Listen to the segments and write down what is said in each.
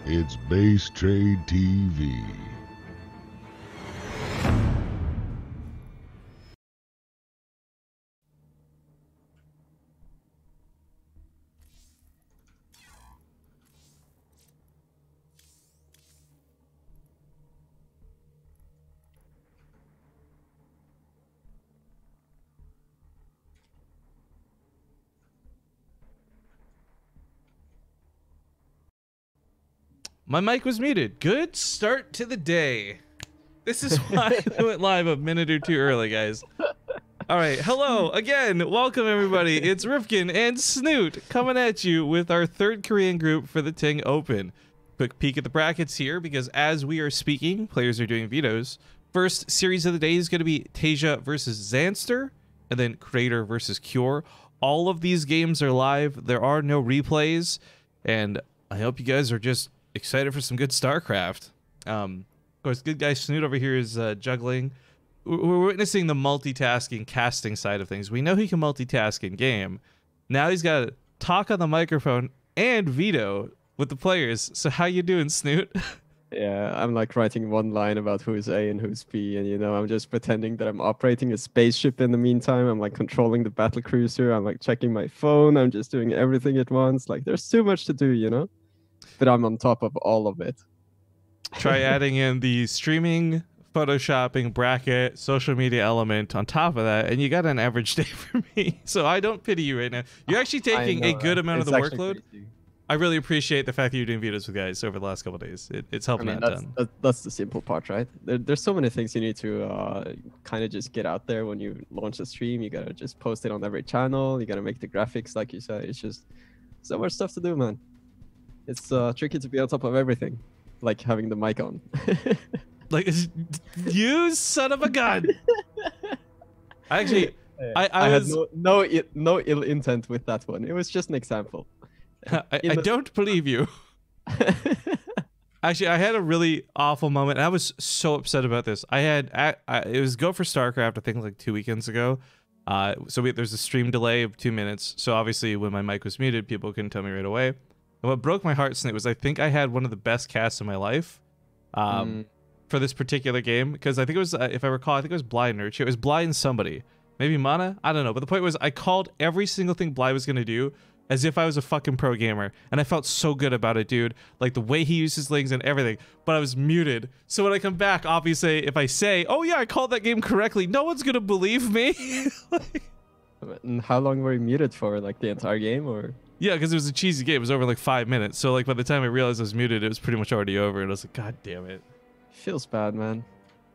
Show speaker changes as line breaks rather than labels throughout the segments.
It's BaseTradeTV.
My mic was muted. Good start to the day. This is why I went live a minute or two early, guys. All right, hello again. Welcome, everybody. It's Rifkin and Snoot coming at you with our third Korean group for the Ting Open. Quick peek at the brackets here, because as we are speaking, players are doing vetoes. First series of the day is going to be Tasia versus Zanster, and then Crater versus Cure. All of these games are live. There are no replays, and I hope you guys are just excited for some good StarCraft. Of course, good guy Snoot over here is juggling. We're witnessing the multitasking casting side of things. We know he can multitask in game. Now he's got to talk on the microphone and veto with the players. So how you doing, Snoot?
Yeah, I'm like writing one line about who's A and who's B, and I'm just pretending that I'm operating a spaceship in the meantime. I'm like controlling the battle cruiser. I'm like checking my phone. I'm just doing everything at once. Like there's too much to do, but I'm on top of all of it.
Try adding in the streaming, photoshopping, bracket, social media element on top of that, and you got an average day for me. So I don't pity you right now. You're actually taking a good amount of the workload. I really appreciate the fact that you're doing videos with guys over the last couple of days. It's helping out a ton.
That's the simple part, right? There's so many things you need to kind of just get out there when you launch a stream. You gotta just post it on every channel. You gotta make the graphics, like you said. It's just so much stuff to do, man. It's tricky to be on top of everything, like having the mic on.
Like, you son of a gun! I
had no ill intent with that one. It was just an example.
I don't believe you. Actually, I had a really awful moment. And I was so upset about this. It was Go for StarCraft, I think like 2 weekends ago. There's a stream delay of 2 minutes. So obviously when my mic was muted, people couldn't tell me right away. And what broke my heart, Snake, was I think I had one of the best casts of my life for this particular game. Because I think it was, if I recall, I think it was Blind Nurture. It was Blind somebody. Maybe Mana? I don't know. But the point was I called every single thing Bly was going to do as if I was a fucking pro gamer. And I felt so good about it, dude. Like the way he uses links and everything. But I was muted. So when I come back, obviously, if I say, oh yeah, I called that game correctly, no one's gonna believe me.
And how long were you muted for? Like the entire game, or? Yeah,
because it was a cheesy game. It was over like 5 minutes. So like by the time I realized I was muted, it was pretty much already over. And I was like, God damn it.
Feels bad, man.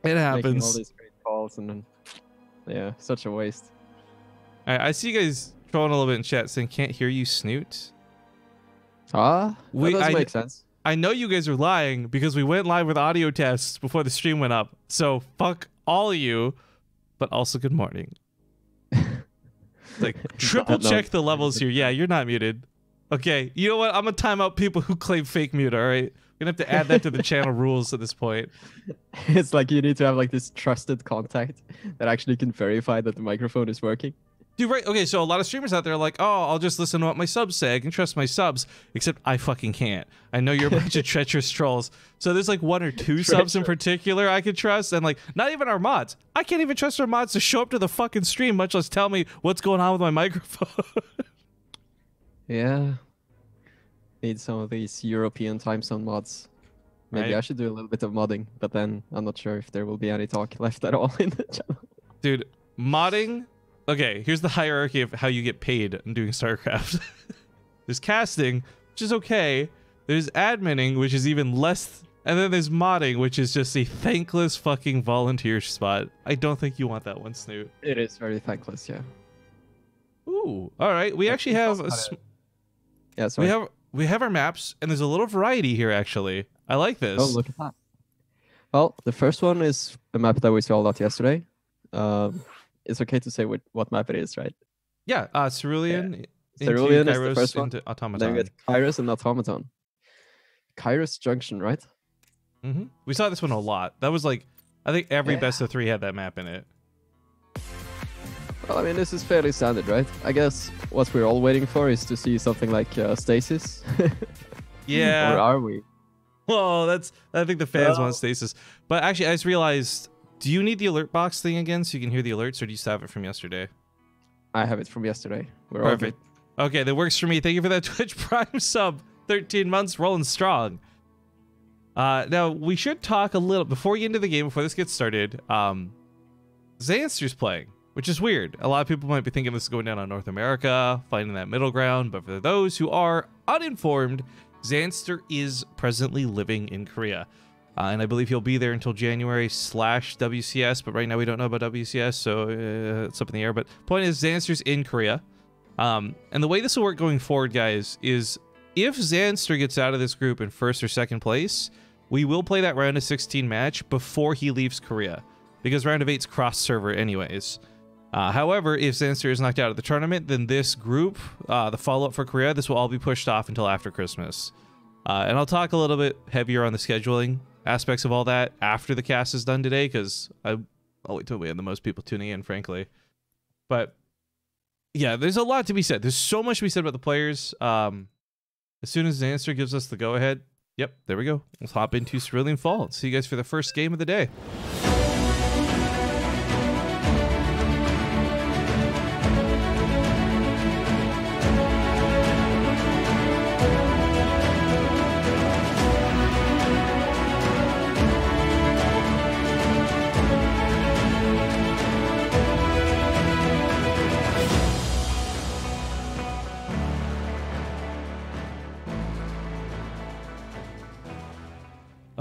It happens.
Making all these great calls and then, yeah, such a waste.
I see you guys trolling a little bit in chat saying can't hear you, Snoot.
That doesn't make sense.
I know you guys are lying because we went live with audio tests before the stream went up. So fuck all of you, but also good morning. Like triple check the levels here. Yeah, you're not muted. Okay, you know what? I'm gonna time out people who claim fake mute. All right, we're gonna have to add that to the channel rules at this point.
It's like you need to have like this trusted contact that actually can verify that the microphone is working.
Dude, right, okay, so a lot of streamers out there are like, oh, I'll just listen to what my subs say. I can trust my subs. Except I fucking can't. I know you're a bunch of treacherous trolls. So there's like 1 or 2 subs in particular I could trust. And like, not even our mods. I can't even trust our mods to show up to the fucking stream, much less tell me what's going on with my microphone.
Yeah. Need some of these European time zone mods. Maybe I should do a little bit of modding, but then I'm not sure if there will be any talk left at all in the channel.
Dude, modding... Okay, here's the hierarchy of how you get paid in doing StarCraft. There's casting, which is okay. There's adminning, which is even less. And then there's modding, which is just a thankless fucking volunteer spot. I don't think you want that one, Snoot.
It is very thankless, yeah.
Ooh, all right. We actually have...
Yeah, sorry.
We have our maps, and there's a little variety here, actually. I like this.
Oh, look at that. Well, the first one is a map that we saw a lot yesterday. It's okay to say what map it is, right?
Yeah, Cerulean.
Yeah. Cerulean is
Kairos,
the first one.
into Automaton.
Then we get Kairos and Automaton. Kairos Junction, right?
Mm-hmm. We saw this one a lot. That was like, I think every best of 3 had that map in it.
Well, I mean, this is fairly standard, right? I guess what we're all waiting for is to see something like Stasis.
Yeah.
Or are we?
Whoa, I think the fans want stasis. But actually, I just realized, do you need the alert box thing again so you can hear the alerts, or do you still have it from yesterday?
I have it from yesterday. We're
Perfect. Okay, that works for me. Thank you for that Twitch Prime sub. 13 months, rolling strong. Now, we should talk a little, before we get into the game, before this gets started, Zanster's playing, which is weird. A lot of people might be thinking this is going down on North America, finding that middle ground, but for those who are uninformed, Zanster is presently living in Korea. And I believe he'll be there until January/WCS, but right now we don't know about WCS, so it's up in the air. But point is, Zanster's in Korea. And the way this will work going forward, guys, is if Zanster gets out of this group in first or second place, we will play that round of 16 match before he leaves Korea, because round of 8's cross-server anyways. However, if Zanster is knocked out of the tournament, then this group, the follow-up for Korea, this will all be pushed off until after Christmas. And I'll talk a little bit heavier on the scheduling aspects of all that after the cast is done today, because I'll wait till we have the most people tuning in, frankly. But yeah, there's a lot to be said. There's so much to be said about the players. As soon as Zanster gives us the go-ahead, yep, there we go. Let's hop into Cerulean Fall. See you guys for the first game of the day.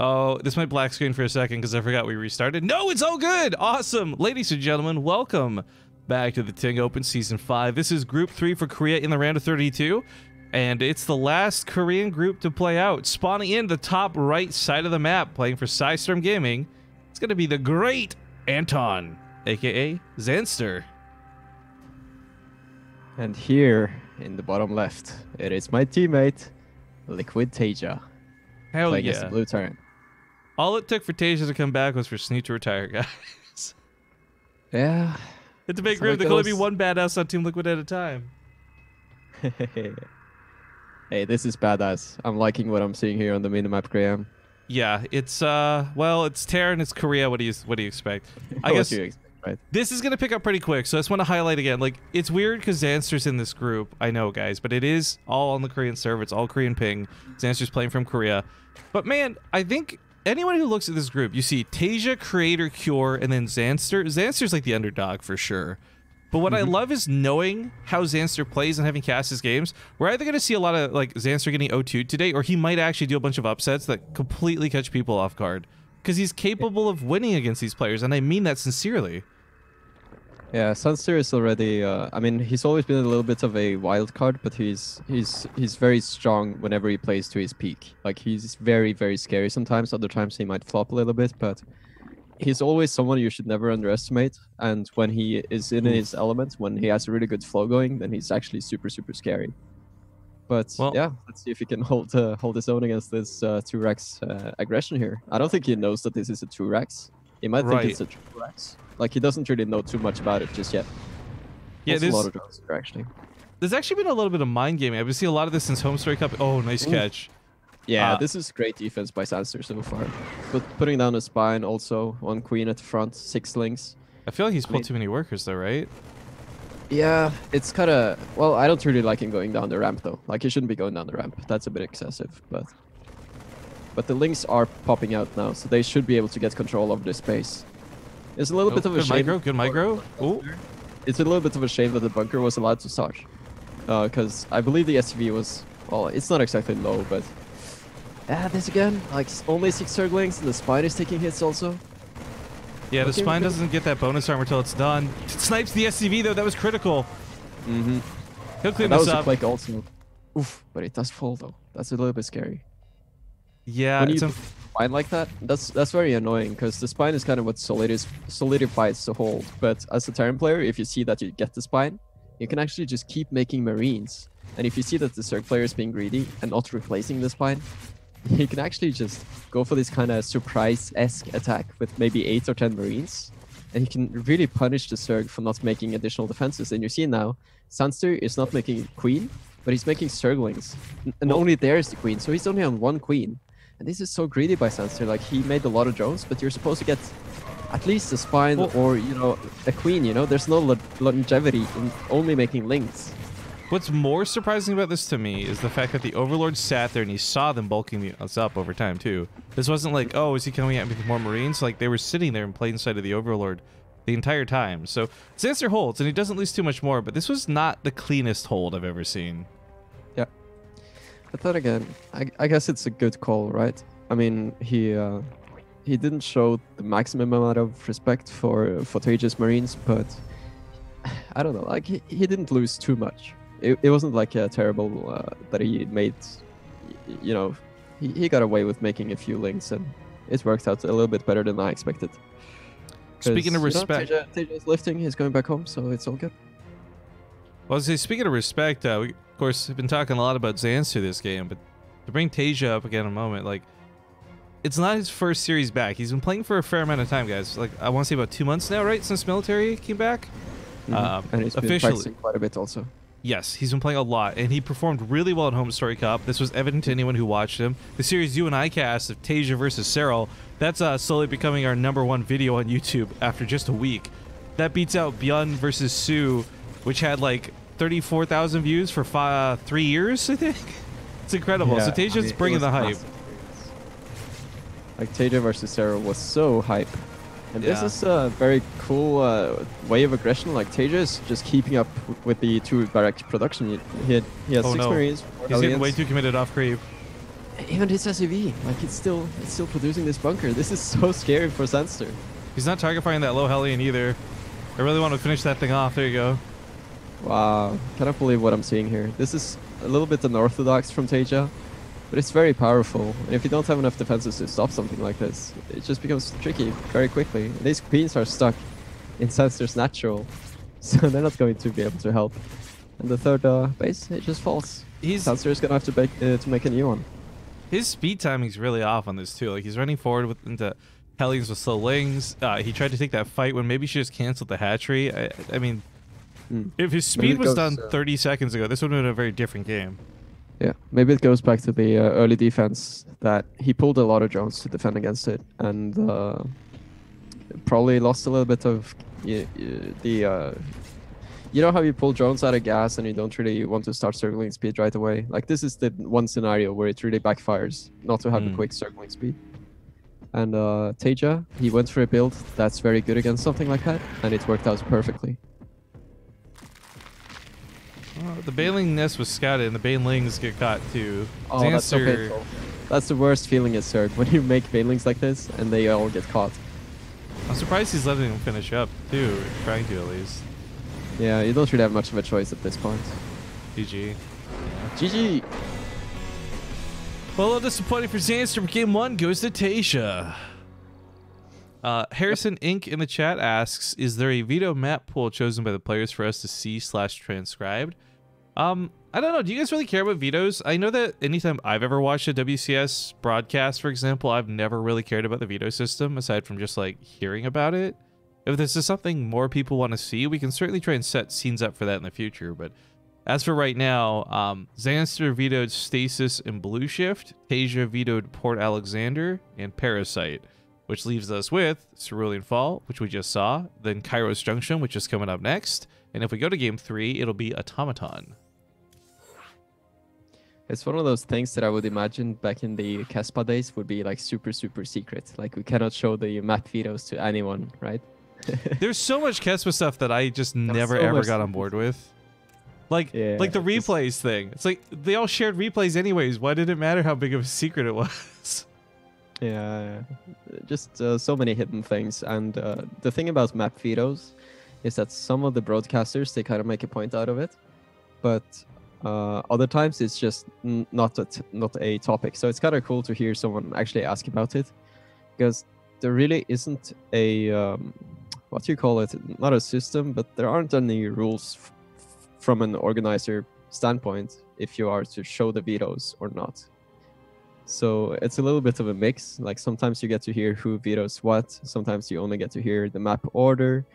Oh, this might black screen for a second because I forgot we restarted. No, it's all good. Awesome. Ladies and gentlemen, welcome back to the Ting Open Season 5. This is Group 3 for Korea in the round of 32. And it's the last Korean group to play out. Spawning in the top right side of the map, playing for Storm Gaming, it's going to be the great Anton, a.k.a. Zanster.
And here, in the bottom left, it is my teammate, Liquid Tasia.
Hell
playing
yeah.
as the blue turret.
All it took for Tasia to come back was for Snoot to retire, guys.
Yeah.
It's a big group. There can only be one badass on Team Liquid at a time.
Hey, this is badass. I'm liking what I'm seeing here on the minimap, Graham.
Yeah, it's well, it's Terran, it's Korea. What do you expect? I guess
you expect, right?
This is gonna pick up pretty quick. So I just want to highlight again, like, it's weird because Zanster's in this group. I know, guys, but it is all on the Korean server. It's all Korean ping. Zanster's playing from Korea. But man, I think anyone who looks at this group, you see Tasia, Creator, Cure, and then Zanster. Zanster's like the underdog for sure. But what I love is knowing how Zanster plays and having cast his games. We're either going to see a lot of like Zanster getting 0-2'd today, or he might actually do a bunch of upsets that completely catch people off guard. Because he's capable of winning against these players, and I mean that sincerely.
Yeah, Zanster is already. I mean, he's always been a little bit of a wild card, but he's very strong whenever he plays to his peak. Like, he's very, very scary sometimes. Other times he might flop a little bit, but he's always someone you should never underestimate. And when he is in his element, when he has a really good flow going, then he's actually super, super scary. But well, yeah, let's see if he can hold his own against this 2-Rex aggression here. I don't think he knows that this is a 2-Rex. He might think it's a 2-Rex. Like, he doesn't really know too much about it just yet.
Yeah, there's
a lot of drones here, actually.
There's actually been a little bit of mind gaming. I've been seeing a lot of this since Home Story Cup. Oh, nice catch.
Yeah, this is great defense by Zanster so far. But putting down a spine also, 1 queen at the front, 6 links.
I feel like he's pulled too many workers though, right?
Yeah, it's kind of... Well, I don't really like him going down the ramp though. Like, he shouldn't be going down the ramp. That's a bit excessive, but the links are popping out now, so they should be able to get control of this space. It's a little bit of a shame.
Good micro. Oh.
It's a little bit of a shame that the bunker was allowed to start. Because I believe the SCV was... Well, it's not exactly low, but... this again, like, only 6 Zerglings, and the spine is taking hits also.
Yeah, the spine doesn't get that bonus armor till it's done. It snipes the SCV though, that was critical. He'll clean this up.
That was a Plague also. Oof, but it does fall though. That's a little bit scary.
Yeah,
when you spine like that, that's very annoying, because the spine is kind of what solidifies the hold. But as a Terran player, if you see that you get the spine, you can actually just keep making Marines. And if you see that the Zerg player is being greedy and not replacing the spine, you can actually just go for this kind of surprise-esque attack with maybe 8 or 10 Marines, and you can really punish the Zerg for not making additional defenses. And you see now, Zanster is not making Queen, but he's making Zerglings. And only there is the Queen, so he's only on 1 Queen. And this is so greedy by Zanster. Like, he made a lot of drones, but you're supposed to get at least a spine or, you know, a queen, you know? There's no longevity in only making links.
What's more surprising about this to me is the fact that the Overlord sat there and he saw them bulking us up over time, too. This wasn't like, oh, is he coming at me with more Marines? Like, they were sitting there in plain sight of the Overlord the entire time. So, Zanster holds, and he doesn't lose too much more, but this was not the cleanest hold I've ever seen.
Yeah. But then again, I guess it's a good call, right? I mean, he didn't show the maximum amount of respect for Tasia's Marines, but I don't know, like, he didn't lose too much. It wasn't like a terrible that he made, you know, he got away with making a few links, and it worked out a little bit better than I expected.
Speaking of respect,
Tasia is lifting, he's going back home, so it's all good.
Well, I was saying, speaking of respect, we, of course, have been talking a lot about Zanster this game, but to bring Tasia up again in a moment, like, it's not his first series back. He's been playing for a fair amount of time, guys. Like, I want to say about 2 months now, right? Since military came back?
And he's been practicing quite a bit also.
Yes, he's been playing a lot, and he performed really well at Home Story Cup. This was evident to anyone who watched him. The series you and I cast of Tasia versus Cyril, that's slowly becoming our #1 video on YouTube after just a week. That beats out Byun versus Sue, which had like 34,000 views for 3 years, I think. It's incredible.
Yeah,
so Tasia's bringing the hype.
Like, Tasia versus Cyril was so hype. And this is a very cool way of aggression. Like, Tasia is just keeping up with the 2 barrack production. He has 6 Marines.
He's getting way too committed off creep.
Even his SUV, like, it's still producing this bunker. This is so scary for Zanster.
He's not target firing that low Hellion either. I really want to finish that thing off. There you go.
Wow, cannot believe what I'm seeing here. This is a little bit unorthodox from Tasia, but it's very powerful. And if you don't have enough defenses to stop something like this, it just becomes tricky very quickly. And these queens are stuck in Zanster's natural, so they're not going to be able to help. And the third base, it just falls. Zanster is going to have to make a new one.
His speed timing's really off on this too. Like, he's running forward into Hellions with slow lings. He tried to take that fight when maybe he should just canceled the hatchery. I mean, if his speed was done 30 seconds ago, this would have been a very different game.
Yeah, maybe it goes back to the early defense that he pulled a lot of drones to defend against it, and probably lost a little bit of you know how you pull drones out of gas and you don't really want to start circling speed right away? Like, this is the one scenario where it really backfires not to have a quick circling speed. And Tasia, he went for a build that's very good against something like that, and it worked out perfectly.
The Baneling nest was scouted, and the Banelings get caught too.
Oh, that's so painful. That's the worst feeling at Zerg, when you make Banelings like this and they all get caught.
I'm surprised he's letting them finish up too, or trying to at least.
Yeah, you don't really have much of a choice at this point.
GG. Yeah.
GG!
Well, a little disappointing for Zanster, but game 1 goes to Tasia. Harrison Inc. in the chat asks, is there a veto map pool chosen by the players for us to see/transcribed? I don't know. Do you guys really care about vetoes? I know that anytime I've ever watched a WCS broadcast, for example, I've never really cared about the veto system, aside from just, like, hearing about it. If this is something more people want to see, we can certainly try and set scenes up for that in the future, but as for right now, Zanster vetoed Stasis and Blue Shift, Tasia vetoed Port Alexander, and Parasite, which leaves us with Cerulean Fall, which we just saw, then Kairos Junction, which is coming up next, and if we go to game 3, it'll be Automaton.
It's one of those things that I would imagine back in the Caspa days would be like super, super secret. Like, we cannot show the map vetoes to anyone, right?
There's so much Kespa stuff that I just never ever got on board with. Like the replays thing. It's like they all shared replays anyways. Why did it matter how big of a secret it was?
Yeah, just so many hidden things. And the thing about map vetoes is that some of the broadcasters, they kind of make a point out of it, but other times it's just not a topic. So it's kind of cool to hear someone actually ask about it, because there really isn't a what do you call it? Not a system, but there aren't any rules from an organizer standpoint if you are to show the vetoes or not. So it's a little bit of a mix. Like, sometimes you get to hear who vetoes what, sometimes you only get to hear the map order,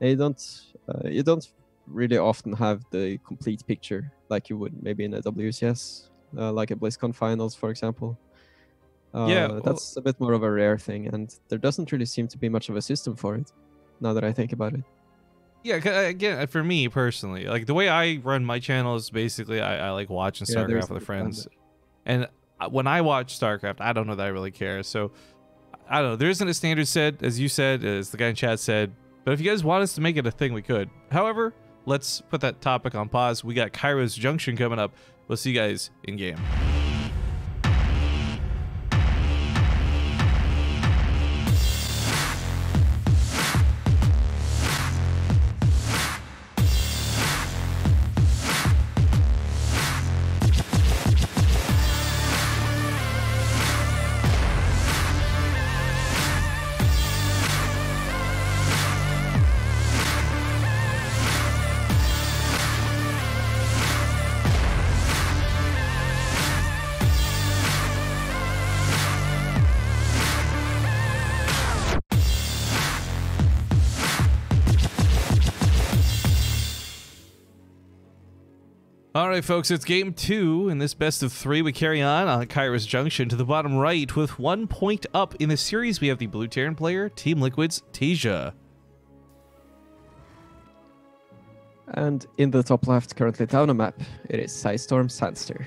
and you don't really often have the complete picture like you would maybe in a WCS, like a BlizzCon finals, for example.
Yeah, well,
That's a bit more of a rare thing, and there doesn't really seem to be much of a system for it, now that I think about it.
yeah. Again, for me personally, like the way I run my channel is basically I like watching
Yeah, there's
StarCraft with
the
friends,
standard.
and when I watch StarCraft, I don't know that I really care. So I don't know. There isn't a standard set, as you said, as the guy in chat said. But if you guys want us to make it a thing, we could. However, let's put that topic on pause. We got Kairos Junction coming up. We'll see you guys in game. All right, folks, it's game 2 in this best of 3. We carry on Kairos Junction to the bottom right with 1 point up in the series. We have the Blue Terran player, Team Liquid's Tasia.
And in the top left, currently down a map, it is Storm Zanster.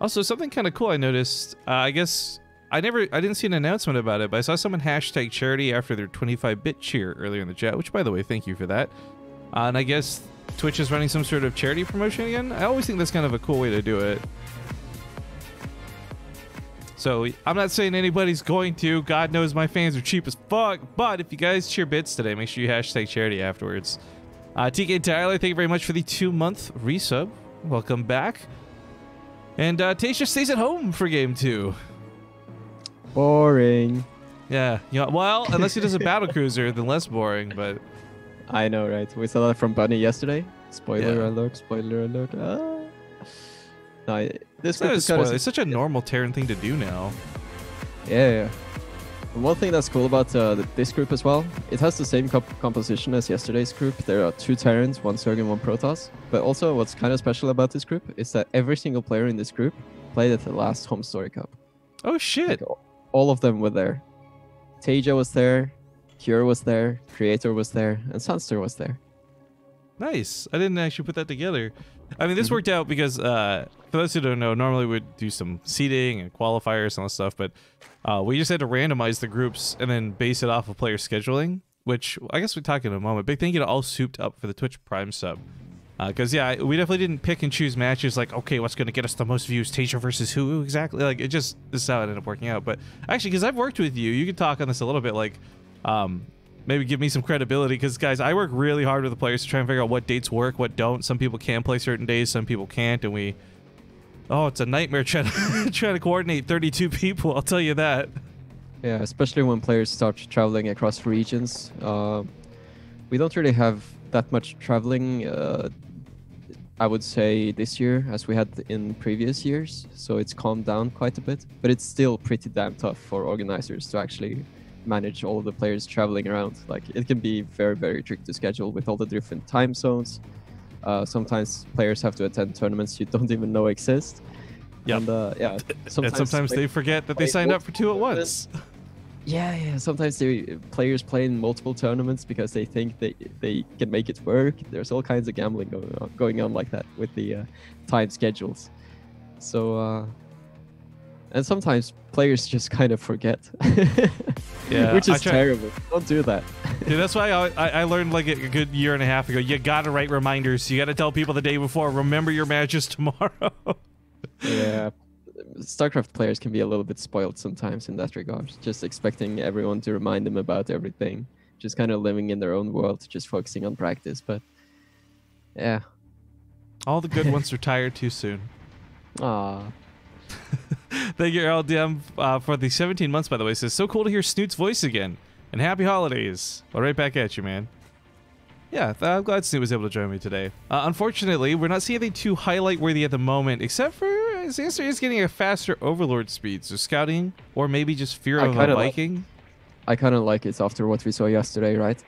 Also, something kind of cool I noticed. I guess I didn't see an announcement about it, but I saw someone hashtag charity after their 25-bit cheer earlier in the chat, which, by the way, thank you for that. And I guess Twitch is running some sort of charity promotion again. I always think that's kind of a cool way to do it. So I'm not saying anybody's going to. God knows my fans are cheap as fuck. But if you guys cheer bits today, make sure you hashtag charity afterwards. TK Tyler, thank you very much for the 2-month resub. Welcome back. And Tasia stays at home for game 2.
Boring.
Yeah. You know, well, unless he does a battle cruiser, then less boring. But
I know, right? We saw that from Bunny yesterday. Spoiler
Yeah.
alert, spoiler alert. Ah. No, this
it's not a
is kinda
spoiler. It's such a normal Terran thing to do now.
Yeah. And one thing that's cool about this group as well, it has the same composition as yesterday's group. There are 2 Terrans, 1 Zerg and 1 Protoss. But also what's kind of special about this group is that every single player in this group played at the last Home Story Cup.
Oh, shit.
Like, all of them were there. Tasia was there, Cure was there, Creator was there, and Zanster was there.
Nice. I didn't actually put that together. I mean, this worked out because, for those who don't know, normally we'd do some seeding and qualifiers and all that stuff, but we just had to randomize the groups and then base it off of player scheduling, which I guess we'll talk in a moment. Big thank you to All Souped Up for the Twitch Prime sub. Because, yeah, we definitely didn't pick and choose matches like, okay, what's going to get us the most views, Tasia versus who exactly? Like, this is how it ended up working out. But actually, because I've worked with you, you can talk on this a little bit, like, maybe give me some credibility, because guys, I work really hard with the players to try and figure out what dates work, what don't. Some people can play certain days, some people can't, and it's a nightmare trying to coordinate 32 people, I'll tell you that.
Yeah, especially when players start traveling across regions. We don't really have that much traveling, I would say, this year as we had in previous years, so it's calmed down quite a bit, but it's still pretty damn tough for organizers to actually manage all of the players traveling around. Like, it can be very, very tricky to schedule with all the different time zones. Sometimes players have to attend tournaments you don't even know exist.
Yep.
And yeah,
sometimes they forget that they signed up for 2 at once.
Yeah. Sometimes players play in multiple tournaments because they think they can make it work. There's all kinds of gambling going on like that with the time schedules. So and sometimes players just kind of forget.
Yeah,
which is terrible. Don't do that.
Yeah, that's why I learned like a good year and a half ago. You gotta write reminders. You gotta tell people the day before. Remember your matches tomorrow.
Yeah, StarCraft players can be a little bit spoiled sometimes in that regard. Just expecting everyone to remind them about everything. Just kind of living in their own world, just focusing on practice. But yeah,
all the good ones retired too soon.
Ah.
Thank you, LDM, for the 17 months, by the way. It says, so cool to hear Snoot's voice again. And happy holidays. Well, right back at you, man. Yeah, I'm glad Snoot was able to join me today. Unfortunately, we're not seeing anything too highlight-worthy at the moment, except for Zanster is getting a faster Overlord speed. So scouting, or maybe just fear of a Viking.
I kind of like it after what we saw yesterday, right?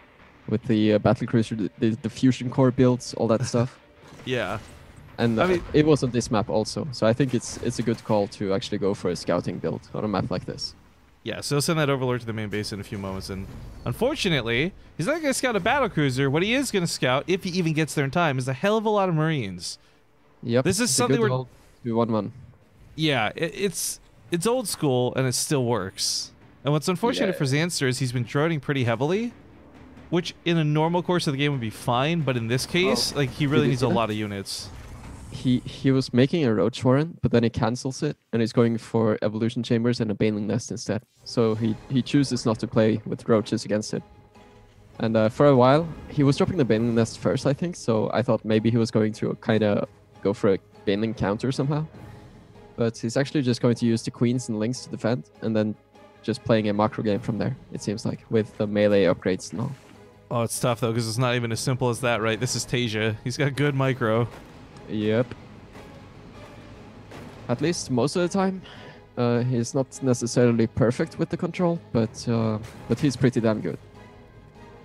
With the Battle Cruiser, the Fusion Core builds, all that stuff.
Yeah.
And
I mean,
it was on this map also, so I think it's a good call to actually go for a scouting build on a map like this.
yeah, so he'll send that Overlord to the main base in a few moments, and unfortunately, he's not going to scout a battlecruiser. What he is going to scout, if he even gets there in time, is a hell of a lot of Marines.
Yep.
This is something
we're...
we're...
2-1-1.
Yeah, it's old school, and it still works. And what's unfortunate for Zanster is he's been droning pretty heavily, which in a normal course of the game would be fine, but in this case, like, he really needs a lot of units.
He was making a Roach Warren, but then he cancels it, and he's going for Evolution Chambers and a Baneling Nest instead. So he chooses not to play with Roaches against it. And for a while, he was dropping the Baneling Nest first, I think, so I thought maybe he was going to kind of go for a Baneling counter somehow. But he's actually just going to use the Queens and Lings to defend, and then just playing a macro game from there, it seems like, with the melee upgrades and all.
Oh, it's tough, though, because it's not even as simple as that, right? This is Tasia. He's got good micro.
Yep. At least most of the time. He's not necessarily perfect with the control, but he's pretty damn good.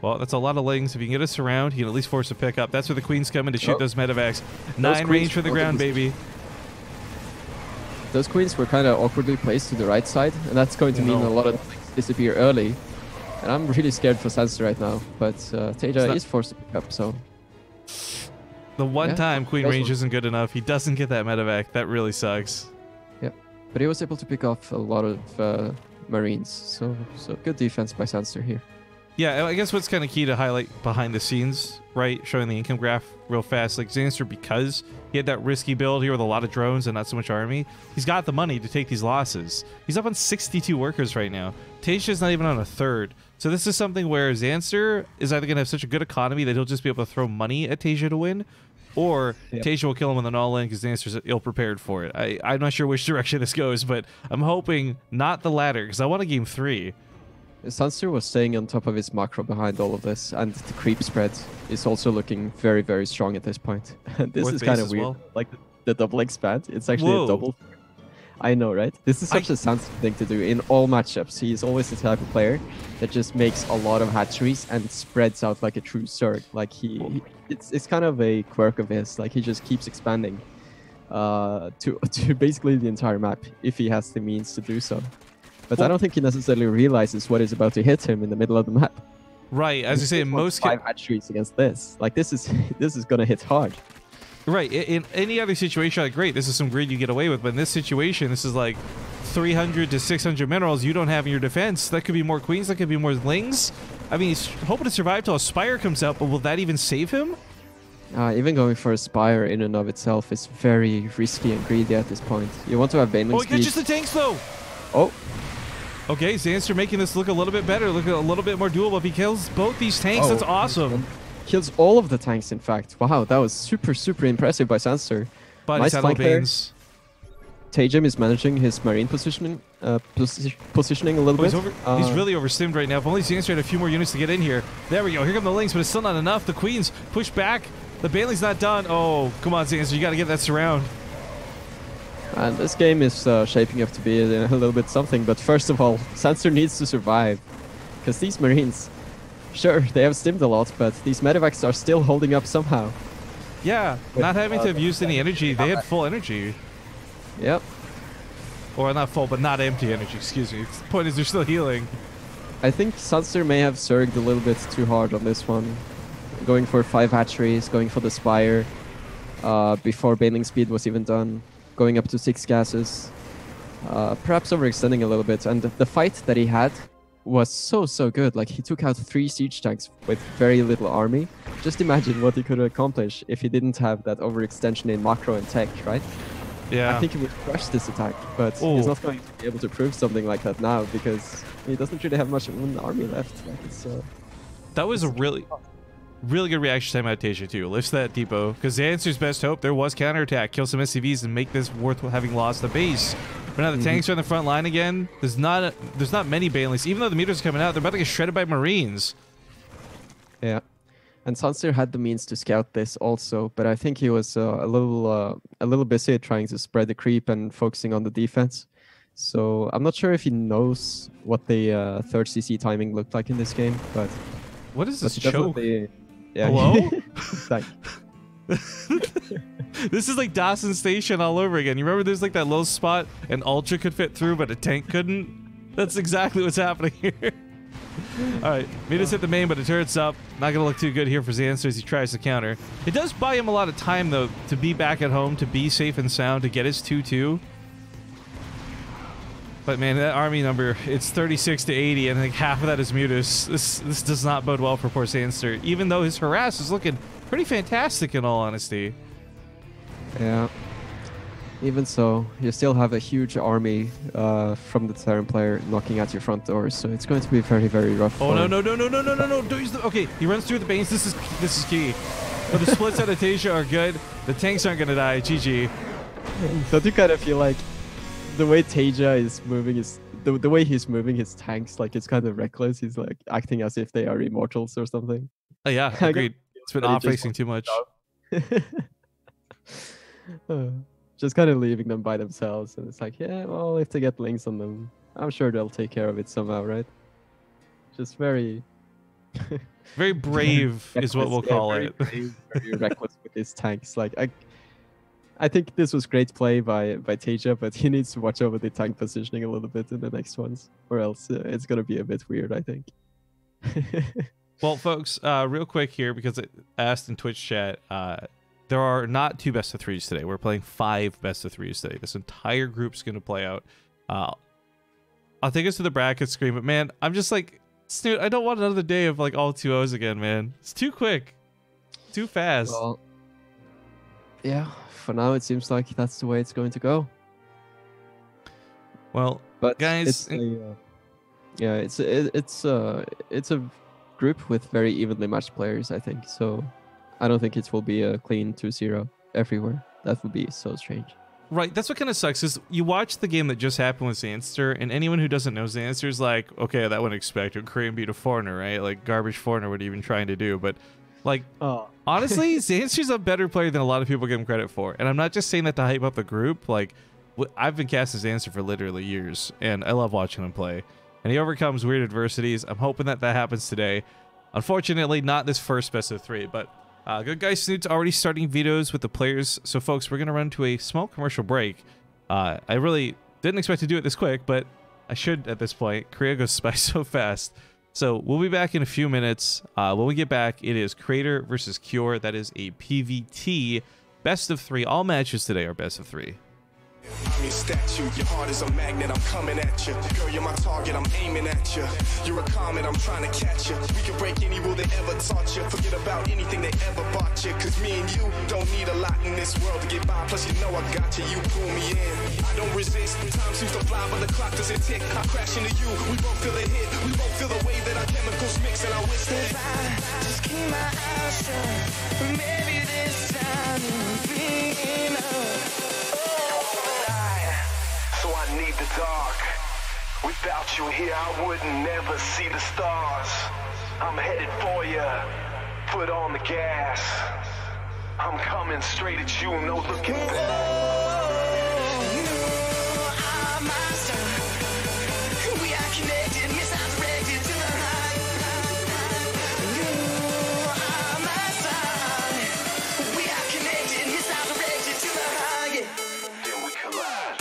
Well, that's a lot of Lings. If you can get us around, he can at least force a pickup. That's where the Queens come in to shoot those medevacs. 9 range for the ground, baby.
Those Queens were kind of awkwardly placed to the right side, and that's going to mean a lot of things disappear early. And I'm really scared for Zanster right now, but Tasia is forced to pick up, so...
The one time Queen range isn't good enough, he doesn't get that medevac. That really sucks.
Yep, but he was able to pick off a lot of Marines, so good defense by Zanster here.
Yeah, I guess what's kind of key to highlight behind the scenes, right? Showing the income graph real fast. Like Zanster, because he had that risky build here with a lot of drones and not so much army, he's got the money to take these losses. He's up on 62 workers right now. Tasia's not even on a third. So this is something where Zanster is either going to have such a good economy that he'll just be able to throw money at Tasia to win, or Tasia will kill him with an all-in because Zanster's ill-prepared for it. I'm not sure which direction this goes, but I'm hoping not the latter, because I want a game 3.
Zanster was staying on top of his macro behind all of this, and the creep spread is also looking very, very strong at this point. This is kind of weird. Well. Like the double expand, it's actually a double. I know, right? This is such a Zanster thing to do in all matchups. He's always the type of player that just makes a lot of hatcheries and spreads out like a true Zerg. Like it's kind of a quirk of his. Like he just keeps expanding to basically the entire map if he has the means to do so. But I don't think he necessarily realizes what is about to hit him in the middle of the map.
Right, as you say, most
5 hatcheries against this. Like this is gonna hit hard.
Right, in any other situation, like great, this is some greed you get away with, but in this situation, this is like 300 to 600 minerals you don't have in your defense. That could be more Queens, that could be more Lings. I mean, he's hoping to survive till a Spire comes out, but will that even save him?
Even going for a Spire in and of itself is very risky and greedy at this point. You want to have Baneling speed.
Oh, he catches the tanks though!
Oh.
Okay, Zanster making this look a little bit better, look a little bit more doable. If he kills both these tanks, that's awesome.
Kills all of the tanks, in fact. Wow, that was super, super impressive by Zanster.
Nice flank there.
Tajim is managing his Marine positioning a little bit.
He's really overstimmed right now. If only Zanster had a few more units to get in here. There we go. Here come the Lings, but it's still not enough. The Queens push back. The Baneling's not done. Oh, come on, Zanster. You got to get that surround.
And this game is shaping up to be a little bit something. But first of all, Zanster needs to survive. Because these Marines, sure, they have stimmed a lot, but these medevacs are still holding up somehow.
Yeah, not having to have used any energy. They had full energy.
Yep.
Or not full, but not empty energy, excuse me. The point is they're still healing.
I think Zanster may have surged a little bit too hard on this one. Going for 5 hatcheries, going for the Spire before Baneling speed was even done. Going up to 6 gases. Perhaps overextending a little bit. And the fight that he had was so good. Like, he took out 3 siege tanks with very little army. Just imagine what he could accomplish if he didn't have that overextension in macro and tech, right?
Yeah.
I think he would crush this attack, but he's not going to be able to prove something like that now because he doesn't really have much of an army left. Like
that was a really good reaction time out of Tasia too. Lifts that depot because Zanster's best hope there was counterattack, kill some SCVs and make this worth having lost the base. But now the tanks are on the front line again. There's not many Banelings. Even though the meters are coming out, they're about to get shredded by Marines.
Yeah. And Zanster had the means to scout this also, but I think he was a little busy trying to spread the creep and focusing on the defense. So I'm not sure if he knows what the third CC timing looked like in this game, but
what is this choke?
Yeah.
Hello? This is like Dawson Station all over again. You remember there's like that little spot an Ultra could fit through, but a tank couldn't? That's exactly what's happening here. All right, Midas hit the main, but the turret's up. Not gonna look too good here for Zanster as he tries to counter. It does buy him a lot of time though to be back at home, to be safe and sound, to get his 2-2. But man, that army number, it's 36 to 80, and I think half of that is Mutus. This does not bode well for poor Zanster, even though his harass is looking pretty fantastic in all honesty.
Yeah. Even so, you still have a huge army from the Terran player knocking at your front doors, so it's going to be very, very rough.
Oh no! Don't use the, okay, he runs through the Banes. This is key. But the splits out of Tasia are good. The tanks aren't gonna die. GG.
Don't you kind of feel like the way Tasia is moving is the way he's moving his tanks, like it's kind of reckless. He's like acting as if they are immortals or something.
Oh yeah, agreed. It's been off-racing too much.
Just kind of leaving them by themselves, and it's like, yeah, well, if they get links on them, I'm sure they'll take care of it somehow, right? Just very,
very brave is what we'll call it.
Brave, very reckless with his tanks. Like I think this was great play by Tasia, but he needs to watch over the tank positioning a little bit in the next ones, or else it's gonna be a bit weird, I think.
Well, folks, real quick here, because it asked in Twitch chat, there are not 2 best of 3s today. We're playing 5 best of 3s today. This entire group's going to play out. I'll take us to the bracket screen, but man, I'm just like, Snoot, I don't want another day of like all 2-0s again, man. It's too quick. Too fast.
Well, yeah, for now it seems like that's the way it's going to go.
Well,
but
guys,
it's a group with very evenly matched players, I think. So I don't think it will be a clean 2-0 everywhere. That would be so strange.
Right, that's what kind of sucks is you watch the game that just happened with Zanster, and anyone who doesn't know Zanster is like, okay, that wouldn't expect it. Korean beat a foreigner, right? Like garbage foreigner, what are you even trying to do? But like, honestly, Zanster's a better player than a lot of people give him credit for. And I'm not just saying that to hype up the group. Like, I've been casting Zanster for literally years, and I love watching him play. And he overcomes weird adversities. I'm hoping that that happens today. Unfortunately, not this first best of 3, but good guy Snoot's already starting vetoes with the players. So folks, we're going to run to a small commercial break. I really didn't expect to do it this quick, but I should at this point. Korea goes by so fast. So we'll be back in a few minutes. When we get back, it is Creator versus Cure. That is a PVT best of 3. All matches today are best of 3.
I'm your statue, your heart is a magnet, I'm coming at you. Girl, you're my target, I'm aiming at you. You're a comet, I'm trying to catch you. We can break any rule they ever taught you. Forget about anything they ever bought you. Cause me and you don't need a lot in this world to get by. Plus you know I got you, you pull me in. I don't resist, time seems to fly but the clock doesn't tick. I crash into you, we both feel a hit. We both feel the way that our chemicals mix. And I wish that I just keep my eyes shut. Maybe this time it'll be enough. So I need the dark. Without you here, I would never see the stars. I'm headed for you. Foot on the gas. I'm coming straight at you, no looking back. We are connected, missiles directed to the high. You are my side. We are connected, missiles directed to the high. Then we collide.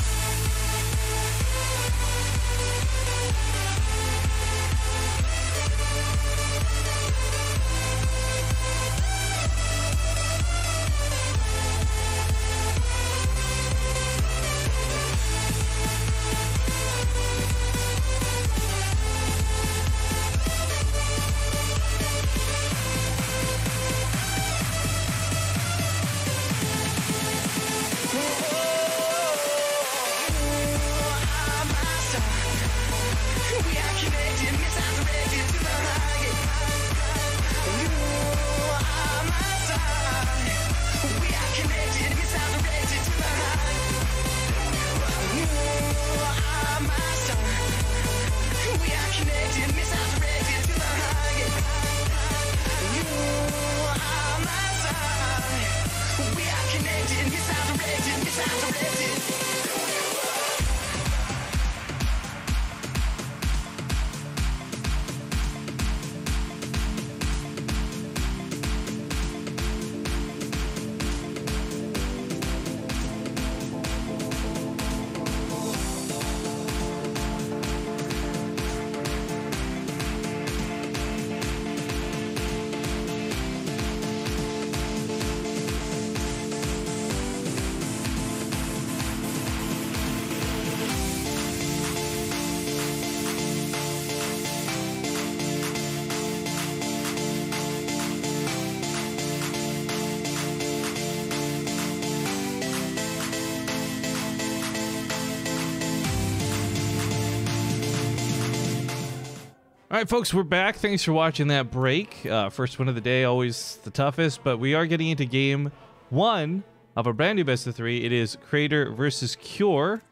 All right, folks, we're back. Thanks for watching that break. First one of the day, always the toughest, but we are getting into game 1 of a brand new best of 3. It is Creator versus Cure.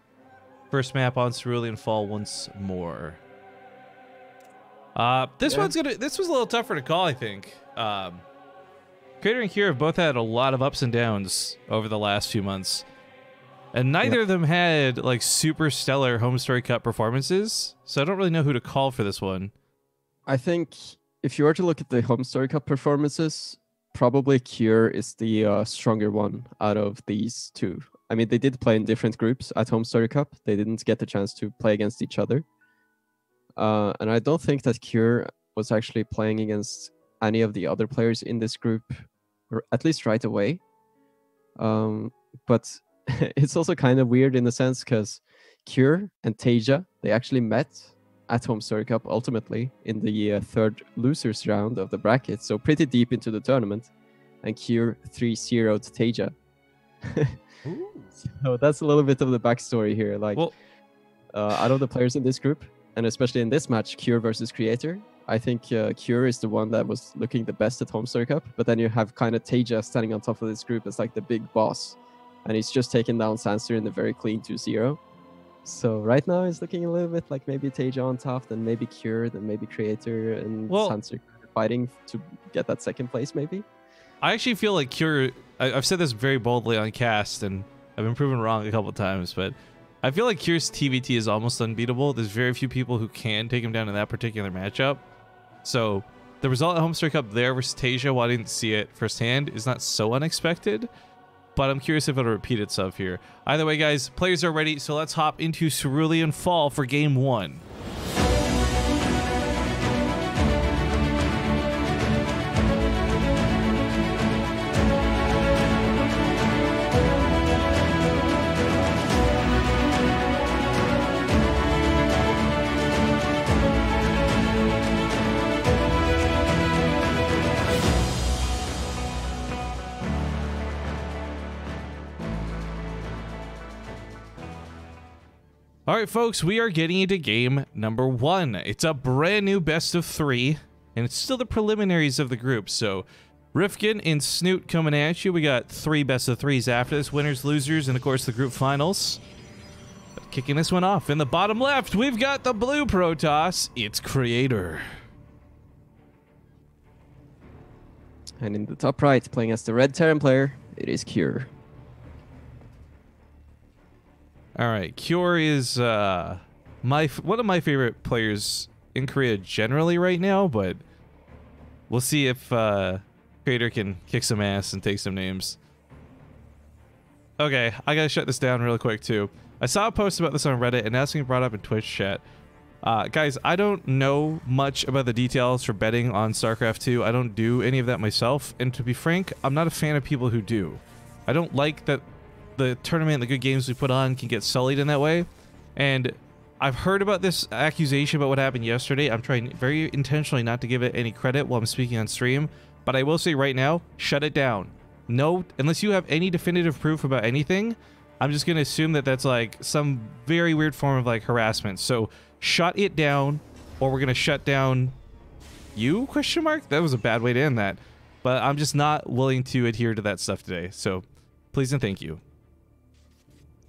First map on Cerulean Fall once more. This was a little tougher to call, I think. Creator and Cure have both had a lot of ups and downs over the last few months. And neither of them had like super stellar Home Story Cup performances, so I don't really know who to call for this one.
I think if you were to look at the Home Story Cup performances, probably Cure is the stronger one out of these two. I mean, they did play in different groups at Home Story Cup. They didn't get the chance to play against each other. And I don't think that Cure was actually playing against any of the other players in this group, or at least right away. But it's also kind of weird in the sense because Cure and Tasia, they actually met at Home Story Cup ultimately in the third losers round of the bracket, so pretty deep into the tournament, and Cure 3-0'd Tasia. So that's a little bit of the backstory here. Like, out of the players in this group, and especially in this match, Cure versus Creator, I think Cure is the one that was looking the best at Home Story Cup, but then you have kind of Tasia standing on top of this group as like the big boss, and he's just taken down Zanster in a very clean 2-0. So right now it's looking a little bit like maybe Tasia on top, then maybe Cure, then maybe Creator, and Zanster fighting to get that second place maybe.
I actually feel like Cure, I've said this very boldly on cast, and I've been proven wrong a couple times, but I feel like Cure's TVT is almost unbeatable. There's very few people who can take him down in that particular matchup. So the result at Home Story Cup there versus Tasia, while I didn't see it firsthand, is not so unexpected. But I'm curious if it'll repeat itself here. Either way, guys, players are ready, so let's hop into Cerulean Fall for Game 1. All right, folks, we are getting into game number 1. It's a brand new best of 3, and it's still the preliminaries of the group. So Rifkin and Snoot coming at you. We got 3 best of 3s after this, winners, losers, and of course the group finals. But kicking this one off in the bottom left, we've got the blue Protoss. It's Creator.
And in the top right, playing as the red Terran player, it is Cure.
All right, Cure is one of my favorite players in Korea generally right now, but we'll see if Creator can kick some ass and take some names. Okay, I gotta shut this down really quick too. I saw a post about this on Reddit, and that's being brought up in Twitch chat. Guys, I don't know much about the details for betting on StarCraft 2. I don't do any of that myself, and to be frank, I'm not a fan of people who do. I don't like that the tournament, the good games we put on can get sullied in that way. And I've heard about this accusation about what happened yesterday. I'm trying very intentionally not to give it any credit while I'm speaking on stream, but I will say right now, shut it down. No, unless you have any definitive proof about anything, I'm just going to assume that that's like some very weird form of like harassment. So shut it down, or we're going to shut down you, question mark? That was a bad way to end that. But I'm just not willing to adhere to that stuff today. So please and thank you.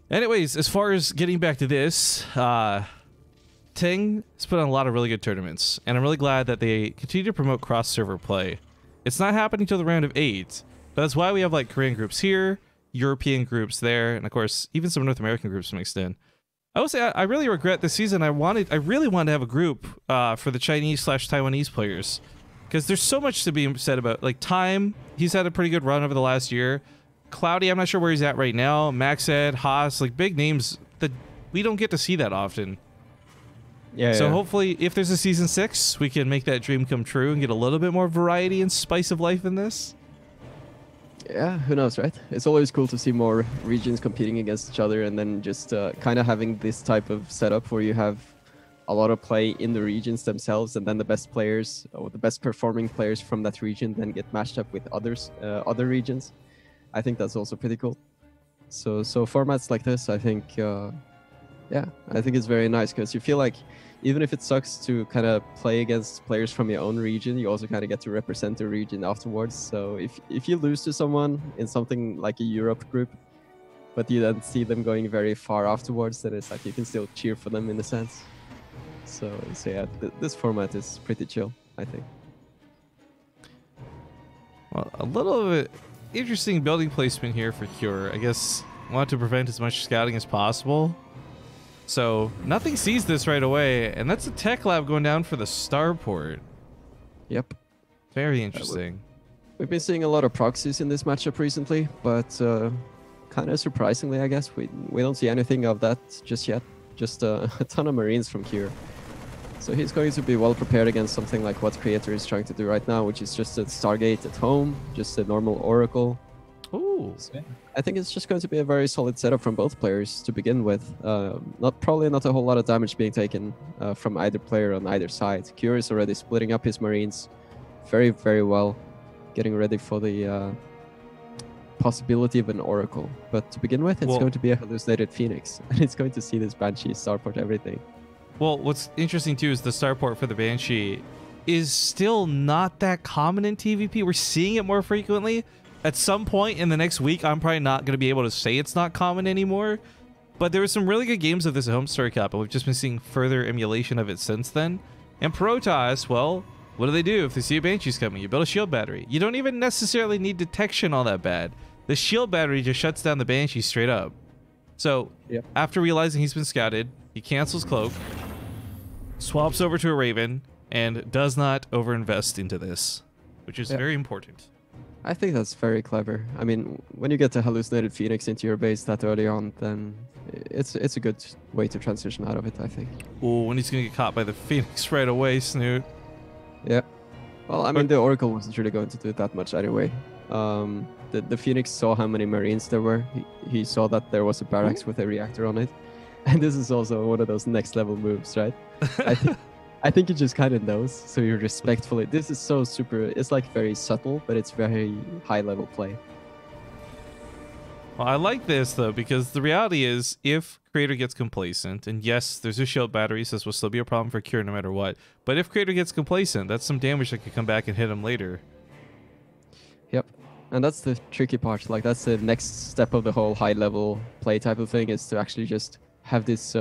Anyways, as far as getting back to this, Ting has put on a lot of really good tournaments, and I'm really glad that they continue to promote cross-server play. It's not happening till the round of 8, but that's why we have like Korean groups here, European groups there, and of course, even some North American groups mixed in. I will say I really regret this season. I really wanted to have a group for the Chinese/Taiwanese players, because there's so much to be said about like Time. He's had a pretty good run over the last year. Cloudy, I'm not sure where he's at right now. Maxed, Haas, like big names that we don't get to see that often.
Yeah.
So hopefully, if there's a season 6, we can make that dream come true and get a little bit more variety and spice of life in this.
Yeah, who knows, right? It's always cool to see more regions competing against each other, and then just kind of having this type of setup where you have a lot of play in the regions themselves, and then the best players or the best performing players from that region then get matched up with other regions. I think that's also pretty cool. So formats like this, I think, yeah, I think it's very nice, because you feel like even if it sucks to kind of play against players from your own region, you also kind of get to represent the region afterwards. So if you lose to someone in something like a Europe group, but you then see them going very far afterwards, then it's like you can still cheer for them in a sense. So yeah, this format is pretty chill, I think.
Well, a little bit interesting building placement here for Cure. I guess want to prevent as much scouting as possible. So nothing sees this right away, and that's a tech lab going down for the starport.
Yep.
Very interesting.
We've been seeing a lot of proxies in this matchup recently, but kind of surprisingly, I guess, we don't see anything of that just yet. Just a ton of Marines from Cure. So he's going to be well prepared against something like what Creator is trying to do right now, which is just a Stargate at home, just a normal Oracle.
Ooh.
So I think it's just going to be a very solid setup from both players to begin with. Probably not a whole lot of damage being taken from either player on either side. Cure is already splitting up his Marines very, very well, getting ready for the possibility of an Oracle. But to begin with, it's going to be a hallucinated Phoenix, and it's going to see this Banshee, Starport, everything.
Well, what's interesting too is the starport for the Banshee is still not that common in TVP. We're seeing it more frequently. At some point in the next week, I'm probably not going to be able to say it's not common anymore. But there were some really good games of this at Home Story Cup, and we've just been seeing further emulation of it since then. And Protoss, well, what do? If they see a Banshee's coming, you build a shield battery. You don't even necessarily need detection all that bad. The shield battery just shuts down the Banshee straight up. So, after realizing he's been scouted, he cancels Cloak, swaps over to a Raven, and does not overinvest into this, which is very important.
I think that's very clever. I mean, when you get the hallucinated Phoenix into your base that early on, then it's a good way to transition out of it, I think.
Ooh, when he's going to get caught by the Phoenix right away, Snoot.
Yeah. Well, I mean, the Oracle wasn't really going to do that much anyway. The Phoenix saw how many Marines there were. He saw that there was a barracks with a reactor on it. And this is also one of those next level moves, right? I think he just kind of knows, so you're respectfully. This is so super. It's like very subtle, but it's very high level play.
Well, I like this though, because the reality is, if Creator gets complacent, and yes, there's a shield battery, so this will still be a problem for Cure no matter what. But if Creator gets complacent, that's some damage that could come back and hit him later.
Yep. And that's the tricky part. Like, that's the next step of the whole high level play type of thing, is to actually just have this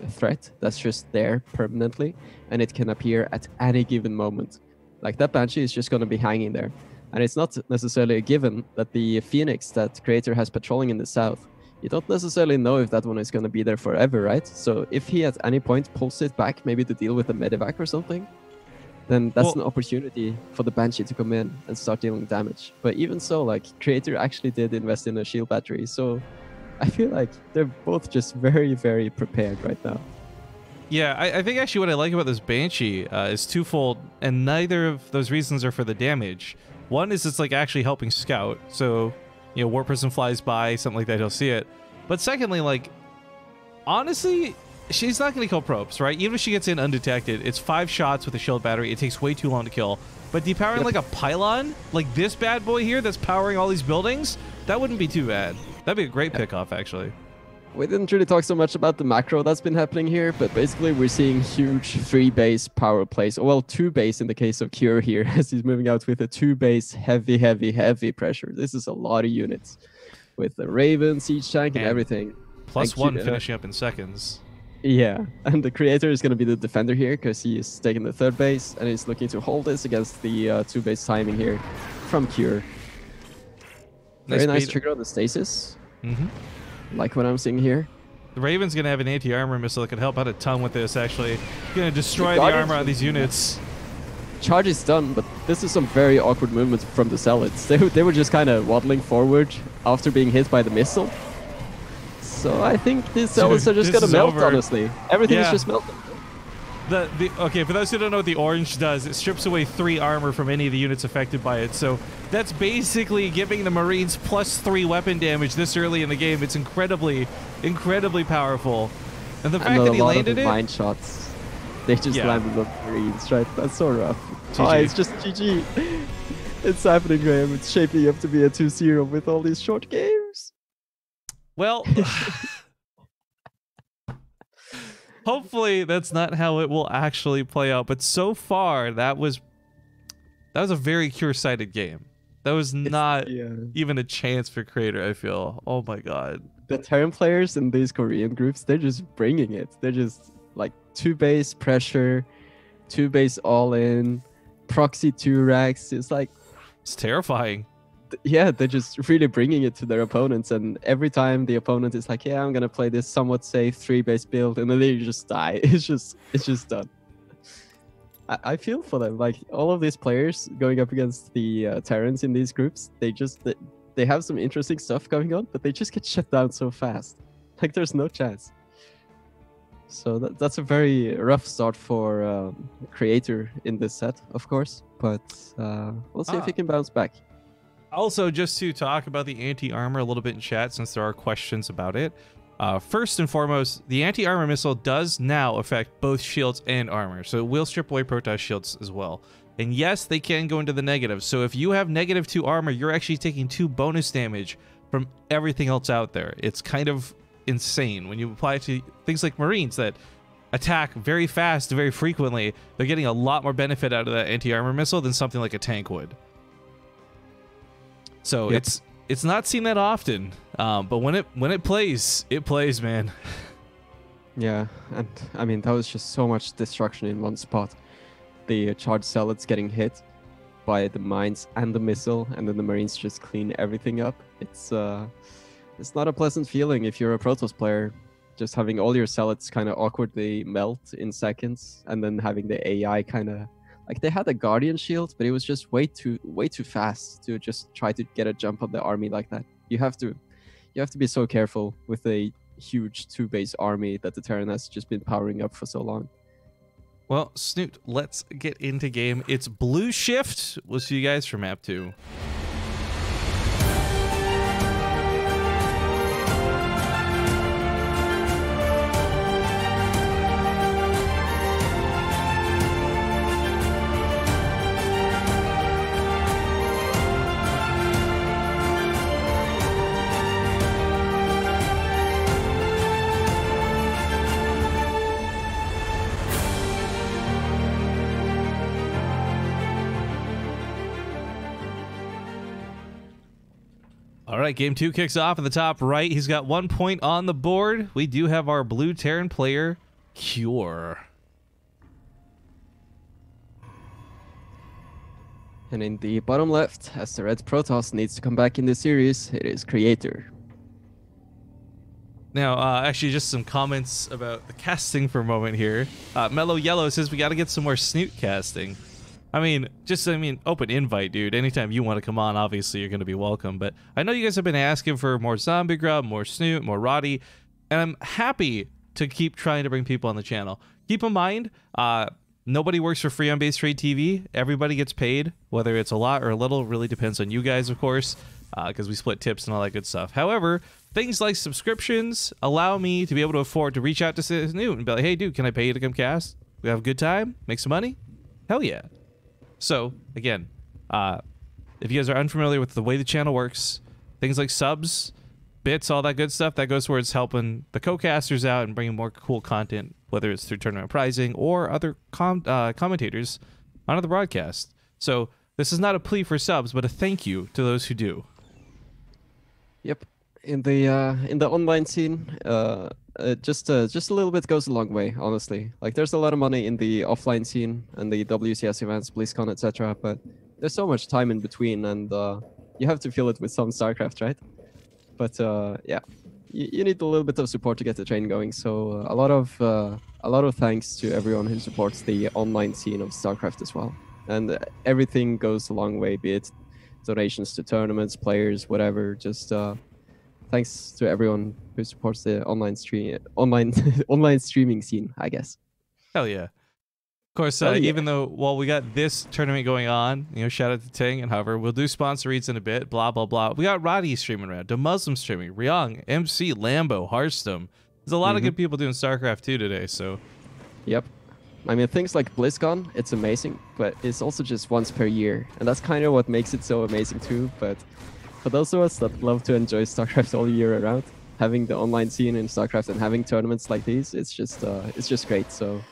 threat that's just there permanently, and it can appear at any given moment. Like, that Banshee is just going to be hanging there. And it's not necessarily a given that the Phoenix that Creator has patrolling in the south, you don't necessarily know if that one is going to be there forever, right? So if he at any point pulls it back, maybe to deal with a medevac or something, then that's an opportunity for the Banshee to come in and start dealing damage. But even so, like, Creator actually did invest in a shield battery, so I feel like they're both just very, very prepared right now.
Yeah, I think actually what I like about this Banshee is twofold, and neither of those reasons are for the damage. One is it's like actually helping scout, so, you know, War Person flies by, something like that, he'll see it. But secondly, like, honestly, she's not going to kill probes, right? Even if she gets in undetected, it's 5 shots with a shield battery. It takes way too long to kill. But depowering like a pylon, like this bad boy here that's powering all these buildings, that wouldn't be too bad. That'd be a great pickoff, actually.
We didn't really talk so much about the macro that's been happening here, but basically we're seeing huge 3-base power plays. Well, 2-base in the case of Cure here, as he's moving out with a 2-base heavy pressure. This is a lot of units with the Raven, Siege Tank, and everything.
+1 finishing up in seconds.
Yeah, and the Creator is going to be the defender here because he is taking the 3rd base and he's looking to hold this against the 2-base timing here from Cure. Very nice trigger on the stasis. Like what I'm seeing here.
The Raven's going to have an anti-armor missile that could help out a ton with this, actually. Going to destroy the armor on these units.
Charge is done, but this is some very awkward movements from the Zealots. They were just kind of waddling forward after being hit by the missile. So I think these Zealots are just going to melt, honestly. Everything is just melting.
Okay, for those who don't know what the orange does, it strips away 3 armor from any of the units affected by it. So that's basically giving the Marines +3 weapon damage this early in the game. It's incredibly powerful. And the fact that he landed it...
mine shots. They just landed on Marines, right? That's so rough.
GG.
Oh, it's just GG. It's happening, Graham. It's shaping up to be a 2-0 with all these short games.
Well... Hopefully that's not how it will actually play out. But so far, that was a very cure-sided game. That was not even a chance for Creator, I feel. Oh my god.
The Terran players in these Korean groups, they're just bringing it. They're just like 2-base pressure, 2-base all-in, proxy 2-racks. It's like...
It's terrifying.
Yeah, they're just really bringing it to their opponents. And every time the opponent is like, yeah, I'm going to play this somewhat safe 3-base build. And then they just die. It's just done. I feel for them. Like, all of these players going up against the Terrans in these groups, they have some interesting stuff going on, but they just get shut down so fast. Like, there's no chance. So that's a very rough start for Creator in this set, of course. But we'll see if he can bounce back.
Also, just to talk about the anti-armor a little bit in chat, since there are questions about it. First and foremost, the anti-armor missile does now affect both shields and armor, so it will strip away Protoss shields as well. And yes, they can go into the negative, so if you have -2 armor, you're actually taking 2 bonus damage from everything else out there. It's kind of insane. When you apply it to things like Marines that attack very fast, very frequently, they're getting a lot more benefit out of that anti-armor missile than something like a tank would. So
Yep.
It's not seen that often, but when it plays, man.
Yeah, and I mean, that was just so much destruction in one spot. The charged zealots getting hit by the mines and the missile, and then the Marines just clean everything up. It's not a pleasant feeling if you're a Protoss player, just having all your zealots kind of awkwardly melt in seconds, and then having the AI kind of... Like, they had a Guardian shield, but it was just way too fast to just try to get a jump on the army like that. You have to be so careful with a huge 2-base army that the Terran has just been powering up for so long.
Well, Snoot, let's get into game. It's Blue Shift. We'll see you guys for map 2. All right, game 2 kicks off in the top right. He's got 1 point on the board. We do have our blue Terran player, Cure.
And in the bottom left, as the red Protoss needs to come back in this series, it is Creator.
Now, actually, just some comments about the casting for a moment here. Mellow Yellow says we got to get some more Snoot casting. I mean, open invite, dude. Anytime you want to come on, obviously you're going to be welcome. But I know you guys have been asking for more Zombie Grub, more Snoot, more Roddy, and I'm happy to keep trying to bring people on the channel. Keep in mind, nobody works for free on BaseTradeTV. Everybody gets paid, whether it's a lot or a little. Really depends on you guys, of course, because we split tips and all that good stuff. However, things like subscriptions allow me to be able to afford to reach out to Snoot and be like, hey, dude, can I pay you to come cast? We have a good time? Make some money? Hell yeah. So, again, if you guys are unfamiliar with the way the channel works, things like subs, bits, all that good stuff, that goes towards helping the co-casters out and bringing more cool content, whether it's through tournament pricing or other commentators onto the broadcast. So, this is not a plea for subs, but a thank you to those who do.
Yep. In the online scene, just a little bit goes a long way, honestly. Like, there's a lot of money in the offline scene and the WCS events, BlizzCon, etc. But there's so much time in between, and you have to fill it with some StarCraft, right? But yeah, you need a little bit of support to get the train going. So a lot of thanks to everyone who supports the online scene of StarCraft as well. And everything goes a long way, be it donations to tournaments, players, whatever. Just thanks to everyone who supports the online streaming scene, I guess.
Hell yeah. Of course, even though while we got this tournament going on, shout out to Ting, and however, we'll do sponsor reads in a bit, blah, blah, blah. We got Roddy streaming around, the Muslim streaming, Ryong, MC, Lambo, Hearthstone. There's a lot of good people doing StarCraft 2 today, so.
Yep. I mean, things like BlizzCon, it's amazing, but it's also just once per year. And that's kind of what makes it so amazing too. But for those of us that love to enjoy StarCraft all year around, having the online scene in StarCraft and having tournaments like these, it's just great. So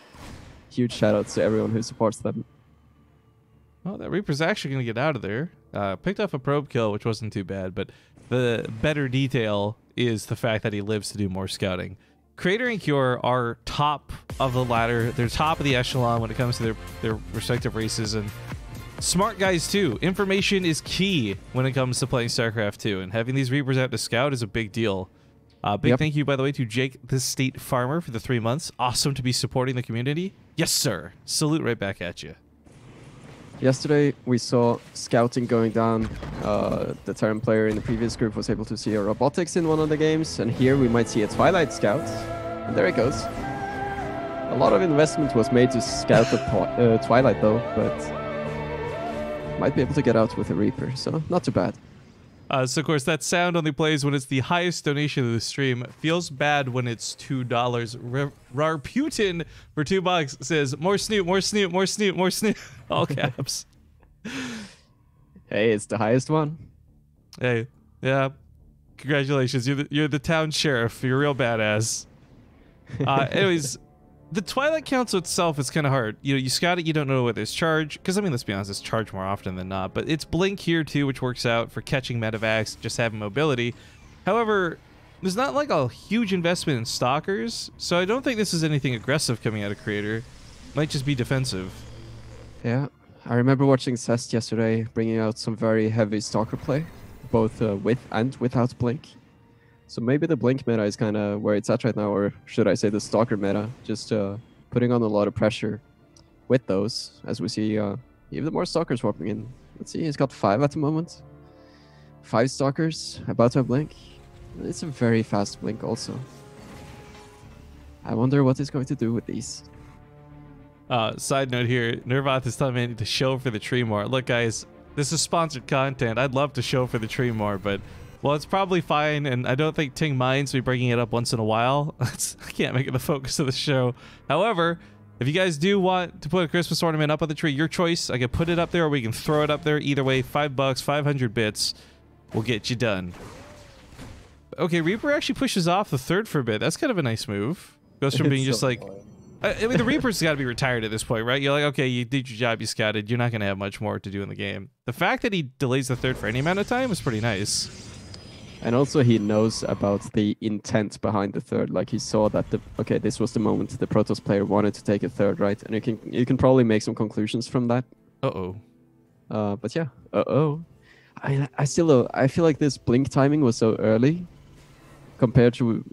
huge shout outs to everyone who supports them.
Well, that Reaper's actually going to get out of there. Picked off a probe kill, which wasn't too bad, but the better detail is the fact that he lives to do more scouting. Creator and Cure are top of the ladder. They're top of the echelon when it comes to their respective races, and smart guys too. Information is key when it comes to playing StarCraft 2, and having these Reapers out to scout is a big deal. Big thank you, by the way, to Jake the State Farmer for the 3 months. Awesome to be supporting the community. Yes, sir. Salute right back at you.
Yesterday, we saw scouting going down. The Terran player in the previous group was able to see a robotics in one of the games, and here we might see a Twilight scout. And there it goes. A lot of investment was made to scout the Twilight, though, but might be able to get out with a Reaper, so not too bad.
So, of course, that sound only plays when it's the highest donation of the stream. Feels bad when it's $2. Rarputin for $2 says, more Snoot, more Snoot, more Snoot, more Snoot. All caps.
Hey, it's the highest one.
Hey, yeah. Congratulations. You're the town sheriff. You're a real badass. Anyways, the Twilight Council itself is kind of hard. You know, you scout it, you don't know whether it's charge. Because, I mean, let's be honest, it's charge more often than not. But it's Blink here, too, which works out for catching medevacs, just having mobility. However, there's not, like, a huge investment in Stalkers. So I don't think this is anything aggressive coming out of Creator. Might just be defensive.
Yeah. I remember watching Cest yesterday, bringing out some very heavy Stalker play. Both with and without Blink. So maybe the Blink meta is kind of where it's at right now, or should I say the Stalker meta, just putting on a lot of pressure with those, as we see even more Stalkers warping in. Let's see, he's got 5 at the moment. 5 Stalkers, about to have Blink. It's a very fast Blink also. I wonder what he's going to do with these.
Side note here, Nervoth is telling me I need to show for the tree more. Look, guys, this is sponsored content. I'd love to show for the tree more, but... well, it's probably fine, and I don't think Ting minds me bringing it up once in a while. I can't make it the focus of the show. However, if you guys do want to put a Christmas ornament up on the tree, your choice. I can put it up there, or we can throw it up there. Either way, $5, 500 bits will get you done. Okay, Reaper actually pushes off the third for a bit. That's kind of a nice move. Goes from being just like... I mean, the Reaper's got to be retired at this point, right? You're like, okay, you did your job, you scouted. You're not going to have much more to do in the game. The fact that he delays the third for any amount of time is pretty nice.
And also he knows about the intent behind the third. Like he saw that okay, this was the moment the Protoss player wanted to take a third, right? And you can probably make some conclusions from that. But yeah, I feel like this Blink timing was so early compared to,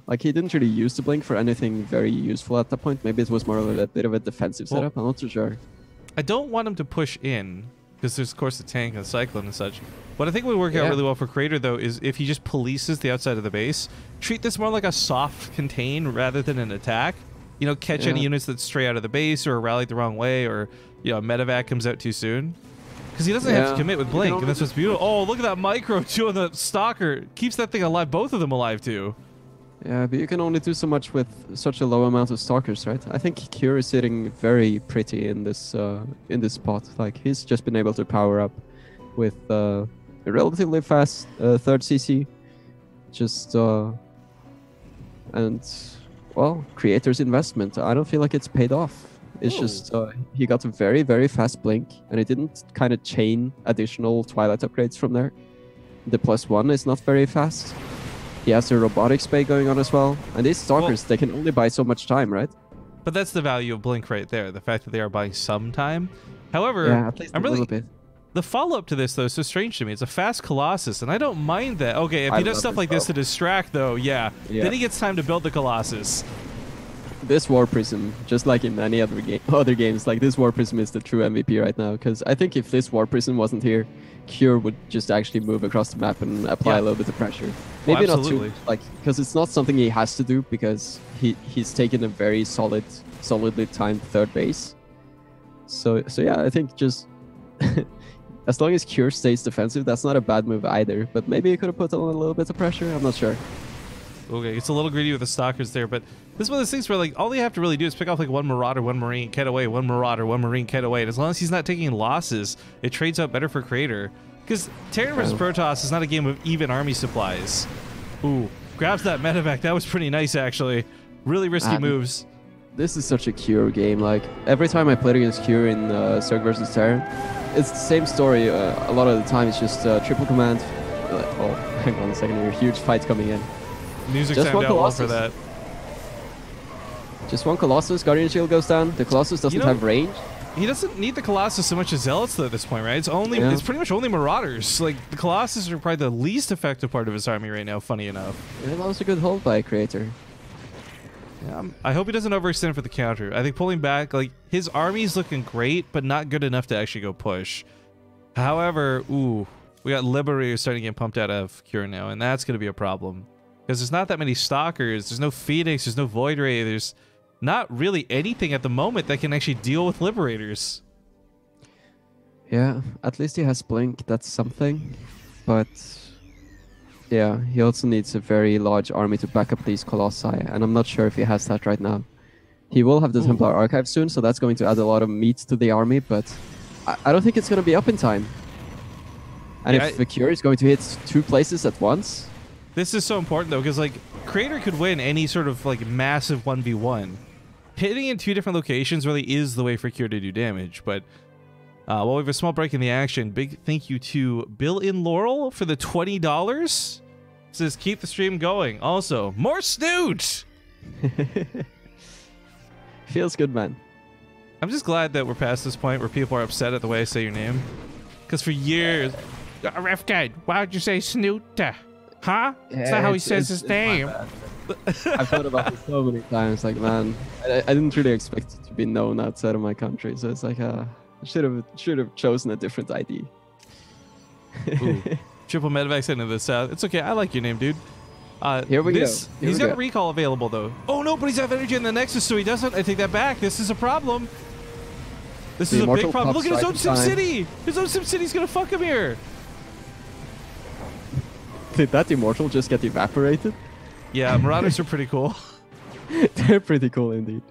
like, he didn't really use the Blink for anything very useful at that point. Maybe it was more of a bit of a defensive setup. I'm not too sure.
I don't want him to push in, because there's, of course, the tank and the cyclone and such. What I think would work out really well for Creator, though, is if he just polices the outside of the base. Treat this more like a soft contain rather than an attack. You know, catch any units that stray out of the base or rallied the wrong way, or, you know, a medevac comes out too soon. Because he doesn't have to commit with Blink, and that's what's beautiful. Oh, look at that micro, too, on the Stalker. Keeps that thing alive, both of them alive, too.
Yeah, but you can only do so much with such a low amount of Stalkers, right? I think Cure is sitting very pretty in this spot. Like, he's just been able to power up with a relatively fast third CC. Just, and, well, Creator's investment. I don't feel like it's paid off. It's just, he got a very, very fast Blink, and it didn't kind of chain additional Twilight upgrades from there. The +1 is not very fast. He has a robotics bay going on as well. And these Stalkers, they can only buy so much time, right?
But that's the value of Blink right there, the fact that they are buying some time. However,
at least I'm really... bit.
The follow-up to this, though, is so strange to me. It's a fast Colossus, and I don't mind that. Okay, if he does stuff like this to distract, though, then he gets time to build the Colossus.
This War Prism, just like in many other games, like this War Prism is the true MVP right now. Because I think if this War Prism wasn't here, Cure would just actually move across the map and apply a little bit of pressure. Maybe not too, like, because it's not something he has to do, because he's taken a very solidly timed third base. So yeah, I think just as long as Cure stays defensive, that's not a bad move either. But maybe he could have put on a little bit of pressure. I'm not sure.
Okay, it's a little greedy with the Stalkers there, but this is one of those things where, like, all they have to really do is pick off, like, one Marauder, one Marine, kite away, one Marauder, one Marine, kite away. And as long as he's not taking losses, it trades out better for Creator. Because Terran vs. Protoss is not a game of even army supplies. Ooh, grabs that medevac. That was pretty nice, actually. Really risky moves.
This is such a Cure game. Like, every time I played against Cure in Zerg vs. Terran, it's the same story. A lot of the time, it's just triple command. Oh, hang on a second here. Huge fight coming in.
Music
just
timed out well for that.
Just one Colossus. Guardian Shield goes down. The Colossus doesn't have range.
He doesn't need the Colossus so much as Zealots though at this point, right? It's pretty much only Marauders. Like, the Colossus are probably the least effective part of his army right now, funny enough.
Yeah, that was a good hold by Creator.
Yeah, I hope he doesn't overextend for the counter. I think pulling back, like, his army's looking great, but not good enough to actually go push. However, ooh, we got Liberators starting to get pumped out of Cure now, and that's going to be a problem. Because there's not that many Stalkers, there's no Phoenix, there's no Void Ray, there's not really anything at the moment that can actually deal with Liberators.
Yeah, at least he has Blink, that's something. But yeah, he also needs a very large army to back up these Colossi, and I'm not sure if he has that right now. He will have the Templar Archive soon, so that's going to add a lot of meat to the army, but I don't think it's going to be up in time. And if the Cure is going to hit 2 places at once...
This is so important, though, because, like, Creator could win any sort of, like, massive 1v1. Hitting in 2 different locations really is the way for Cure to do damage, but while we have a small break in the action, big thank you to Bill in Laurel for the $20. Says keep the stream going. Also, more Snoot!
Feels good, man.
I'm just glad that we're past this point where people are upset at the way I say your name. Because for years... Ref Guide, why would you say Snoot? Huh? That's not how he says his name.
I've thought about this so many times. Like, man, I didn't really expect it to be known outside of my country. So it's like, I should have chosen a different ID.
Triple medevac into the south. It's okay. I like your name, dude.
Here we go.
He's got recall available, though. Oh, no, but he's have energy in the Nexus, so he doesn't. I take that back. This is a problem. This is a big problem. Look at his own Sim City. His own Sim City's going to fuck him here.
Did that Immortal just get evaporated?
Yeah, Marauders are pretty cool.
They're pretty cool indeed.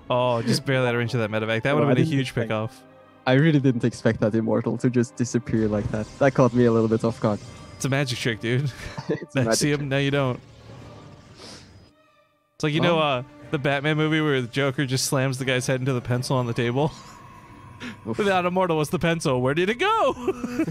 Oh, just barely out of range of that medevac. That would have been a huge pickoff.
I really didn't expect that Immortal to just disappear like that. That caught me a little bit off guard.
It's a magic trick, dude. I see him, now you don't. It's like, you know, the Batman movie where the Joker just slams the guy's head into the pencil on the table? Without Immortal was the pencil. Where did it go?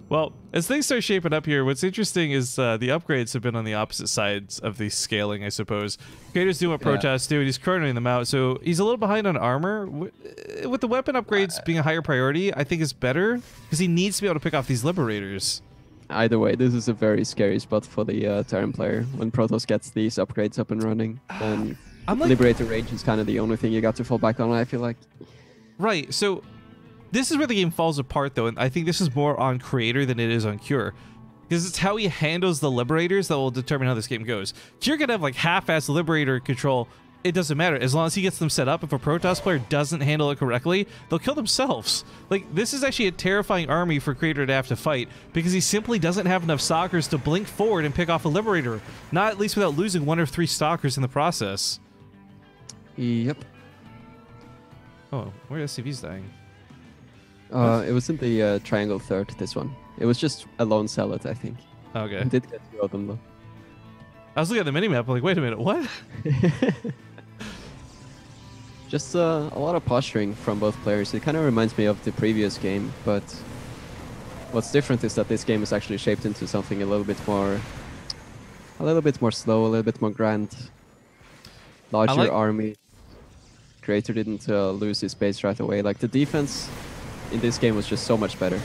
Well, as things start shaping up here, what's interesting is the upgrades have been on the opposite sides of the scaling, I suppose. Creator's doing what Protoss do, and he's cornering them out, so he's a little behind on armor. With the weapon upgrades being a higher priority, I think is better, because he needs to be able to pick off these Liberators.
Either way, this is a very scary spot for the Terran player. When Protoss gets these upgrades up and running, then Liberator range is kind of the only thing you got to fall back on, I feel like.
Right, so... This is where the game falls apart, though, and I think this is more on Creator than it is on Cure. Because it's how he handles the Liberators that will determine how this game goes. Cure could have, like, half-ass Liberator control. It doesn't matter. As long as he gets them set up, if a Protoss player doesn't handle it correctly, they'll kill themselves. Like, this is actually a terrifying army for Creator to have to fight, because he simply doesn't have enough Stalkers to blink forward and pick off a Liberator. Not at least without losing 1 or 3 Stalkers in the process.
Yep.
Oh, where SCV's dying?
It was in the Triangle Third, this one. It was just a lone Zealot, I think.
Okay.
I did get 2 of them, though.
I was looking at the minimap, I'm like, wait a minute, what?
Just a lot of posturing from both players. It kind of reminds me of the previous game, but what's different is that this game is actually shaped into something a little bit more slow, a little bit more grand. Larger army. Creator didn't lose his base right away. Like, the defense in this game was just so much better.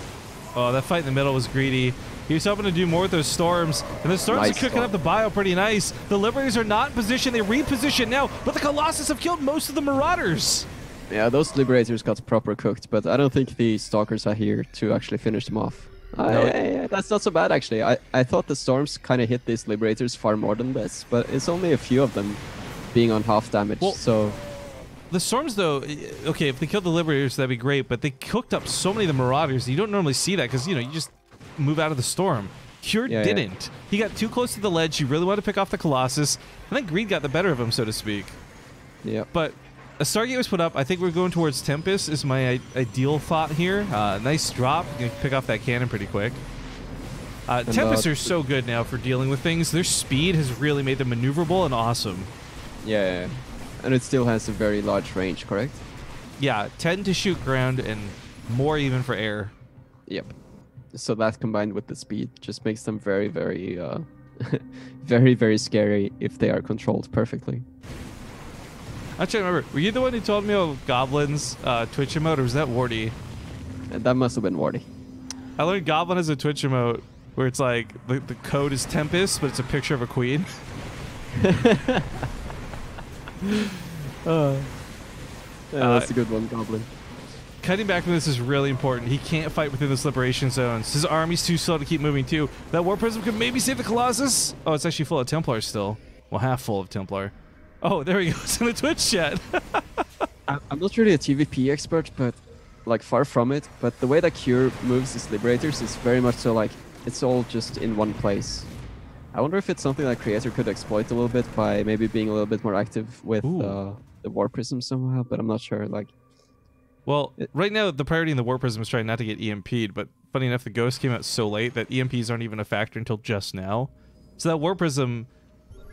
Oh, that fight in the middle was greedy. He was hoping to do more with those storms, and the storms are cooking up the bio pretty nice. The Liberators are not in position. They reposition now, but the Colossus have killed most of the Marauders.
Yeah, those Liberators got proper cooked, but I don't think the Stalkers are here to actually finish them off. That's not so bad, actually. I thought the storms kind of hit these Liberators far more than this, but it's only a few of them being on half damage, so...
The storms, though, okay, if they killed the Liberators, that'd be great, but they cooked up so many of the Marauders. You don't normally see that because, you know, you just move out of the storm. Cure didn't. He got too close to the ledge. He really wanted to pick off the Colossus. I think greed got the better of him, so to speak.
Yeah.
But a Stargate was put up. I think we're going towards Tempest is my ideal thought here. Nice drop. You can pick off that cannon pretty quick. Tempests are so good now for dealing with things. Their speed has really made them maneuverable and awesome.
Yeah, and it still has a very large range, correct?
Yeah, 10 to shoot ground and more even for air.
Yep. So that combined with the speed just makes them very, very, very, very scary if they are controlled perfectly.
I'm trying to remember. Were you the one who told me about Goblin's Twitch emote, or was that Wardy?
That must have been Wardy.
I learned Goblin has a Twitch emote where it's like the code is Tempest, but it's a picture of a queen.
That's a good one, Goblin.
Cutting back from this is really important. He can't fight within this liberation zones. His army's too slow to keep moving too. That War Prism could maybe save the Colossus. Oh, it's actually full of Templars still. Well, half full of Templar. Oh, there he goes in the Twitch chat.
I'm not really a TVP expert, but like far from it. But the way that Cure moves his Liberators is very much so like it's all just in one place. I wonder if it's something that Creator could exploit a little bit by maybe being a little bit more active with the War Prism somehow, but I'm not sure. Like,
well, right now the priority in the War Prism is trying not to get EMP'd, but funny enough, the Ghost came out so late that EMPs aren't even a factor until just now. So that War Prism,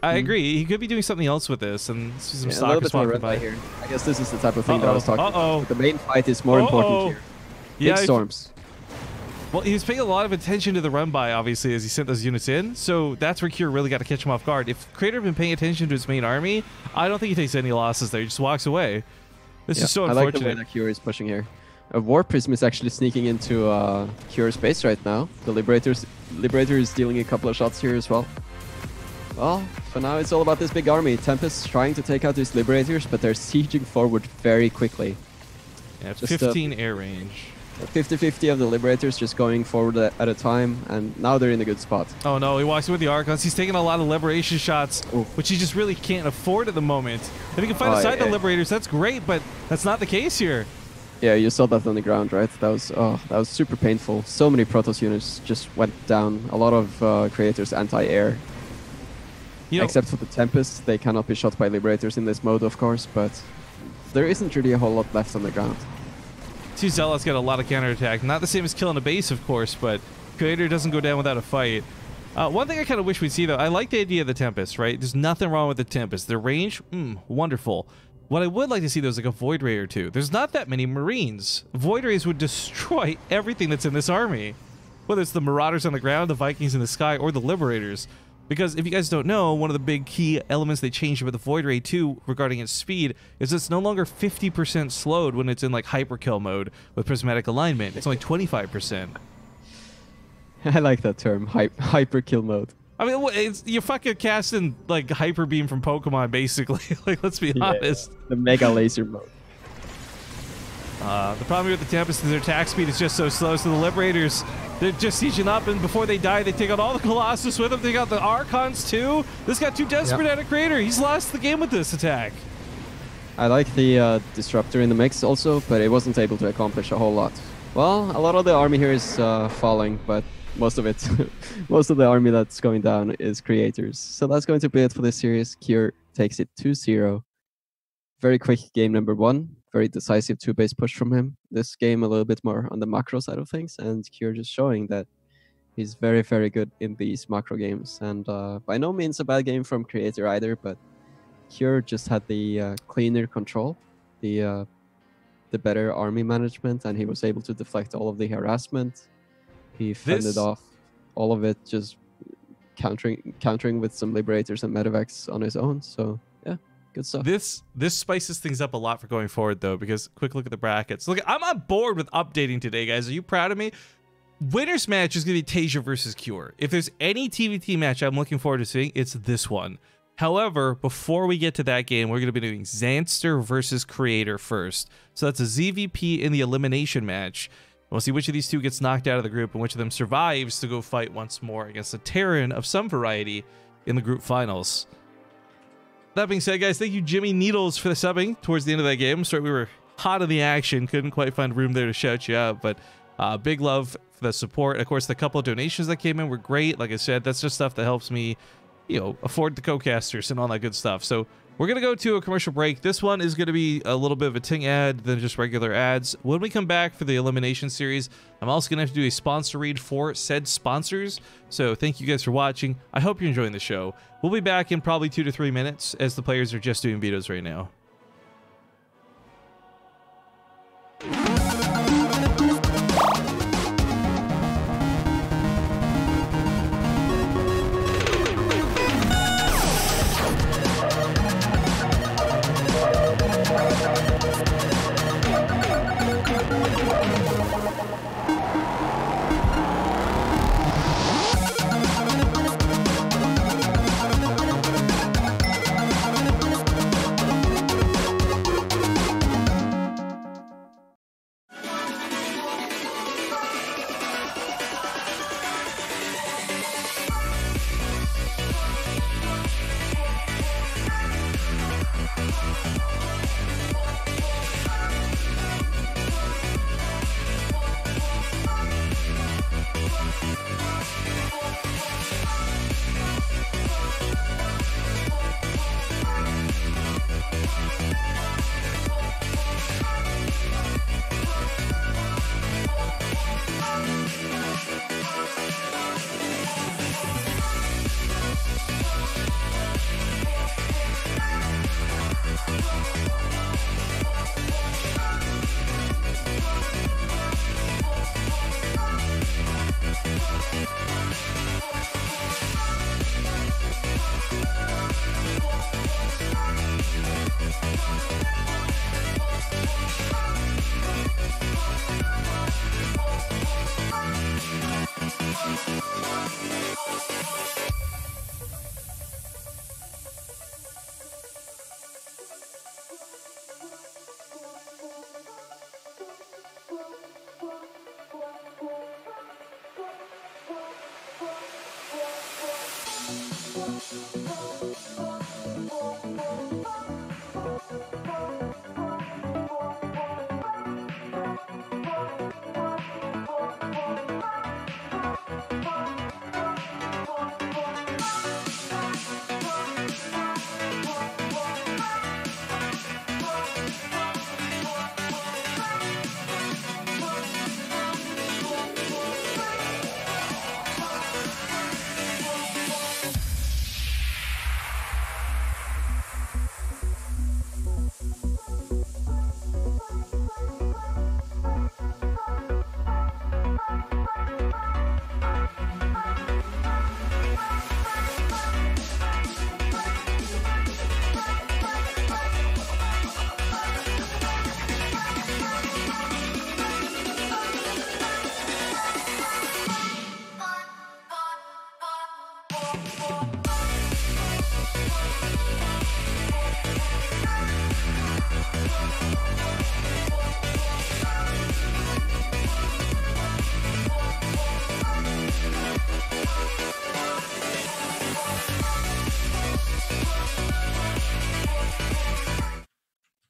I agree, he could be doing something else with this, and see some stalkers walking by
here. I guess this is the type of thing that I was talking about. But the main fight is more important here.
Yeah,
Big storms.
Well, he was paying a lot of attention to the run by, obviously, as he sent those units in. So that's where Cure really got to catch him off guard. If Creator had been paying attention to his main army, I don't think he takes any losses there. He just walks away. This is so unfortunate.
I like the way that Cure is pushing here. War Prism is actually sneaking into Cure's base right now. The Liberator is dealing a couple of shots here as well. Well, for now it's all about this big army. Tempest trying to take out these Liberators, but they're sieging forward very quickly.
Yeah, 15 air range.
50-50 of the Liberators just going forward at a time, and now they're in a good spot.
Oh no, he walks in with the Archons. He's taking a lot of Liberation shots, which he just really can't afford at the moment. If he can fight aside the Liberators, that's great, but that's not the case here. Yeah,
you saw that on the ground, right? That was super painful. So many Protoss units just went down. A lot of Creators anti-air. Except for the Tempest, they cannot be shot by Liberators in this mode, of course, but there isn't really a whole lot left on the ground.
Two Zealots got a lot of counterattack. Not the same as killing a base, of course, but Creator doesn't go down without a fight. One thing I kind of wish we'd see, though, I like the idea of the Tempest, right? There's nothing wrong with the Tempest. Their range, wonderful. What I would like to see, though, is like a Void Ray or two. There's not that many Marines. Void Rays would destroy everything that's in this army. Whether it's the Marauders on the ground, the Vikings in the sky, or the Liberators. Because if you guys don't know, one of the big key elements they changed about the Void Ray 2 regarding its speed is it's no longer 50% slowed when it's in like hyperkill mode with prismatic alignment. It's only 25%.
I like that term, hyperkill mode.
I mean, you're fucking casting like Hyper Beam from Pokemon, basically. Like, let's be honest.
The Mega Laser mode.
The problem with the Tempest is their attack speed is just so slow, so the Liberators, they're just sieging up, and before they die, they take out all the Colossus with them. They got the Archons, too. This got too desperate at a Creator. He's lost the game with this attack.
I like the Disruptor in the mix also, but it wasn't able to accomplish a whole lot. Well, a lot of the army here is falling, but most of it, most of the army that's going down is Creators. So that's going to be it for this series. Cure takes it 2-0. Very quick game number 1. Very decisive 2-base push from him. This game a little bit more on the macro side of things, and Cure just showing that he's very, very good in these macro games. And by no means a bad game from Creator either, but Cure just had the cleaner control, the better army management, and he was able to deflect all of the harassment. He fended off all of it, just countering with some Liberators and Medivacs on his own. So yeah. Good stuff.
This spices things up a lot for going forward, though, because quick look at the brackets. Look, I'm on board with updating today, guys. Are you proud of me? Winner's match is going to be Tasia versus Cure. If there's any TVT match I'm looking forward to seeing, it's this one. However, before we get to that game, we're going to be doing Zanster versus Creator first. So that's a ZVP in the elimination match. We'll see which of these two gets knocked out of the group and which of them survives to go fight once more against a Terran of some variety in the group finals. That being said, guys, thank you, Jimmy Needles, for the subbing towards the end of that game. Sorry, we were hot in the action. Couldn't quite find room there to shout you out, but big love for the support. Of course, the couple of donations that came in were great. Like I said, that's just stuff that helps me, afford the co-casters and all that good stuff. So We're going to go to a commercial break. This one is going to be a little bit of a Ting ad than just regular ads. When we come back for the elimination series, I'm also going to have to do a sponsor read for said sponsors. So thank you guys for watching. I hope you're enjoying the show. We'll be back in probably 2 to 3 minutes as the players are just doing vetoes right now.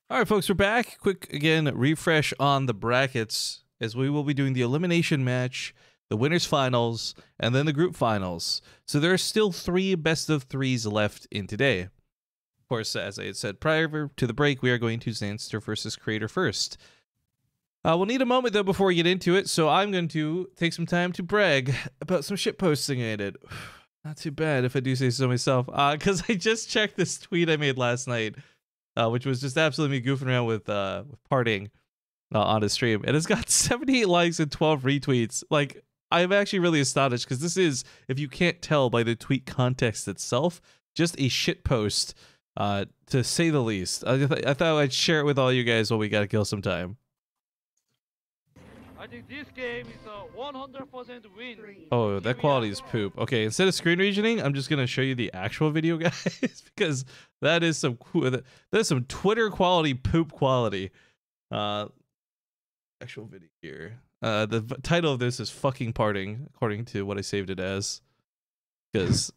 All right, folks, we're back. Quick, again, refresh on the brackets as we will be doing the elimination match, the winners finals, and then the group finals. So there are still 3 best of 3s left in today. Of course, as I had said prior to the break, we are going to Zanster versus Creator first. We'll need a moment, though, before we get into it, so I'm going to take some time to brag about some shit posting I did. Not too bad, if I do say so myself, because I just checked this tweet I made last night. Which was just absolutely me goofing around with partying on his stream. And it's got 78 likes and 12 retweets. Like, I'm actually really astonished because this is, if you can't tell by the tweet context itself, just a shit post, to say the least. I thought I'd share it with all you guys while we gotta kill some time.
I think this game is a 100% win.
Oh, that quality is poop. Okay, instead of screen regioning, I'm just gonna show you the actual video, guys, because that is some that's some Twitter quality poop quality. Actual video here. The title of this is "Fucking Parting," according to what I saved it as. Because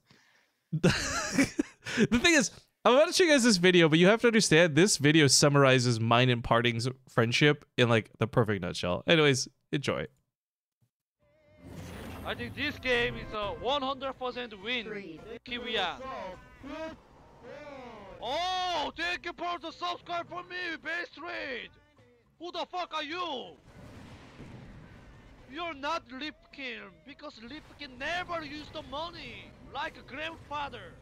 the thing is, I'm about to show you guys this video, but you have to understand this video summarizes mine and Parting's friendship in like the perfect nutshell. Anyways, enjoy.
I think this game is a 100% win. Here we are. Oh, thank you for the subscribe for me, Base Trade. Who the fuck are you? You're not Lipkin, because Lipkin never used the money like a grandfather.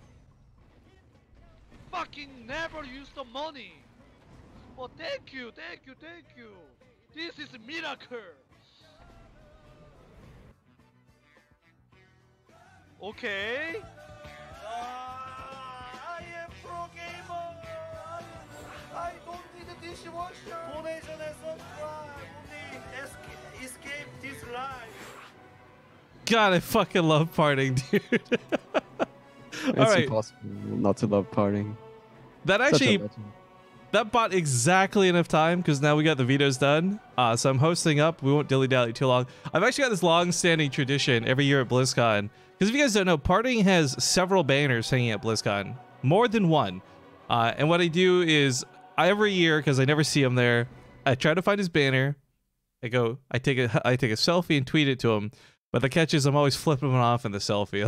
Fucking never used the money. Oh, thank you, thank you, thank you. This is a miracle. Okay. I am pro gamer. I don't need a dishwasher. Donation and subscribe. Only escape this life.
God, I fucking love parting, dude.
It's
All right.
impossible not to love partying.
That
Such a
actually,
legend.
that bought exactly enough time because now we got the vetoes done. So I'm hosting up. We won't dilly-dally too long. I've actually got this long-standing tradition every year at BlizzCon. Because if you guys don't know, partying has several banners hanging at BlizzCon. More than one. And what I do is, every year, because I never see him there, I try to find his banner. I take a selfie and tweet it to him. But the catch is I'm always flipping him off in the selfie.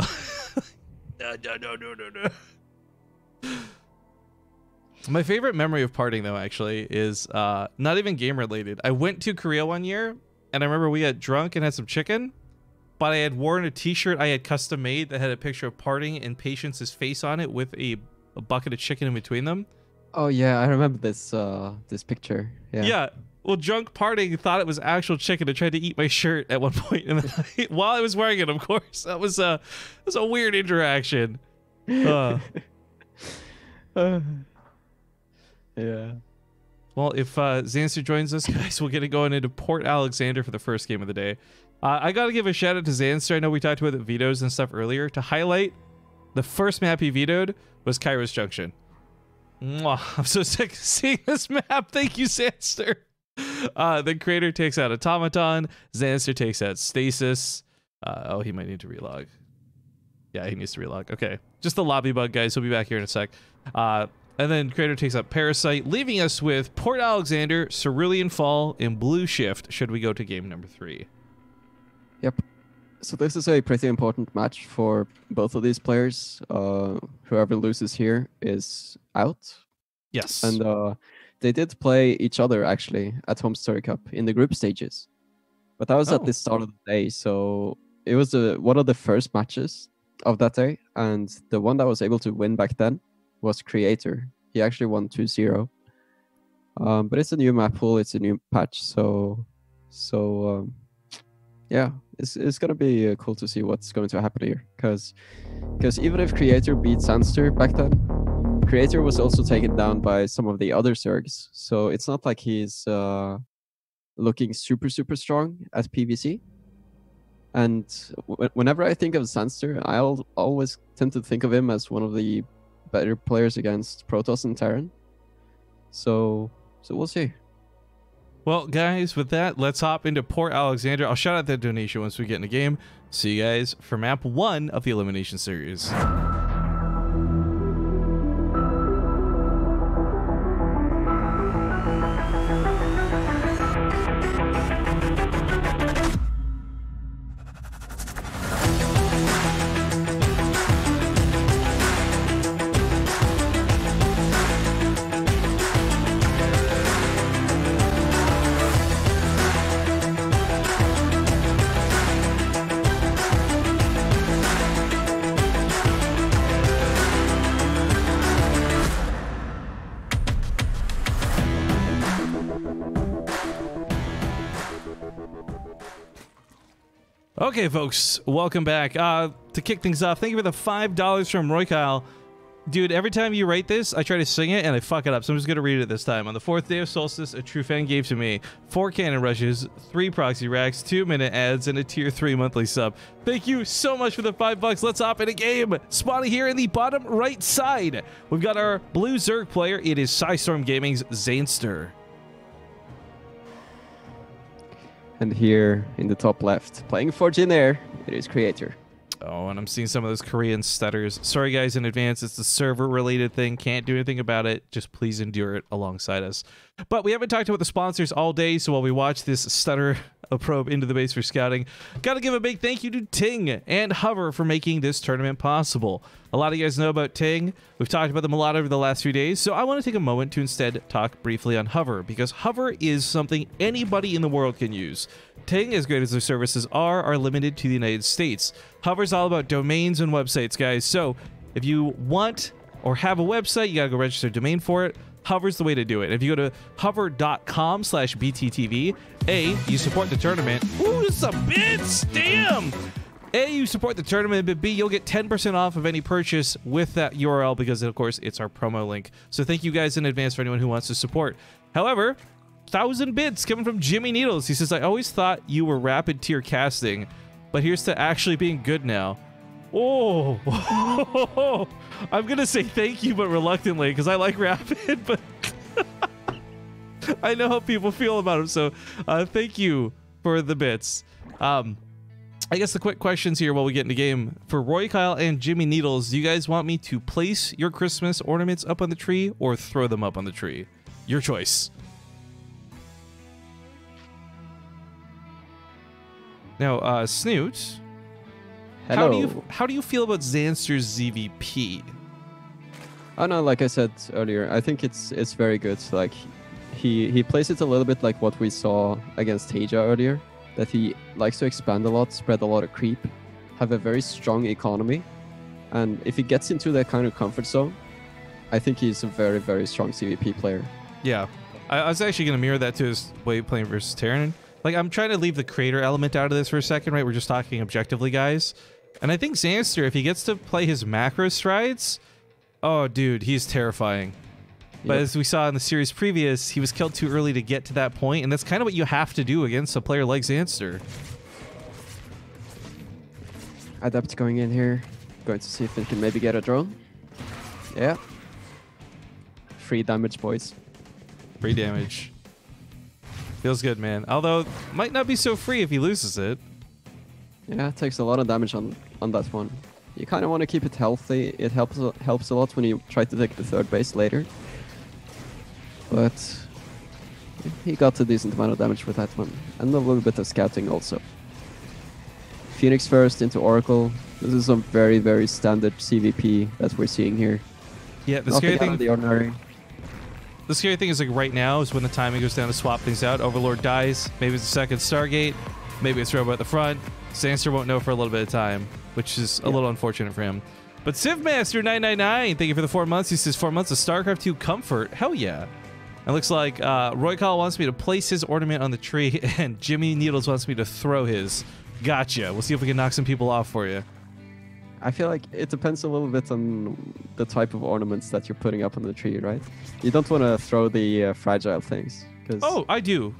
No. My favorite memory of partying, though, actually, is not even game-related. I went to Korea one year, and I remember we got drunk and had some chicken, but I had worn a t-shirt I had custom made that had a picture of partying and Patience's face on it with a bucket of chicken in between them.
Oh yeah, I remember this this picture. Yeah.
Well, drunk partying thought it was actual chicken and tried to eat my shirt at one point, and while I was wearing it, of course. That was a weird interaction.
Yeah.
Well, if Zanster joins us, guys, we'll get it going into Port Alexander for the first game of the day. I got to give a shout out to Zanster. I know we talked about the vetoes and stuff earlier. To highlight, the first map he vetoed was Kairos Junction. Mwah, I'm so sick of seeing this map. Thank you, Zanster. The creator takes out Automaton. Zanster takes out Stasis. Oh, he might need to relog. Yeah, he needs to relog. Okay. Just the lobby bug, guys. He'll be back here in a sec. And then creator takes out Parasite, leaving us with Port Alexander, Cerulean Fall, and Blue Shift should we go to game number 3.
Yep. So this is a pretty important match for both of these players. Whoever loses here is out.
Yes.
And they did play each other actually at Home Story Cup in the group stages. But that was at the start of the day, so it was one of the first matches of that day, and the one that was able to win back then was Creator. He actually won 2-0. But it's a new map pool, it's a new patch, so yeah, it's gonna be cool to see what's going to happen here. Because even if Creator beat Zanster back then, Creator was also taken down by some of the other Zergs, so it's not like he's looking super strong at PVC. And whenever I think of Zanster, I'll always tend to think of him as one of the better players against Protoss and Terran. So we'll see.
Well, guys, with that, let's hop into Port Alexander. I'll shout out that donation once we get in the game. See you guys for map 1 of the Elimination Series. Okay, folks, welcome back. To kick things off, thank you for the $5 from Roy Kyle. Dude, every time you write this, I try to sing it and I fuck it up, so I'm just going to read it this time. On the 4th day of Solstice, a true fan gave to me 4 cannon rushes, 3 proxy racks, 2-minute ads, and a tier 3 monthly sub. Thank you so much for the $5. Let's hop in a game. Spawning here in the bottom right side, we've got our blue Zerg player. It is Psystorm Gaming's Zanster.
And here in the top left, playing for Jinair, it is Creator.
Oh, and I'm seeing some of those Korean stutters. Sorry, guys, in advance. It's the server-related thing. Can't do anything about it. Just please endure it alongside us. But we haven't talked about the sponsors all day, so while we watch this stutter a probe into the base for scouting. Gotta give a big thank you to Ting and Hover for making this tournament possible. A lot of you guys know about Ting. We've talked about them a lot over the last few days, so I want to take a moment to instead talk briefly on Hover, because Hover is something anybody in the world can use. Ting, as great as their services are limited to the United States. Hover's all about domains and websites, guys, so if you want or have a website, you gotta go register a domain for it. Hover's the way to do it. If you go to hover.com/BTTV, A, you support the tournament. Ooh, some bits! Damn! A, you support the tournament, but B, you'll get 10% off of any purchase with that URL because, of course, it's our promo link. So thank you guys in advance for anyone who wants to support. However, 1,000 bits coming from Jimmy Needles. He says, I always thought you were rapid tier casting, but here's to actually being good now. Oh, I'm going to say thank you, but reluctantly, because I like rapid, but I know how people feel about him. So thank you for the bits. I guess the quick questions here while we get into game. For Roy Kyle and Jimmy Needles, do you guys want me to place your Christmas ornaments up on the tree or throw them up on the tree? Your choice. Now, Snoot...
Hello.
How do you feel about Zanster's ZVP?
Oh no, like I said earlier, I think it's very good. Like he plays it a little bit like what we saw against Tasia earlier, that he likes to expand a lot, spread a lot of creep, have a very strong economy, and if he gets into that kind of comfort zone, I think he's a very, very strong CVP player.
Yeah, I was actually going to mirror that to his way of playing versus Terran. Like, I'm trying to leave the creator element out of this for a second, right? We're just talking objectively, guys. And I think Zanster, if he gets to play his macro strides, oh, dude, he's terrifying. But as we saw in the series previous, he was killed too early to get to that point, and that's kind of what you have to do against a player like Zanster.
Adept going in here, going to see if it can maybe get a drone. Yeah. Free damage, boys.
Free damage. Feels good, man. Although, might not be so free if he loses it.
Yeah, it takes a lot of damage on that one. You kind of want to keep it healthy. It helps a lot when you try to take the third base later. But he got a decent amount of damage with that one. And a little bit of scouting also. Phoenix first into Oracle. This is some very, very standard CVP that we're seeing here.
Yeah, the
Nothing
scary
out
thing...
of the ordinary.
The scary thing is, like, right now is when the timing goes down to swap things out. Overlord dies. Maybe it's a second Stargate. Maybe it's Robo at the front. Zanster won't know for a little bit of time, which is a little unfortunate for him. But Civmaster999, thank you for the 4 months. He says 4 months of StarCraft 2 comfort. Hell yeah. It looks like Roy Kyle wants me to place his ornament on the tree, and Jimmy Needles wants me to throw his. Gotcha. We'll see if we can knock some people off for you.
I feel like it depends a little bit on the type of ornaments that you're putting up on the tree, right? You don't want to throw the fragile things.
Oh, I do.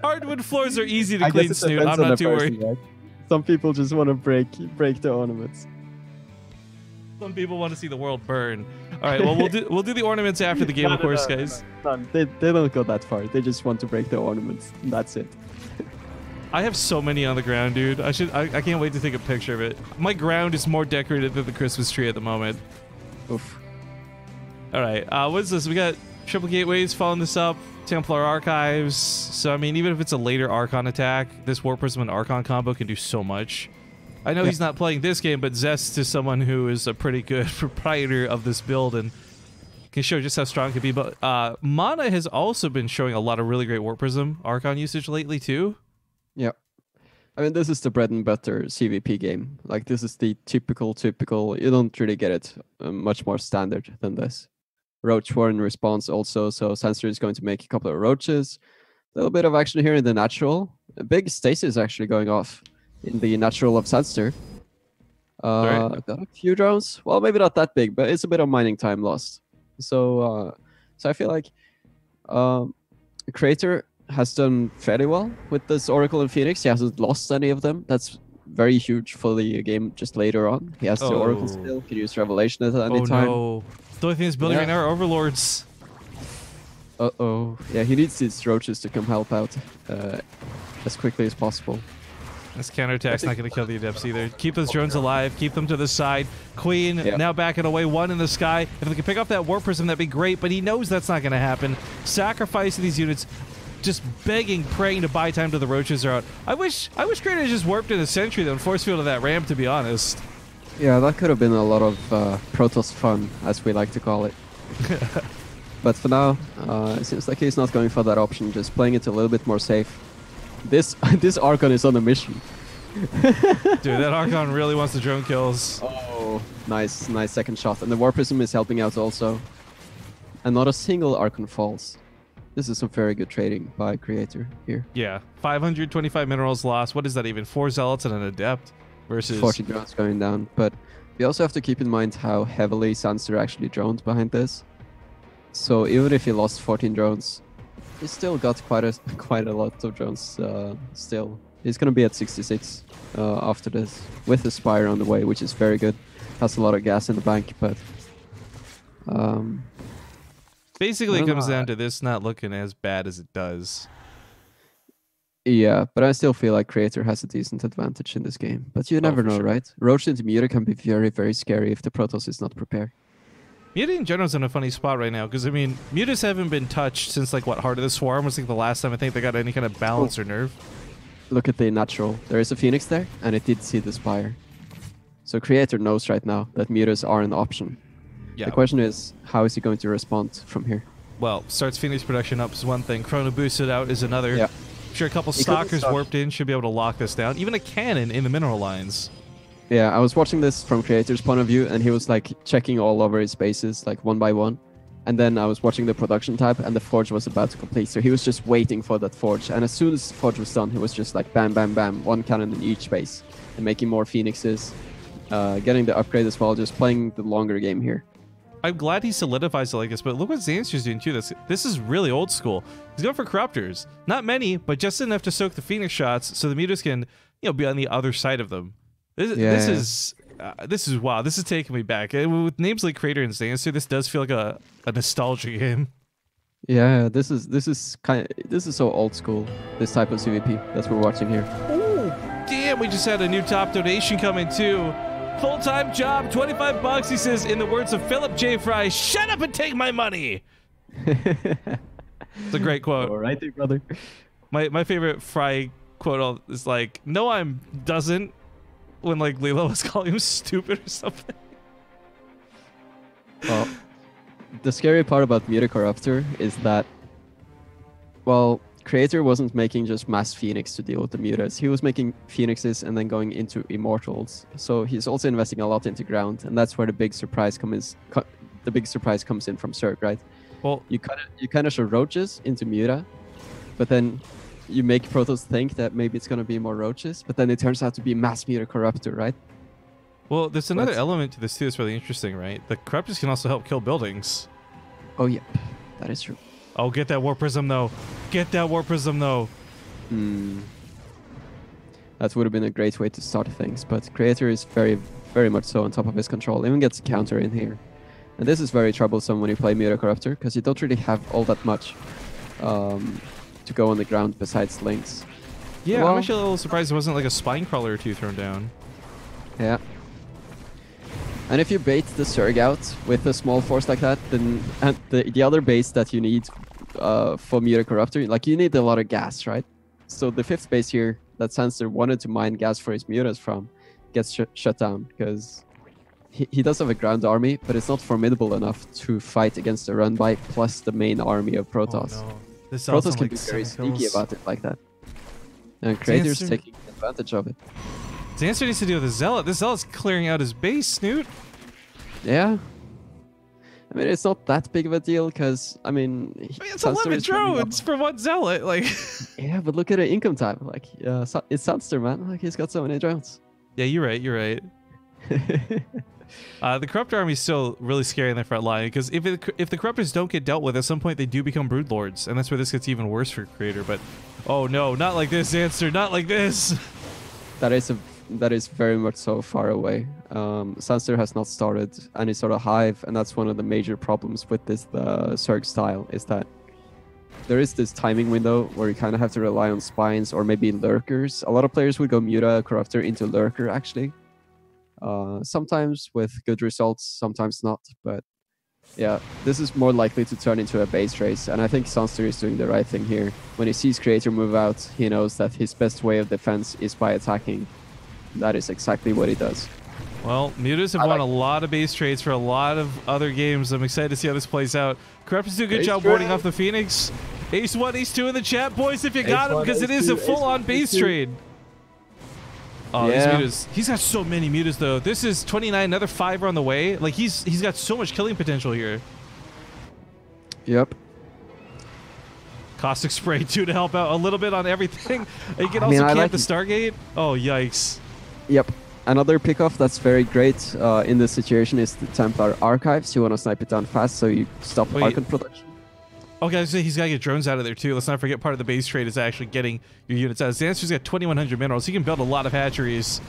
Hardwood floors are easy to
I
clean,
guess it
Snoot.
depends
I'm
on
not
the
too
person,
worried.
right? Some people just want to break the ornaments.
Some people want to see the world burn. All right, well, we'll do the ornaments after the game, of course, guys.
No, they don't go that far. They just want to break the ornaments. And that's it.
I have so many on the ground, dude. I can't wait to take a picture of it. My ground is more decorated than the Christmas tree at the moment.
Oof.
All right, what is this? We got Triple Gateways following this up. Templar Archives. So, I mean, even if it's a later Archon attack, this War Prism and Archon combo can do so much. I know he's not playing this game, but Zest is someone who is a pretty good proprietor of this build and can show just how strong it can be. But Mana has also been showing a lot of really great War Prism Archon usage lately, too.
Yep. I mean, this is the bread and butter CVP game. Like, this is the typical. You don't really get it much more standard than this. Roach War in response also, so Zanster is going to make a couple of roaches. A little bit of action here in the natural. A big stasis actually going off in the natural of Zanster. Got a few drones. Well, maybe not that big, but it's a bit of mining time lost. So I feel like Creator has done fairly well with this Oracle and Phoenix. He hasn't lost any of them. That's very huge for the game just later on. He has the Oracle still. Can use Revelation at any time.
No. The only thing that's building right now are Overlords.
Uh-oh. Yeah, he needs these roaches to come help out as quickly as possible.
This counterattack's not going to kill the Adepts either. Keep those drones alive. Keep them to the side. Queen now backing away. One in the sky. If they can pick up that War Prism, that'd be great, but he knows that's not going to happen. Sacrificing these units. just begging, praying to buy time till the roaches are out. I wish Creator just warped in a sentry though and force field of that ramp, to be honest.
Yeah, that could have been a lot of Protoss fun, as we like to call it. But for now, it seems like he's not going for that option, just playing it a little bit more safe. This Archon is on a mission.
Dude, that Archon really wants the drone kills.
Oh, nice second shot. And the War Prism is helping out also. And not a single Archon falls. This is some very good trading by Creator here.
Yeah, 525 minerals lost. What is that even? 4 Zealots and an Adept versus...
40 drones going down. But we also have to keep in mind how heavily Zanster actually droned behind this. So even if he lost 14 drones, he still got quite a lot of drones still. He's going to be at 66 after this, with the Spire on the way, which is very good. Has a lot of gas in the bank, but...
Basically, it comes down to this not looking as bad as it does.
Yeah, but I still feel like Creator has a decent advantage in this game. But you never know, right? Roach into Muta can be very, very scary if the Protoss is not prepared.
Muta in general is in a funny spot right now, because, I mean, Mutas haven't been touched since, like, what, Heart of the Swarm was, like, the last time I think they got any kind of balance or nerf.
Look at the natural. There is a Phoenix there, and it did see the Spire. So Creator knows right now that Mutas are an option.
Yeah.
The question is, how is he going to respond from here?
Well, starts Phoenix production up is one thing. Chrono boosted out is another.
Yeah.
I'm sure a couple stalkers warped in should be able to lock this down. Even a cannon in the mineral lines.
Yeah, I was watching this from Creator's point of view, and he was like checking all over his bases, like one by one. And then I was watching the production tab, and the forge was about to complete. So he was just waiting for that forge. And as soon as the forge was done, he was just like bam, bam, bam, one cannon in each base, and making more Phoenixes, getting the upgrade as well, just playing the longer game here.
I'm glad he solidifies it like this, but look what Zanster's doing too. This is really old school. He's going for Corruptors. Not many, but just enough to soak the Phoenix shots so the Mutas can, be on the other side of them. This is wow. This is taking me back. With names like Creator and Zanster, this does feel like a nostalgia game.
Yeah, this is so old school. This type of CVP that we're watching here.
Ooh, damn! We just had a new top donation coming too. Full-time job, $25. He says, in the words of Philip J. Fry, "Shut up and take my money." It's a great quote.
All right, brother.
My favorite Fry quote is like, "No, I'm doesn't," when like Lilo was calling him stupid or something.
Well, the scary part about Muta Corruptor is that, well, Creator wasn't making just mass Phoenix to deal with the Mutas. He was making Phoenixes and then going into Immortals. So he's also investing a lot into ground, and that's where the big surprise comes in from Zerg, right? Well, you kind of show roaches into Muta, but then you make Protoss think that maybe it's going to be more roaches, but then it turns out to be mass Muta Corruptor, right?
Well, there's another element to this too that's really interesting, right? The Corruptors can also help kill buildings.
Oh, yeah, that is true.
Oh, get that War Prism, though. Get that War Prism, though.
That would have been a great way to start things, but Creator is very, very much so on top of his control. Even gets a counter in here. And this is very troublesome when you play Muta Corruptor, because you don't really have all that much to go on the ground besides links.
Yeah, well, I'm actually a little surprised there wasn't like a Spine Crawler or two thrown down.
Yeah. And if you bait the Zerg out with a small force like that, then the other base that you need for Muta Corruptor, like you need a lot of gas, right? So the 5th base here that Zanster wanted to mine gas for his Mutas from gets shut down because he does have a ground army, but it's not formidable enough to fight against the run by plus the main army of Protoss.
Oh, no. This
Protoss can be very sneaky about it like that. And Creator's taking advantage of it.
Zanster needs to deal with the Zealot. This Zealot's clearing out his base, Snoot.
Yeah. I mean, it's not that big of a deal because, I mean...
it's 11 drones for one Zealot. Like.
Yeah, but look at the income type. Like, it's Zanster, man. Like, he's got so many drones.
Yeah, you're right. You're right. The Corrupt Army is still really scary in the front line because if the Corruptors don't get dealt with, at some point they do become Broodlords, and that's where this gets even worse for Creator. But, oh no, not like this, Zanster. Not like this.
That is very much so far away. Zanster has not started any sort of hive, and that's one of the major problems with this Zerg style, is that there is this timing window where you kind of have to rely on spines or maybe lurkers. A lot of players would go Muta Corruptor into lurker, actually. Sometimes with good results, sometimes not, but Yeah, this is more likely to turn into a base race, and I think Zanster is doing the right thing here. When he sees Creator move out, he knows that his best way of defense is by attacking. That is exactly what he does.
Well, Mutas have won a lot of base trades for a lot of other games. I'm excited to see how this plays out. Corruptors do a good job warding off the Phoenix. Ace 1, Ace 2 in the chat, boys, if you got him, because it is a full-on base trade. Oh,
yeah.
these Mutas. He's got so many Mutas, though. This is 29, another 5 are on the way. Like, he's got so much killing potential here.
Yep.
Caustic Spray, too, to help out a little bit on everything. You can also camp the Stargate. Oh, yikes.
Yep. Another pickoff that's very great in this situation is the Templar Archives. You want to snipe it down fast so you stop Archon production.
Okay, so he's got to get drones out of there too. Let's not forget part of the base trade is actually getting your units out. Zanster's got 2,100 minerals. He can build a lot of hatcheries.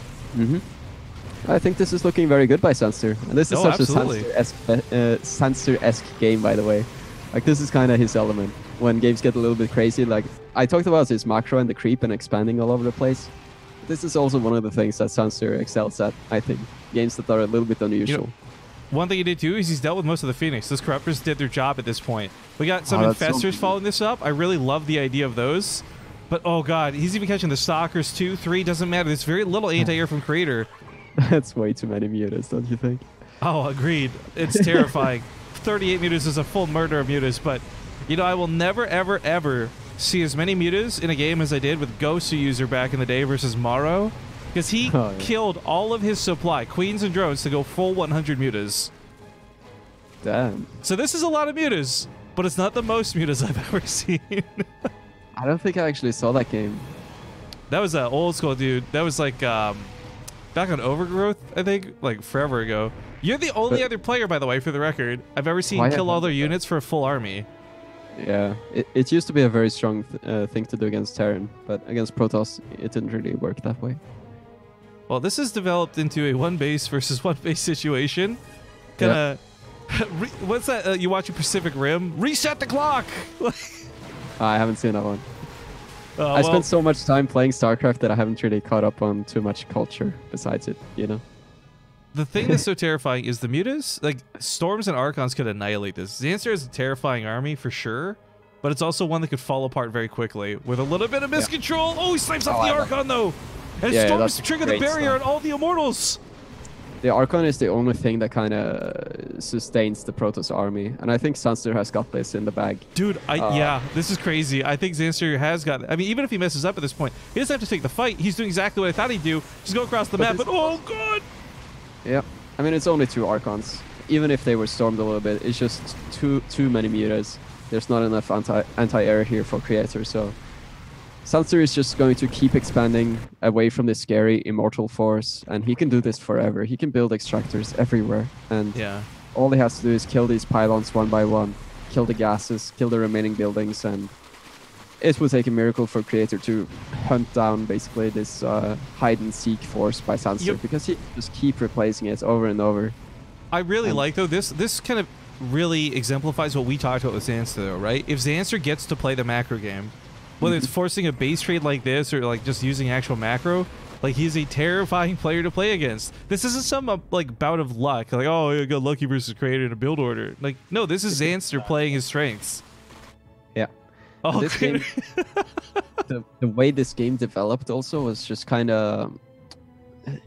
I think this is looking very good by Zanster. And this is such
absolutely.
a Zanster-esque game, by the way. Like, this is kind of his element. When games get a little bit crazy, like, I talked about his macro and the creep and expanding all over the place. This is also one of the things that Zanster excels at, I think. Games that are a little bit unusual.
You know, one thing he did too is he's dealt with most of the Phoenix. Those Corruptors did their job at this point. We got some Infestors following this up. I really love the idea of those. But oh god, he's even catching the Stalkers 2, 3, doesn't matter. There's very little anti-air from Creator.
That's way too many mutas, don't you think?
Oh, agreed. It's terrifying. 38 mutas is a full murder of mutas, but you know, I will never, ever, ever see as many mutas in a game as I did with Gosu User back in the day versus Morrow. Because he killed all of his supply, queens and drones, to go full 100 mutas.
Damn.
So this is a lot of mutas, but it's not the most mutas I've ever seen.
I don't think I actually saw that game.
That was an old school, dude. That was like back on Overgrowth, I think, like forever ago. You're the only other player, by the way, for the record, I've ever seen kill all their units for a full army.
Yeah, it used to be a very strong thing to do against Terran, but against Protoss, it didn't really work that way.
Well, this has developed into a one base versus one base situation. Kinda, what's that? You watching Pacific Rim? Reset the clock!
I haven't seen that one. I spent so much time playing StarCraft that I haven't really caught up on too much culture besides it, you know?
The thing that's so terrifying is the mutas, like Storms and Archons could annihilate this. Zanster is a terrifying army for sure, but it's also one that could fall apart very quickly with a little bit of miscontrol. Oh, he snipes off the Archon though! And Storms trigger the barrier on all the Immortals!
The Archon is the only thing that kind of sustains the Protoss army, and I think Zanster has got this in the bag.
Dude, yeah, this is crazy. I think Zanster has got it. I mean, even if he messes up at this point, he doesn't have to take the fight. He's doing exactly what I thought he'd do. Just go across the map, but oh god!
Yeah, I mean, it's only 2 Archons. Even if they were stormed a little bit, it's just too many mutas. There's not enough anti-air here for Creator, so Zanster is just going to keep expanding away from this scary immortal force, and he can do this forever. He can build extractors everywhere, and all he has to do is kill these pylons one by one, kill the gases, kill the remaining buildings, and it will take a miracle for Creator to hunt down basically this hide-and-seek force by Zanster, because he just keep replacing it over and over.
I really like, though, this kind of really exemplifies what we talked about with Zanster, though, right? If Zanster gets to play the macro game, whether it's forcing a base trade like this or like just using actual macro, like he's a terrifying player to play against. This isn't some like bout of luck, like, oh, you got lucky versus Creator in a build order. Like, no, this is Zanster playing his strengths.
Yeah.
Oh,
this game, the way this game developed also was just kind of,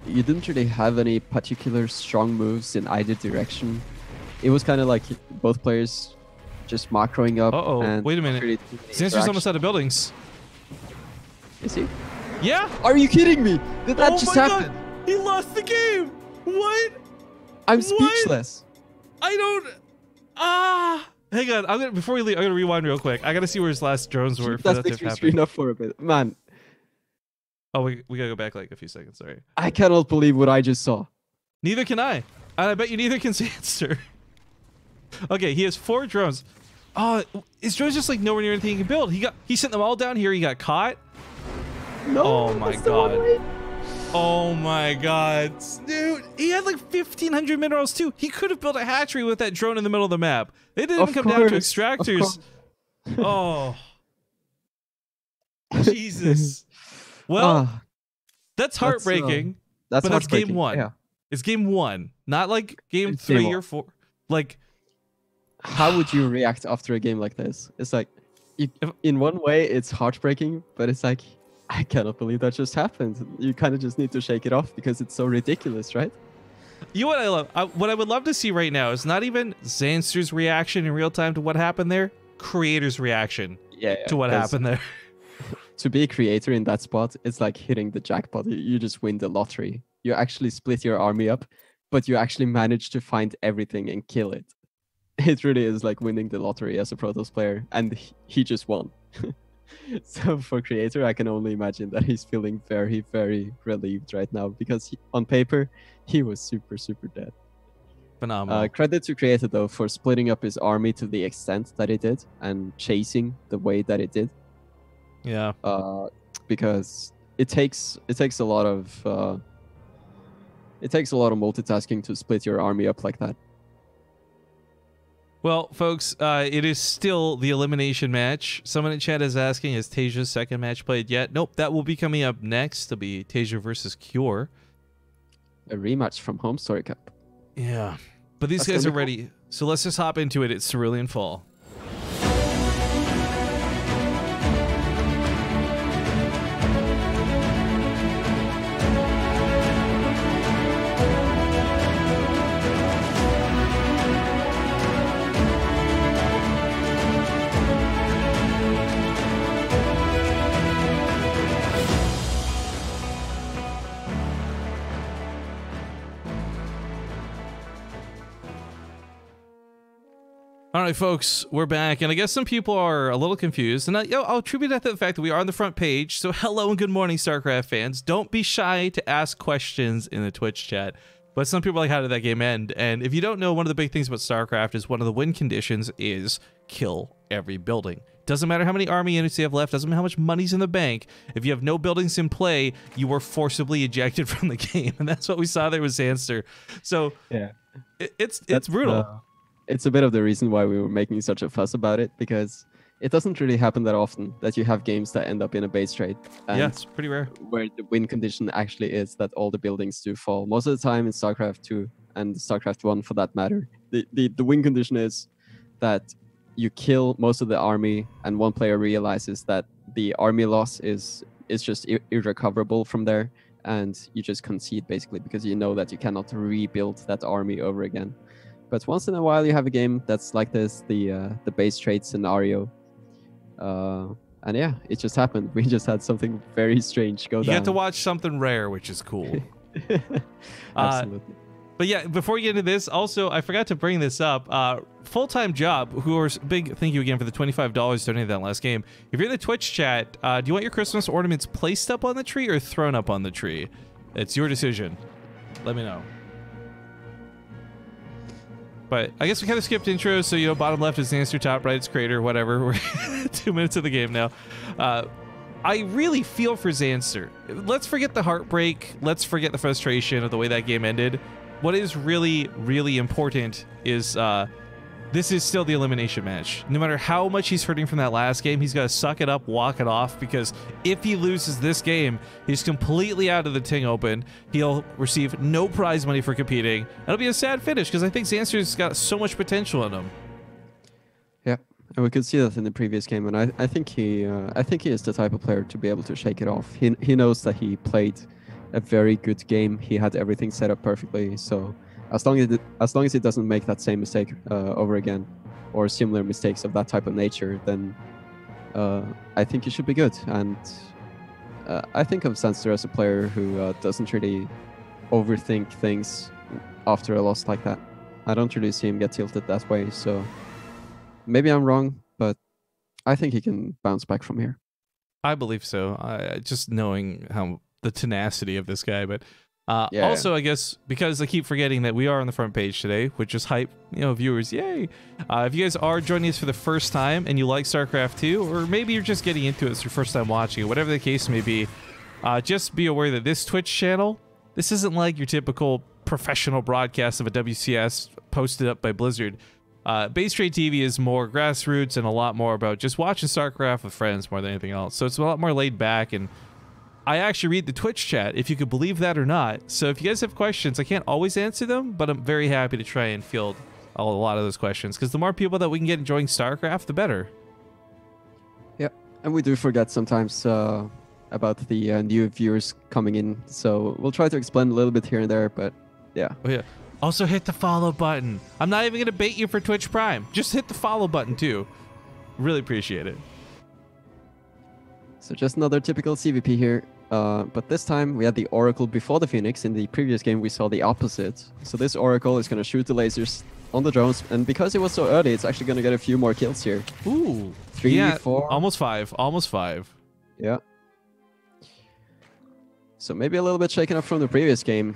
you didn't really have any particular strong moves in either direction. It was kind of like both players just macroing up. And
wait a minute. Zanster's almost out of buildings.
Is he?
Yeah.
Are you kidding me? Did that just happen?
God. He lost the game. What?
I'm speechless.
I don't. Hang on. Before we leave, I'm gonna rewind real quick. I gotta see where his last drones were.
That's the screen up for a bit, man.
Oh, we gotta go back like a few seconds. Sorry.
I cannot believe what I just saw.
Neither can I. And I bet you neither can Zanster. Okay, he has 4 drones. Oh, his drones just like nowhere near anything he can build. He sent them all down here. He got caught.
No.
Oh my god. Oh my god. Dude, he had like 1,500 minerals too. He could have built a hatchery with that drone in the middle of the map. They didn't even come down to extractors. Oh. Jesus. Well, that's heartbreaking. That's game 1. Yeah. It's game 1. Not like game 3 or 4. Like,
how would you react after a game like this? It's like, in one way, it's heartbreaking, but it's like, I cannot believe that just happened. You kind of just need to shake it off because it's so ridiculous, right?
You know what I love? What I would love to see right now is not even Zanster's reaction in real time to what happened there, creator's reaction to what happened there.
To be a creator in that spot, it's like hitting the jackpot. You just win the lottery. You actually split your army up, but you actually manage to find everything and kill it. It really is like winning the lottery as a Protoss player, and he just won. So for creator, I can only imagine that he's feeling very, very relieved right now because on paper, he was super, super dead.
Phenomenal.
Credit to creator though for splitting up his army to the extent that it did and chasing the way that it did.
Yeah.
Because it takes a lot of multitasking to split your army up like that.
Well, folks, it is still the elimination match. Someone in chat is asking, has Tasia's second match played yet? Nope, that will be coming up next. It'll be Tasia versus Cure.
A rematch from Home Story Cup.
Yeah, but these guys are ready. So let's just hop into it. It's Cerulean Fall. All right, folks, we're back, and I guess some people are a little confused, and I'll attribute that to the fact that we are on the front page. So hello and good morning, StarCraft fans. Don't be shy to ask questions in the Twitch chat. But some people are like, how did that game end? And if you don't know, one of the big things about StarCraft is one of the win conditions is kill every building. Doesn't matter how many army units you have left, doesn't matter how much money's in the bank. If you have no buildings in play, you are forcibly ejected from the game, and that's what we saw there with Zanster. So yeah, it's brutal.
It's a bit of the reason why we were making such a fuss about it, because it doesn't really happen that often that you have games that end up in a base trade.
Yeah, it's pretty rare.
Where the win condition actually is that all the buildings do fall. Most of the time in StarCraft 2 and StarCraft 1 for that matter, the win condition is that you kill most of the army and one player realizes that the army loss is just irrecoverable from there, and you just concede basically because you know that you cannot rebuild that army over again. But once in a while you have a game that's like this, the base trade scenario. And yeah, it just happened. We just had something very strange go down.
You get to watch something rare, which is cool.
Absolutely.
But yeah, before we get into this, also, I forgot to bring this up. Full-time Job, who are big, thank you again for the $25 donated that last game. If you're in the Twitch chat, do you want your Christmas ornaments placed up on the tree or thrown up on the tree? It's your decision. Let me know. But I guess we kind of skipped intro, so, you know, bottom left is Zanster, top right is Creator, whatever. We're 2 minutes of the game now. I really feel for Zanster. Let's forget the heartbreak. Let's forget the frustration of the way that game ended. What is really, really important is this is still the elimination match. No matter how much he's hurting from that last game, he's got to suck it up, walk it off, because if he loses this game, he's completely out of the Ting Open. He'll receive no prize money for competing. It'll be a sad finish, because I think Zanster's got so much potential in him.
Yeah, and we could see that in the previous game, and I think he is the type of player to be able to shake it off. He knows that he played a very good game. He had everything set up perfectly, so as long as he doesn't make that same mistake over again, or similar mistakes of that type of nature, then I think he should be good. And I think of Zanster as a player who doesn't really overthink things after a loss like that. I don't really see him get tilted that way, so maybe I'm wrong, but I think he can bounce back from here.
I believe so. Just knowing how the tenacity of this guy, but
yeah.
Also, I guess because I keep forgetting that we are on the front page today, which is hype, you know, viewers, yay. If you guys are joining us for the first time and you like StarCraft 2, or maybe you're just getting into it, it's your first time watching it, whatever the case may be, just be aware that this Twitch channel, this isn't like your typical professional broadcast of a WCS posted up by Blizzard. BaseTradeTV is more grassroots and a lot more about just watching StarCraft with friends more than anything else. So it's a lot more laid back, and I actually read the Twitch chat, if you could believe that or not. So if you guys have questions, I can't always answer them, but I'm very happy to try and field a lot of those questions, because the more people that we can get enjoying StarCraft, the better.
Yeah, and we do forget sometimes about the new viewers coming in, so we'll try to explain a little bit here and there, but yeah.
Oh yeah. Also hit the follow button. I'm not even gonna bait you for Twitch Prime. Just hit the follow button too. Really appreciate it.
So just another typical CVP here, but this time we had the Oracle before the Phoenix. In the previous game we saw the opposite. So this Oracle is gonna shoot the lasers on the drones, and because it was so early, it's actually gonna get a few more kills here.
Ooh.
3,
yeah,
4.
Almost 5. Almost 5.
Yeah. So maybe a little bit shaken up from the previous game.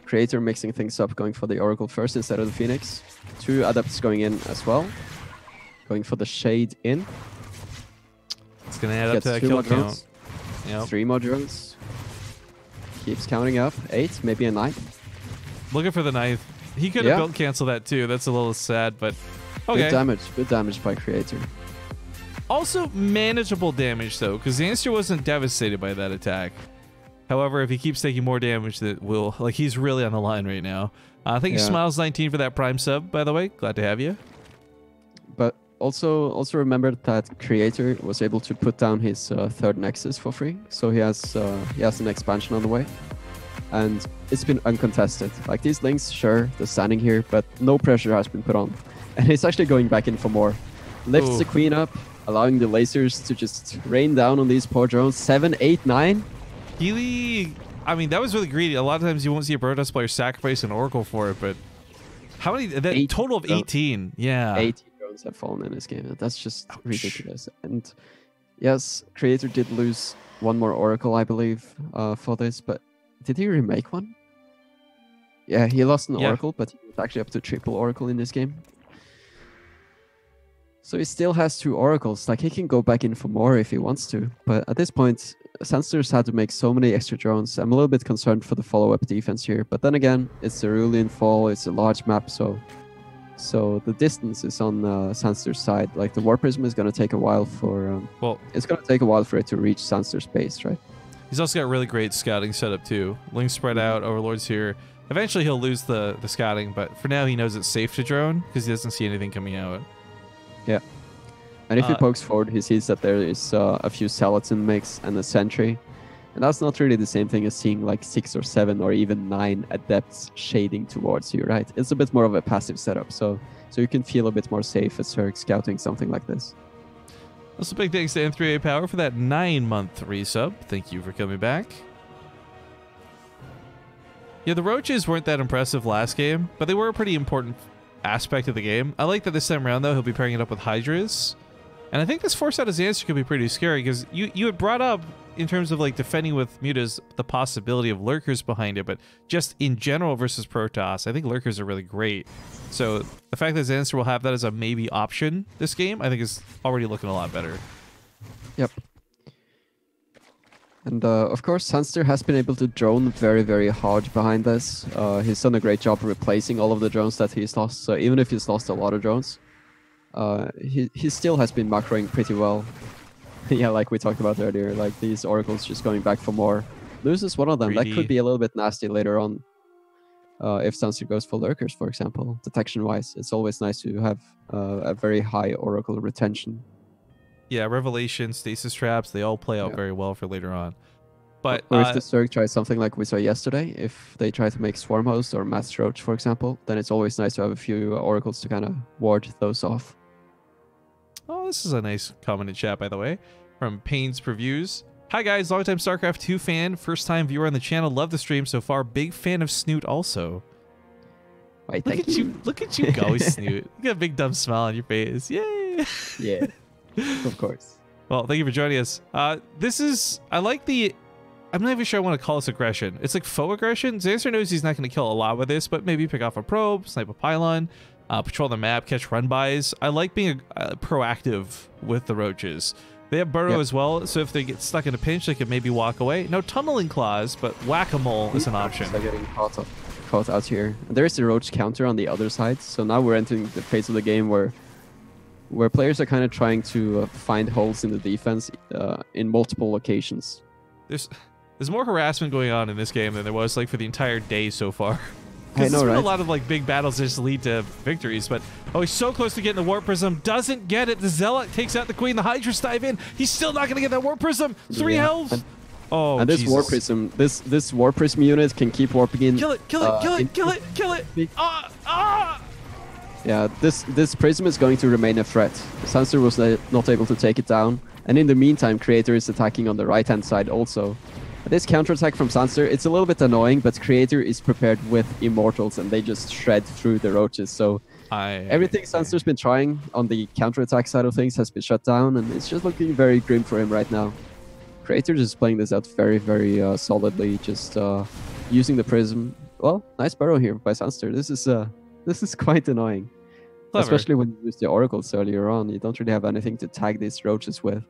Creator mixing things up, going for the Oracle first instead of the Phoenix. 2 Adepts going in as well. Going for the Shade in.
It's going to add up
Gets
to that
2
kill
more
count.
drones.
Yep.
3 more drones. Keeps counting up. 8, maybe a 9.
Looking for the 9th. He could have built cancel that too. That's a little sad, but okay.
Good damage by Creator.
Also manageable damage though, because Zanster wasn't devastated by that attack. However, if he keeps taking more damage, that will, like, he's really on the line right now. Thank you, Smiles19, for that Prime sub, by the way. Glad to have you.
But also remember that Creator was able to put down his 3rd Nexus for free, so he has an expansion on the way, and it's been uncontested. Like, these links, sure, they're standing here, but no pressure has been put on, and he's actually going back in for more. Lifts the Queen up, allowing the lasers to just rain down on these poor drones. 7, 8, 9.
I mean, that was really greedy. A lot of times you won't see a Protoss player sacrifice an Oracle for it, but how many? That total of 18. Yeah.
18 drones have fallen in this game. That's just ridiculous. And yes, Creator did lose 1 more Oracle, I believe, for this, but did he remake one? Yeah, he lost an Oracle, but he was actually up to triple Oracle in this game. So he still has 2 Oracles. Like, he can go back in for more if he wants to. But at this point, Zanster's had to make so many extra drones. I'm a little bit concerned for the follow-up defense here. But then again, it's Cerulean Fall. It's a large map, so the distance is on Zanster's side. Like, the War Prism is going to take a while for... it's going to take a while for it to reach Zanster's base, right?
He's also got really great scouting setup, too. Links spread out, Overlord's here. Eventually, he'll lose the scouting, but for now, he knows it's safe to drone because he doesn't see anything coming out.
Yeah. And if he pokes forward, he sees that there is a few Zealots in the mix and a Sentry. And that's not really the same thing as seeing like 6 or 7 or even 9 Adepts shading towards you, right? It's a bit more of a passive setup, so you can feel a bit more safe as Zerg scouting something like this.
Also, big thanks to N3A Power for that 9-month resub. Thank you for coming back. Yeah, the Roaches weren't that impressive last game, but they were a pretty important aspect of the game. I like that this time around, though, he'll be pairing it up with Hydras. And I think this force out of Zanster could be pretty scary, because you had brought up, in terms of like defending with mutas, the possibility of lurkers behind it, but just in general versus Protoss, I think lurkers are really great. So the fact that Zanster will have that as a maybe option this game, I think is already looking a lot better.
Yep. And of course, Zanster has been able to drone very, very hard behind this. He's done a great job replacing all of the drones that he's lost. So even if he's lost a lot of drones, he still has been macroing pretty well. Yeah, like we talked about earlier, like these Oracles just going back for more. Loses one of them. Greedy. That could be a little bit nasty later on. If Zanster goes for lurkers, for example, detection-wise, it's always nice to have a very high Oracle retention.
Yeah, Revelation, Stasis Traps, they all play out very well for later on. But
or if the Zerg tries something like we saw yesterday, if they try to make Swarm Host or Mass Roach, for example, then it's always nice to have a few Oracles to kind of ward those off.
Oh, this is a nice comment in chat, by the way, from Pains Previews. Hi guys, longtime StarCraft 2 fan, first time viewer on the channel, love the stream so far, big fan of Snoot also.
Wait,
look at you go, Snoot. You got a big dumb smile on your face. Yay!
Yeah. Of course.
Well, thank you for joining us. This is, I like the, I'm not even sure I want to call this aggression. It's like faux aggression. Zanster knows he's not going to kill a lot with this, but maybe pick off a probe, snipe a pylon, patrol the map, catch run-bys. I like being proactive with the Roaches. They have burrow as well, so if they get stuck in a pinch, they could maybe walk away. No tunneling claws, but whack-a-mole is an option.
They're getting caught out here. There is the Roach counter on the other side, so now we're entering the phase of the game where players are kind of trying to find holes in the defense in multiple locations.
There's more harassment going on in this game than there was like for the entire day so far. Because there's been
right?
a lot of like big battles that just lead to victories, but oh, he's so close to getting the Warp Prism. Doesn't get it. The Zealot takes out the Queen. The Hydras dive in. He's still not going to get that Warp Prism. 3 health. Oh,
and this
Jesus.
Warp Prism, this Warp Prism unit can keep warping in.
Kill it, kill it, kill it, kill it, kill it.
Yeah, this Prism is going to remain a threat. Zanster was not able to take it down. And in the meantime, Creator is attacking on the right-hand side also. This counterattack from Zanster, it's a little bit annoying, but Creator is prepared with Immortals and they just shred through the roaches. So everything Zanster's been trying on the counterattack side of things has been shut down, and it's just looking very grim for him right now. Creator just playing this out very, very solidly, just using the Prism. Well, nice burrow here by Zanster. This is quite annoying. Clever. Especially when you use the Oracles earlier on. You don't really have anything to tag these roaches with.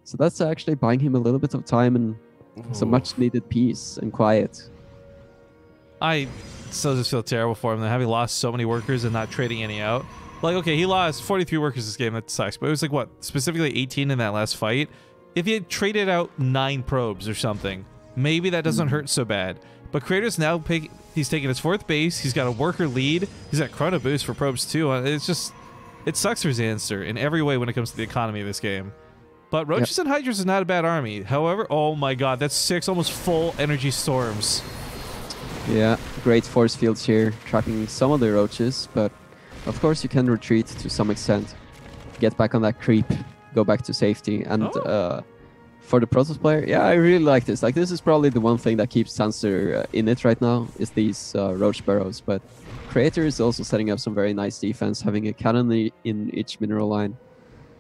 So that's actually buying him a little bit of time and some much needed peace and quiet.
I still just feel terrible for him, that having lost so many workers and not trading any out. Like, okay, he lost 43 workers this game. That sucks. But it was like, what, specifically 18 in that last fight? If he had traded out 9 probes or something, maybe that doesn't hurt so bad. But Creator's now he's taking his 4th base. He's got a worker lead. He's got chrono boost for probes too. It's just, it sucks for Zanster in every way when it comes to the economy of this game. But Roaches and Hydras is not a bad army. However, oh my god, that's 6 almost full energy storms.
Yeah, great force fields here, trapping some of the Roaches, but of course you can retreat to some extent. Get back on that creep, go back to safety, and for the Protoss player, yeah, I really like this. Like, this is probably the one thing that keeps Zanster in it right now, is these Roach Burrows, but Creator is also setting up some very nice defense, having a cannon in each mineral line.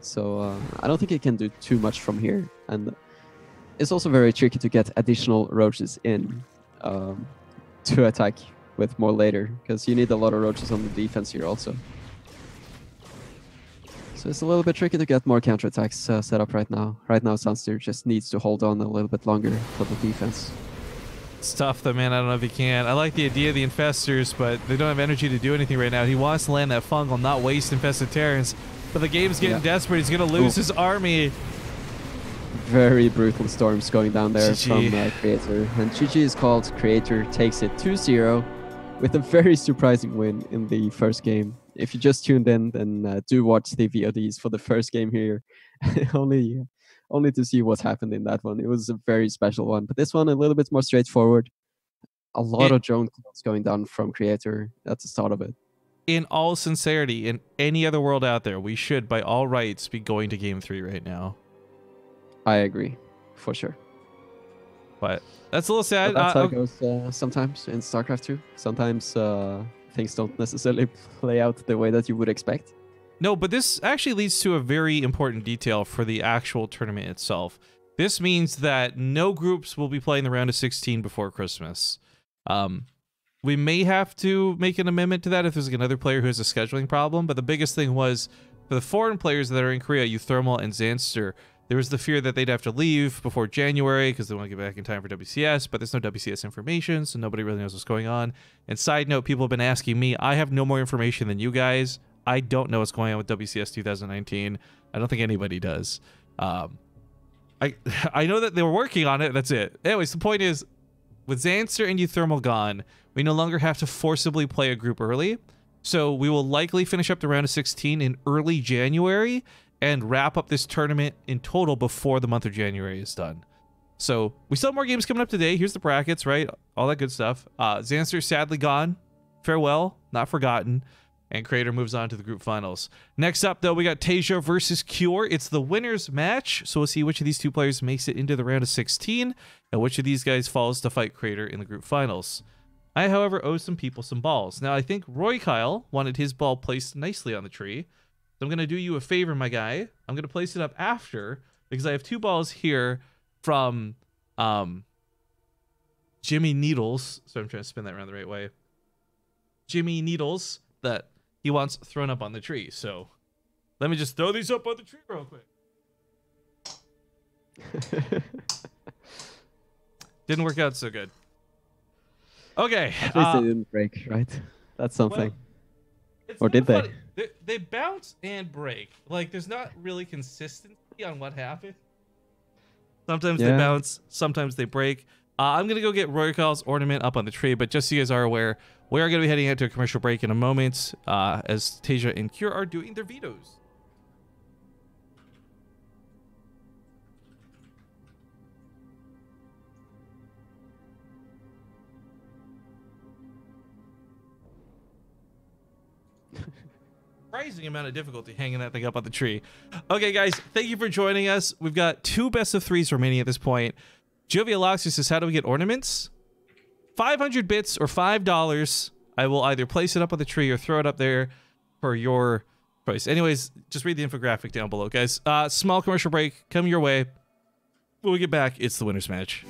So I don't think it can do too much from here, and it's also very tricky to get additional Roaches in to attack with more later, because you need a lot of Roaches on the defense here also. So it's a little bit tricky to get more counterattacks set up right now. Right now, Zanster just needs to hold on a little bit longer for the defense.
It's tough though, man. I don't know if he can. I like the idea of the Infestors, but they don't have energy to do anything right now. He wants to land that fungal, not waste Infested Terrans, but the game's getting desperate. He's going to lose his army.
Very brutal storms going down there from Creator. And GG is called. Creator takes it 2-0 with a very surprising win in the first game. If you just tuned in, then do watch the VODs for the first game here. only to see what happened in that one. It was a very special one. But this one, a little bit more straightforward. A lot of drone clouds going down from Creator at the start of it.
In all sincerity, in any other world out there, we should, by all rights, be going to Game 3 right now.
I agree, for sure.
But that's a little sad.
But that's how it goes sometimes in StarCraft 2. Sometimes things don't necessarily play out the way that you would expect.
No, but this actually leads to a very important detail for the actual tournament itself. This means that no groups will be playing the round of 16 before Christmas. We may have to make an amendment to that if there's like another player who has a scheduling problem, but the biggest thing was for the foreign players that are in Korea, Euthermal and Zanster, there was the fear that they'd have to leave before January because they want to get back in time for WCS, but there's no WCS information, so nobody really knows what's going on. And side note, people have been asking me, I have no more information than you guys. I don't know what's going on with WCS 2019. I don't think anybody does. I know that they were working on it. That's it. Anyways, the point is, with Zanster and Euthermal gone, we no longer have to forcibly play a group early. So we will likely finish up the round of 16 in early January and wrap up this tournament in total before the month of January is done. So we still have more games coming up today. Here's the brackets, right? All that good stuff. Zanster sadly gone. Farewell, not forgotten. And Creator moves on to the group finals. Next up, though, we got Tasia versus Cure. It's the winner's match. So we'll see which of these two players makes it into the round of 16 and which of these guys falls to fight Creator in the group finals. I, however, owe some people some balls. Now, I think Roy Kyle wanted his ball placed nicely on the tree. So I'm going to do you a favor, my guy. I'm going to place it up after because I have 2 balls here from Jimmy Needles. So I'm trying to spin that around the right way. Jimmy Needles that he wants thrown up on the tree. So let me just throw these up on the tree real quick. Didn't work out so good. Okay.
At least they didn't break, right? That's something.
Well,
or did they?
They bounce and break. Like, there's not really consistency on what happened. Sometimes they bounce, sometimes they break. I'm going to go get Royal's ornament up on the tree, but just so you guys are aware, we are going to be heading out to a commercial break in a moment as Tasia and Cure are doing their vetoes. Surprising amount of difficulty hanging that thing up on the tree. Okay, guys, thank you for joining us. We've got 2 best of 3s remaining at this point. Jovia Loxus says, how do we get ornaments? 500 bits or $5. I will either place it up on the tree or throw it up there for your choice. Anyways, just read the infographic down below, guys. Small commercial break coming your way. When we get back, it's the winner's match.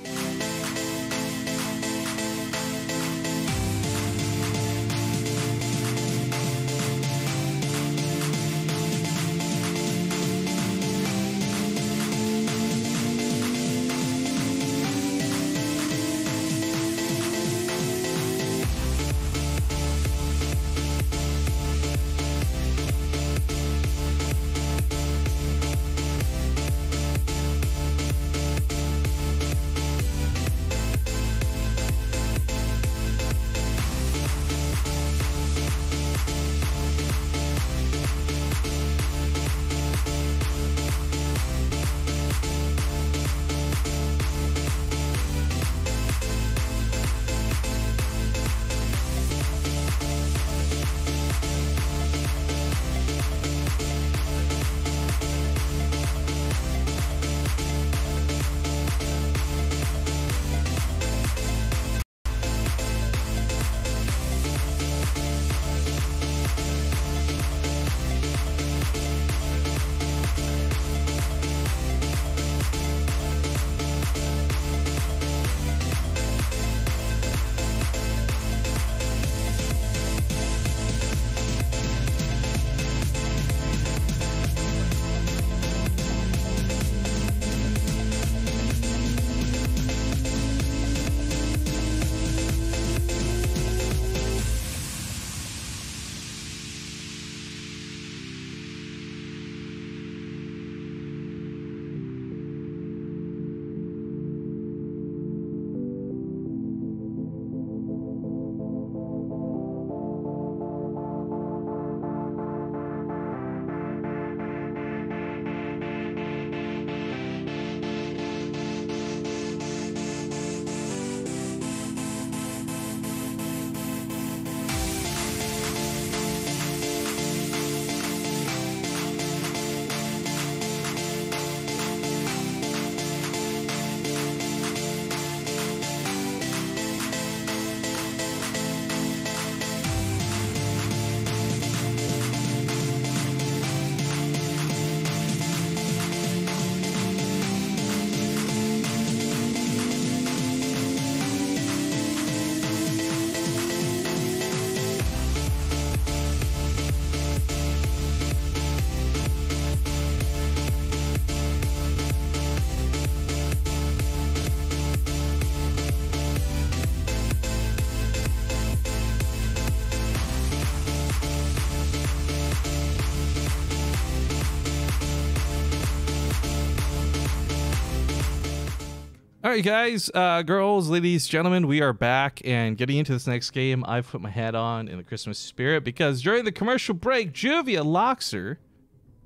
All right, guys, girls, ladies, gentlemen, we are back and getting into this next game. I've put my hat on in the Christmas spirit because during the commercial break, Juvia Loxer,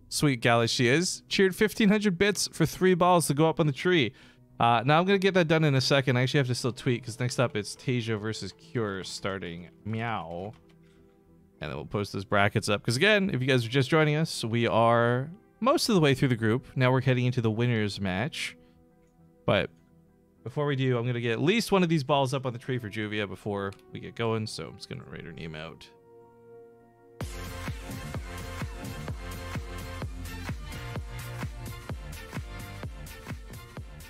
sweet gal as she is, cheered 1,500 bits for 3 balls to go up on the tree. Now I'm going to get that done in a second. I actually have to still tweet because next up it's Tasia versus Cure starting meow. And then we'll post those brackets up. Because again, if you guys are just joining us, we are most of the way through the group. Now we're heading into the winner's match. But before we do, I'm going to get at least one of these balls up on the tree for Juvia before we get going. So I'm just going to write her name out.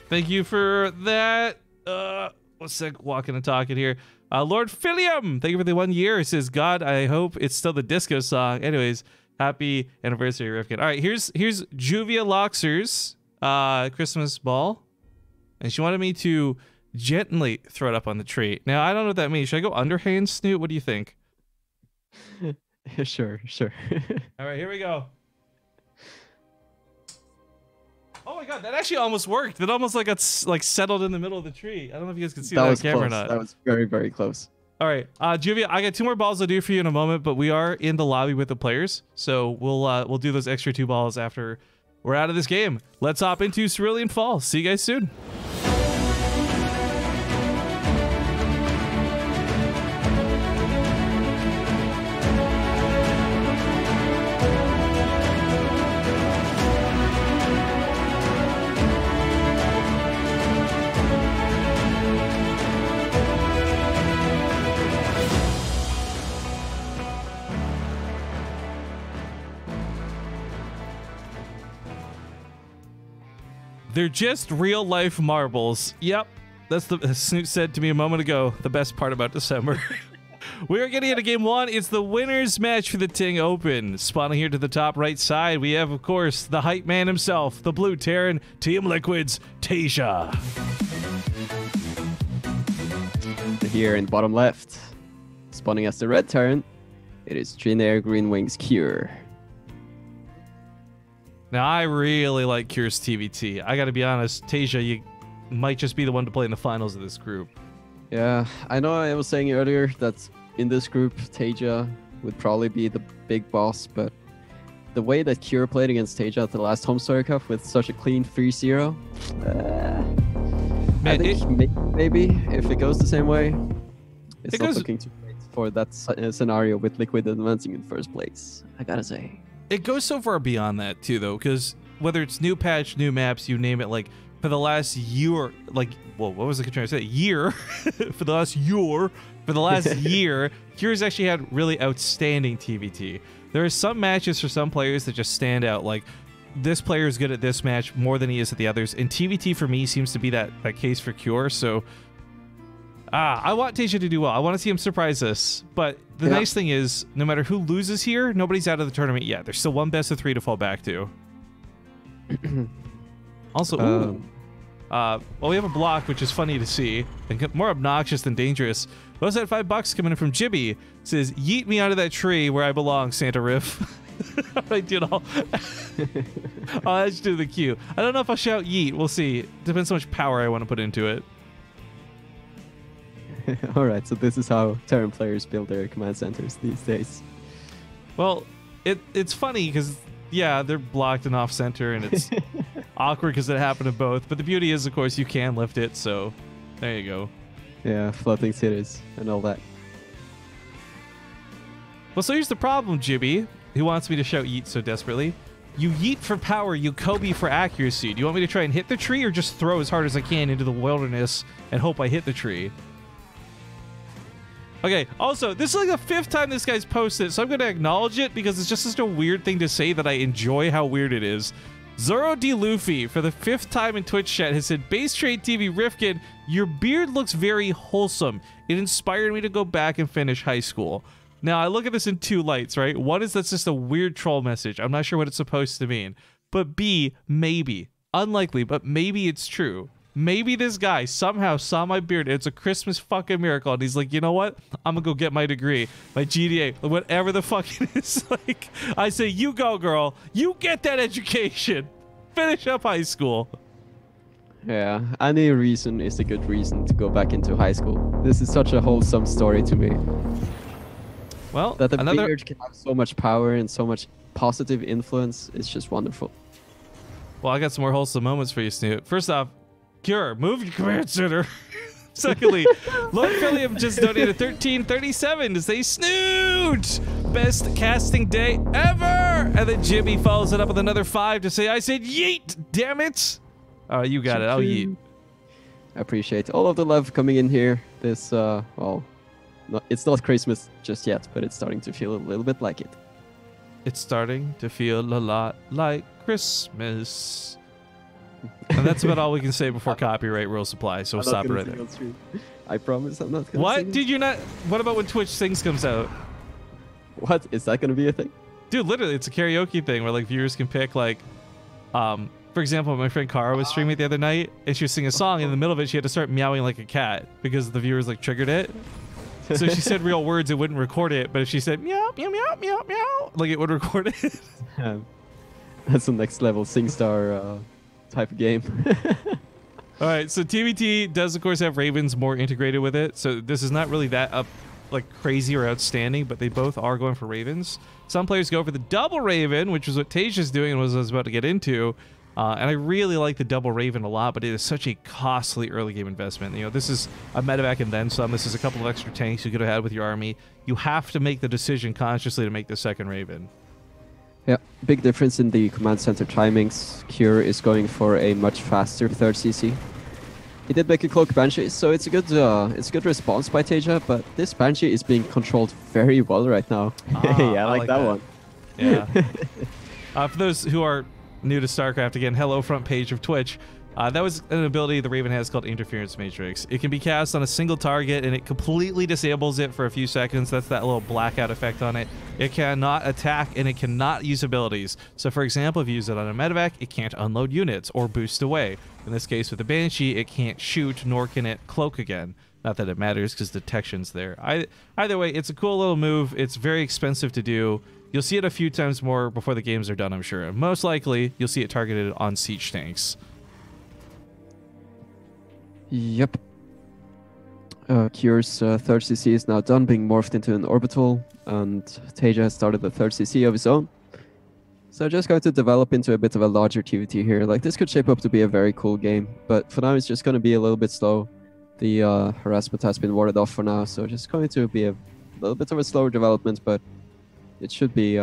Thank you for that. One sec, walking and talking here. Lord Philium, thank you for the 1 year. It says, God, I hope it's still the disco song. Anyways, happy anniversary, Rifkin. All right, here's Juvia Loxer's Christmas ball. And she wanted me to gently throw it up on the tree. Now, I don't know what that means. Should I go underhand, Snoot? What do you think?
Sure.
All right, here we go. Oh, my god, that actually almost worked. That almost like got like settled in the middle of the tree. I don't know if you guys can see that on
was
camera or
close.
not.
That was very, very close.
All right, Juvia, I got 2 more balls to do for you in a moment, but we are in the lobby with the players, so we'll do those extra 2 balls after we're out of this game. Let's hop into Cerulean Fall. See you guys soon. They're just real life marbles. Yep, that's the Snoot said to me a moment ago. The best part about December. We are getting into game 1. It's the winner's match for the Ting Open. Spawning here to the top right side, we have, of course, the hype man himself, the Blue Terran, Team Liquid's Tasia.
Here in bottom left, spawning as the Red Terran, it is Trinair Green Wings Cure.
Now, I really like Cure's TVT. I gotta be honest, Tasia, you might just be the one to play in the finals of this group.
Yeah, I know I was saying earlier that in this group, Tasia would probably be the big boss, but the way that Cure played against Tasia at the last Home Story Cup with such a clean 3-0, I think maybe if it goes the same way, it's not looking too great for that scenario with Liquid advancing in first place, I gotta say.
It goes so far beyond that too, though, because whether it's new patch, new maps, you name it, like for the last year, like, well, what was I trying to say? Year, for the last year, Cure's actually had really outstanding TVT. There are some matches for some players that just stand out. Like this player is good at this match more than he is at the others, and TVT for me seems to be that case for Cure. So, I want Tasia to do well. I want to see him surprise us. But the nice thing is, no matter who loses here, nobody's out of the tournament yet. There's still one best of 3 to fall back to. Also, well, we have a block, which is funny to see, and more obnoxious than dangerous. We also had $5 coming in from Jibby. It says, "Yeet me out of that tree where I belong, Santa Riff." All right, dude. I'll just do the cue. I don't know if I'll shout yeet. We'll see. Depends how much power I want to put into it.
All right, so this is how Terran players build their command centers these days.
Well, it's funny because, yeah, they're blocked and off center, and it's awkward because it happened to both. But the beauty is, of course, you can lift it, so there you go.
Yeah, floating cities and all that.
Well, so here's the problem, Jibby, who wants me to shout yeet so desperately. You yeet for power, you Kobe for accuracy. Do you want me to try and hit the tree or just throw as hard as I can into the wilderness and hope I hit the tree? Okay, also, this is like the 5th time this guy's posted, so I'm going to acknowledge it because it's just such a weird thing to say that I enjoy how weird it is. Zoro D. Luffy, for the 5th time in Twitch chat, has said, BaseTradeTV Rifkin, your beard looks very wholesome. It inspired me to go back and finish high school. Now, I look at this in 2 lights, right? One is that's just a weird troll message. I'm not sure what it's supposed to mean. But B, maybe. Unlikely, but maybe it's true. Maybe this guy somehow saw my beard. It's a Christmas fucking miracle. And he's like, you know what? I'm going to go get my degree, my GDA, whatever the fuck it is. Like, I say, you go, girl. You get that education. Finish up high school.
Yeah, any reason is a good reason to go back into high school. This is such a wholesome story to me.
Well,
that the beard can have so much power and so much positive influence is just wonderful.
Well, I got some more wholesome moments for you, Snoot. First off, Cure, move your command center. Secondly, Lord Philliam just donated $13.37 to say Snoot! Best casting day ever! And then Jimmy follows it up with another 5 to say, I said yeet, damn it! Oh, you got it, I'll yeet.
I appreciate all of the love coming in here. This, well, it's not Christmas just yet, but it's starting to feel a little bit like it.
It's starting to feel a lot like Christmas. And that's about all we can say before copyright rules apply, so we'll stop it right there.
I promise I'm not gonna
What?
sing.
Did you not? What about when Twitch Sings comes out?
What? Is that gonna be a thing?
Dude, literally, it's a karaoke thing where like viewers can pick like, for example, my friend Cara was streaming it the other night, and she was singing a song, and in the middle of it, she had to start meowing like a cat because the viewers like triggered it. So if she said real words, it wouldn't record it, but if she said meow, meow, meow, meow, meow, like it would record it.
That's the next level SingStar type of game.
All right, so TVT does, of course, have Ravens more integrated with it. So this is not really that crazy or outstanding, but they both are going for Ravens. Some players go for the double Raven, which is what Tasia's doing and was I was about to get into. And I really like the double Raven a lot, but it is such a costly early game investment. You know, this is a medevac and then some. This is a couple of extra tanks you could have had with your army. You have to make the decision consciously to make the second Raven.
Yeah, big difference in the command center timings. Cure is going for a much faster third CC. He did make a cloak Banshee, so it's a good response by Tasia, but this Banshee is being controlled very well right now. Yeah, I like that one.
Yeah. For those who are new to StarCraft, again, hello front page of Twitch. That was an ability the Raven has called Interference Matrix. It can be cast on a single target and it completely disables it for a few seconds. That's that little blackout effect on it. It cannot attack and it cannot use abilities. So for example, if you use it on a medevac, it can't unload units or boost away. In this case with the Banshee, it can't shoot nor can it cloak again. Not that it matters because detection's there. Either way, it's a cool little move. It's very expensive to do. You'll see it a few times more before the games are done, I'm sure. Most likely, you'll see it targeted on siege tanks.
Yep. Cure's third CC is now done, being morphed into an orbital, and Tasia has started the third CC of his own. So just going to develop into a bit of a larger TVT here. Like, this could shape up to be a very cool game, but for now it's just going to be a little bit slow. The harassment has been warded off for now, so just going to be a little bit of a slower development, but it should be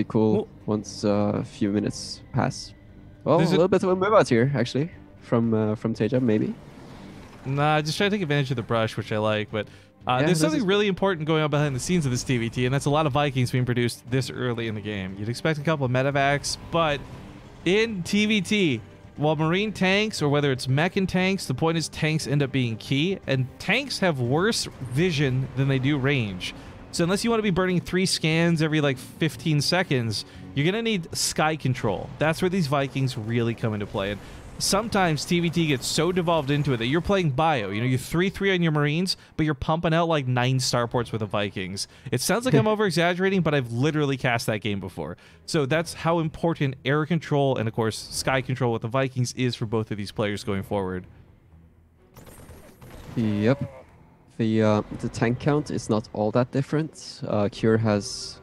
cool once a few minutes pass. Well, a little bit of a move out here, actually. From Tasia, maybe.
Nah, just try to take advantage of the brush, which I like. But there's something really important going on behind the scenes of this TVT, and that's a lot of Vikings being produced this early in the game. You'd expect a couple of medevacs, but in TVT, while Marine tanks, or whether it's mech and tanks, the point is tanks end up being key, and tanks have worse vision than they do range. So unless you want to be burning 3 scans every like 15 seconds, you're going to need sky control. That's where these Vikings really come into play. And sometimes TVT gets so devolved into it that you're playing bio. You know, you're 3-3 on your Marines, but you're pumping out like 9 starports with the Vikings. It sounds like I'm over-exaggerating, but I've literally cast that game before. So that's how important air control and, of course, sky control with the Vikings is for both of these players going forward.
Yep. The tank count is not all that different. Cure has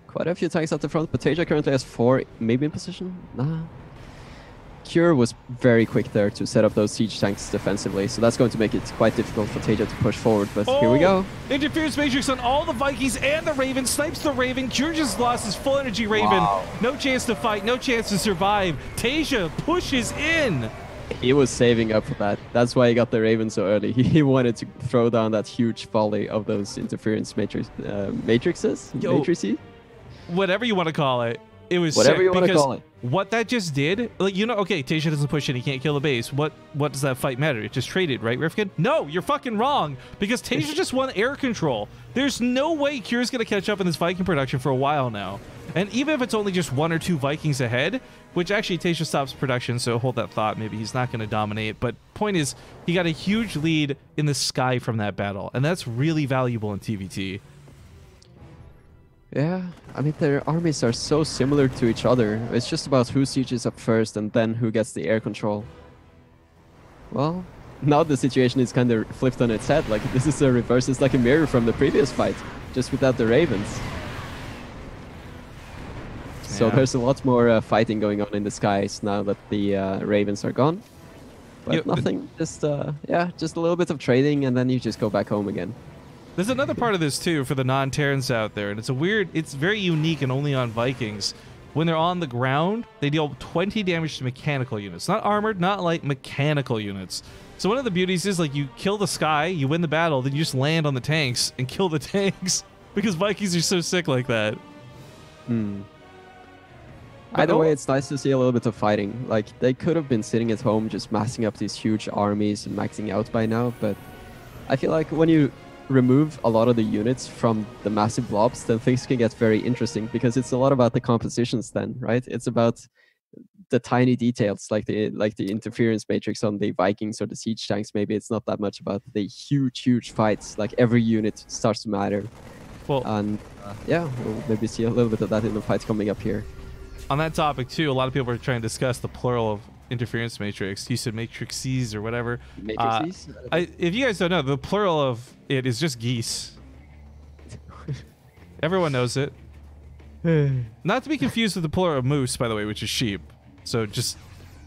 quite a few tanks at the front, but Tasia currently has 4, maybe in position? Nah. Cure was very quick there to set up those siege tanks defensively, so that's going to make it quite difficult for Tasia to push forward, but here we go.
Interference Matrix on all the Vikings and the Raven, snipes the Raven. Cure just lost his full energy Raven. Wow. No chance to fight, no chance to survive. Tasia pushes in.
He was saving up for that. That's why he got the Raven so early. He wanted to throw down that huge volley of those interference matrices.
Whatever you want to call it. It was
whatever
sick
you want to call it.
What that just did, like, you know, okay, Tasia doesn't push in, he can't kill the base. What does that fight matter? It just traded, right, Rifkin? No, you're fucking wrong, because Tasia just won air control. There's no way Cure's gonna catch up in this Viking production for a while now. And even if it's only just 1 or 2 Vikings ahead, which actually Tasia stops production, so hold that thought, maybe he's not gonna dominate. But point is, he got a huge lead in the sky from that battle, and that's really valuable in TVT.
Yeah, I mean, their armies are so similar to each other. It's just about who sieges up first and then who gets the air control. Well, now the situation is kind of flipped on its head. Like, this is a reverse. It's like a mirror from the previous fight, just without the Ravens. So there's a lot more fighting going on in the skies now that the Ravens are gone. But nothing, just a little bit of trading, and then you just go back home again.
There's another part of this too for the non-Terrans out there, and it's very unique and only on Vikings. When they're on the ground, they deal 20 damage to mechanical units. Not armored, not light, mechanical units. So one of the beauties is, like, you kill the sky, you win the battle, then you just land on the tanks and kill the tanks, because Vikings are so sick like that.
Either way, it's nice to see a little bit of fighting. Like, they could have been sitting at home just massing up these huge armies and maxing out by now, but I feel like when you remove a lot of the units from the massive blobs, then things can get very interesting, because it's a lot about the compositions then, right? It's about the tiny details, like the interference matrix on the Vikings or the siege tanks. Maybe it's not that much about the huge fights. Like, every unit starts to matter. Well, and yeah, we'll maybe see a little bit of that in the fight coming up here.
On that topic too, a lot of people are trying to discuss the plural of interference matrix. You said matrices or whatever.
Matrices?
If you guys don't know, the plural of it is just geese. Everyone knows it. Not to be confused with the plural of moose, by the way, which is sheep. So just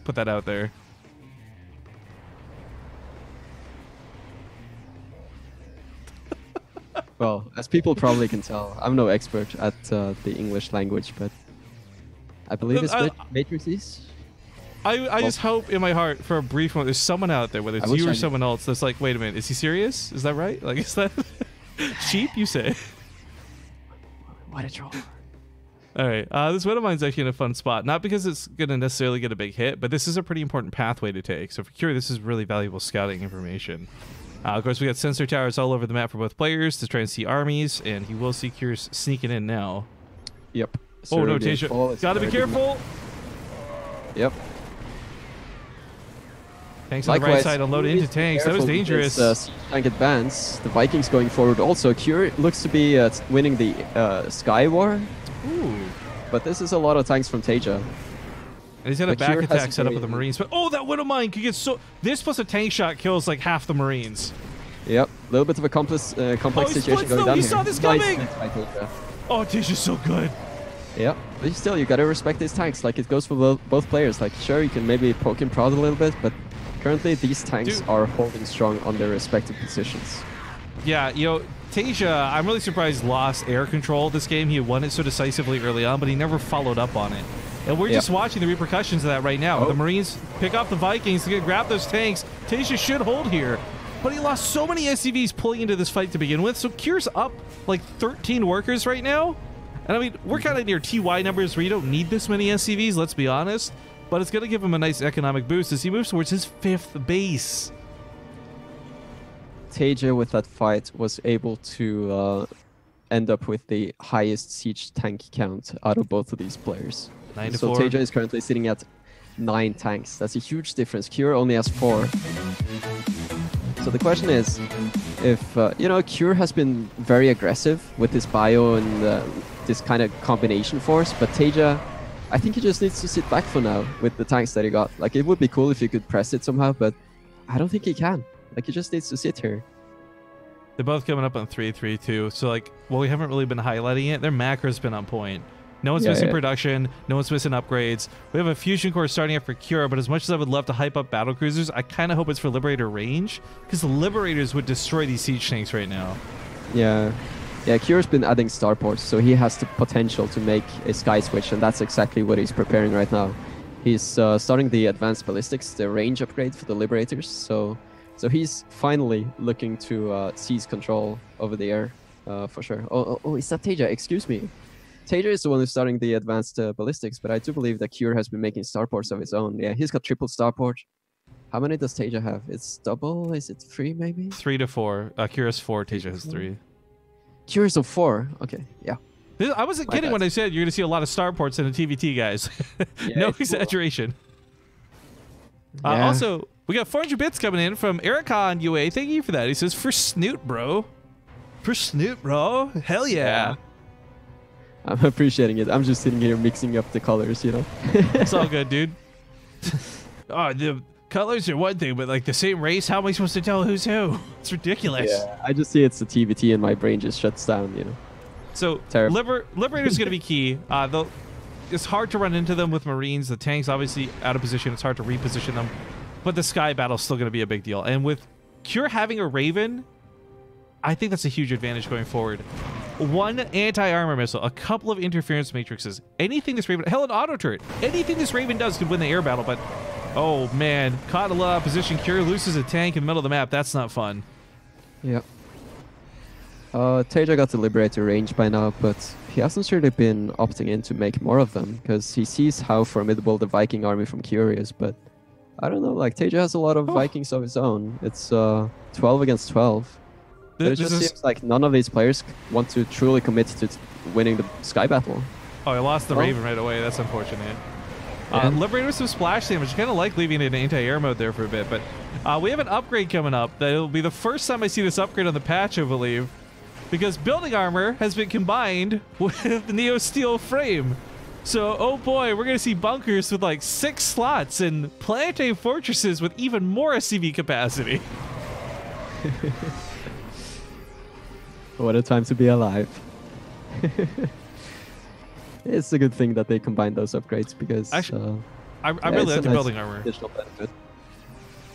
put that out there.
Well, as people probably can tell, I'm no expert at the English language, but I believe it's matrices.
I just hope in my heart for a brief moment there's someone out there, whether it's you or someone else, that's like, wait a minute, is he serious? Is that right? Like, is that sheep, you say?
What a troll.
All right, this widow mine's actually in a fun spot. Not because it's going to necessarily get a big hit, but this is a pretty important pathway to take. So for Cure, this is really valuable scouting information. Of course, we got sensor towers all over the map for both players to try and see armies, and he will see Cure's sneaking in now.
Yep.
Oh no, Tasia. Gotta be careful.
Yep.
Tanks on the right side unloaded into tanks. That was dangerous.
Tank advance. The Vikings going forward also. Cure looks to be winning the Sky War.
Ooh.
But this is a lot of tanks from Tasia.
And he's got a back attack set up with the Marines. But oh, that Widow Mine could get so... This plus a tank shot kills like half the Marines.
Yep. A little bit of a complex situation going down
here.
He
saw this coming! Oh, Tasia's so good.
Yeah, but still, you gotta respect these tanks. Like, it goes for both players. Like, sure, you can maybe poke him prod a little bit, but currently these tanks are holding strong on their respective positions.
Yeah, you know, Tasia, I'm really surprised lost air control this game. He won it so decisively early on, but he never followed up on it. And we're just watching the repercussions of that right now. The Marines pick off the Vikings to grab those tanks. Tasia should hold here. But he lost so many SCVs pulling into this fight to begin with. So Cure's up like 13 workers right now. And I mean, we're kind of near TY numbers where you don't need this many SCVs, let's be honest. But it's going to give him a nice economic boost as he moves towards his 5th base.
Tasia, with that fight, was able to end up with the highest siege tank count out of both of these players.
9 to
so
4.
Tasia is currently sitting at 9 tanks. That's a huge difference. Cure only has 4. So the question is, if, you know, Cure has been very aggressive with his bio and this kind of combination force, but Tasia, I think he just needs to sit back for now with the tanks that he got. Like, it would be cool if he could press it somehow, but I don't think he can. Like, he just needs to sit here.
They're both coming up on 3-3-2. So, like, well, we haven't really been highlighting it. Their macro's been on point. No one's missing production. No one's missing upgrades. We have a fusion core starting up for Cure, but as much as I would love to hype up battle cruisers, I kind of hope it's for Liberator range, because the Liberators would destroy these siege tanks right now.
Yeah. Yeah, Cure's been adding starports, so he has the potential to make a sky switch, and that's exactly what he's preparing right now. He's starting the advanced ballistics, the range upgrade for the Liberators, so he's finally looking to seize control over the air, for sure. Oh, is that Tasia? Excuse me. Tasia is the one who's starting the advanced ballistics, but I do believe that Cure has been making starports of his own. Yeah, he's got triple starport. How many does Tasia have? It's double? Is it 3 maybe?
3 to 4. Cure has 4, Tasia has 3.
Cure's of 4. Okay, yeah.
I wasn't kidding when I said you're going to see a lot of starports in the TVT, guys. No exaggeration. Cool. Also, we got 400 bits coming in from Ericon UA. Thank you for that. He says, for Snoot, bro. For Snoot, bro. Hell yeah.
I'm appreciating it. I'm just sitting here mixing up the colors, you know.
It's all good, dude. Oh, the colors are one thing, but like the same race, how am I supposed to tell who's who? It's ridiculous.
Yeah, I just see it's the TVT and my brain just shuts down, you know.
So Liberator's going to be key. It's hard to run into them with Marines. The tanks obviously out of position. It's hard to reposition them. But the sky battle's still going to be a big deal. And with Cure having a Raven, I think that's a huge advantage going forward. 1 anti-armor missile, a couple of interference matrices, anything this Raven, hell, an auto turret, anything this Raven does could win the air battle, but oh man, caught a lot of opposition. Cure loses a tank in the middle of the map. That's not fun.
Yep. Tasia got the Liberator range by now, but he hasn't really been opting in to make more of them, because he sees how formidable the Viking army from Cure is, but I don't know, like, Tasia has a lot of Vikings of his own. It's 12 against 12. But it just seems like none of these players want to truly commit to winning the sky battle.
Oh, I lost the Raven right away. That's unfortunate. Liberator with some splash damage. Kind of like leaving it in anti-air mode there for a bit, but we have an upgrade coming up. That'll be the first time I see this upgrade on the patch, I believe, because building armor has been combined with the Neo Steel frame. So, oh boy, we're gonna see bunkers with like 6 slots and planetary fortresses with even more SCV capacity.
What a time to be alive. It's a good thing that they combined those upgrades because
Actually, I really like the building armor.
Additional benefit.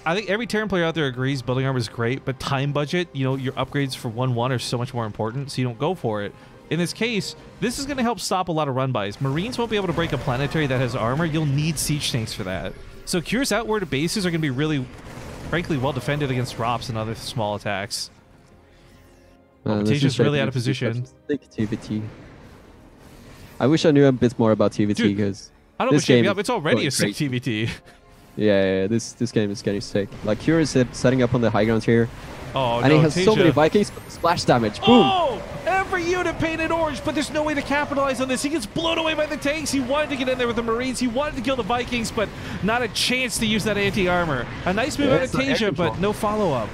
I think every Terran player out there agrees building armor is great, but time budget, you know, your upgrades for 1-1 are so much more important, so you don't go for it. In this case, this is going to help stop a lot of run-bys. Marines won't be able to break a planetary that has armor. You'll need siege tanks for that. So Cure's outward bases are going to be really, frankly, well defended against drops and other small attacks. Tasia's really out of position.
TVT. I wish I knew a bit more about TVT because
I don't know shaping up. It's already a sick TVT.
Yeah, this game is getting sick. Like Cure is setting up on the high ground here.
Oh,
and
no,
he has
Tasia.
so many Vikings. Splash damage. Boom.
Oh! Every unit painted orange, but there's no way to capitalize on this. He gets blown away by the tanks. He wanted to get in there with the Marines. He wanted to kill the Vikings, but not a chance to use that anti-armor. A nice move out of Tasia, but no follow-up.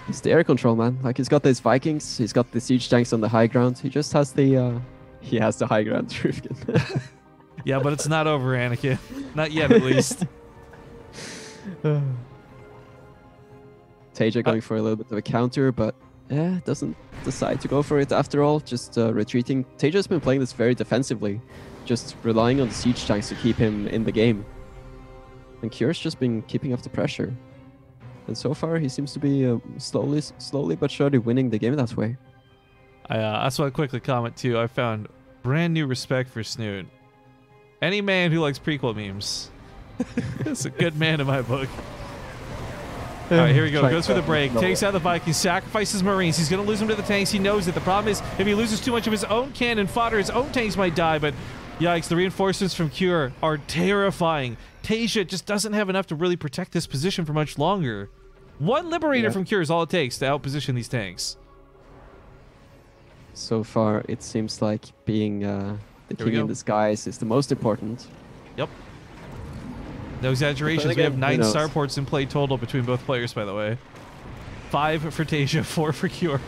It's the air control, man. Like he's got these Vikings. He's got the siege tanks on the high ground. He just has the he has the high ground.
Yeah, but it's not over, Anakin. Not yet, at least.
Tasia going for a little bit of a counter, but yeah, doesn't decide to go for it after all. Just retreating. Tasia's been playing this very defensively, just relying on the siege tanks to keep him in the game. And Cure's just been keeping up the pressure. And so far, he seems to be slowly but surely winning the game that way.
I just want to quickly comment too. I found brand new respect for Snoot. Any man who likes prequel memes. It's a good man in my book. All right, here we go. Goes for the break. Takes out the Vikings. Sacrifices Marines. He's going to lose them to the tanks. He knows it. The problem is if he loses too much of his own cannon fodder, his own tanks might die. But yikes, the reinforcements from Cure are terrifying. Tasia just doesn't have enough to really protect this position for much longer. One Liberator from Cure is all it takes to outposition these tanks.
So far, it seems like being the king in disguise is the most important.
Yep. No exaggerations. We have 9 starports in play total between both players, by the way. 5 for Tasia, 4 for Cure.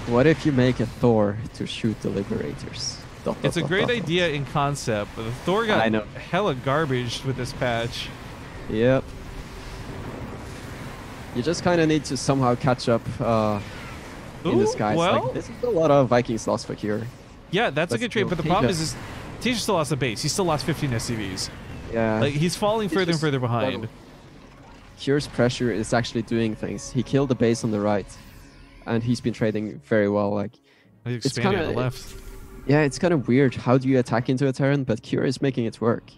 What if you make a Thor to shoot the Liberators?
It's a great idea in concept, but the Thor got hella garbaged with this patch.
Yep. You just kind of need to somehow catch up in the skies.
Well,
like, this is a lot of Vikings lost for Cure.
Yeah, that's a good trade, but the problem is Tasia still lost the base. He still lost 15 SCVs.
Yeah.
Like, he's falling further and further behind.
Cure's pressure is actually doing things. He killed the base on the right, and he's been trading very well. Like,
he's expanding on the left.
Yeah, it's kind of weird. How do you attack into a Terran? But Cure is making it work.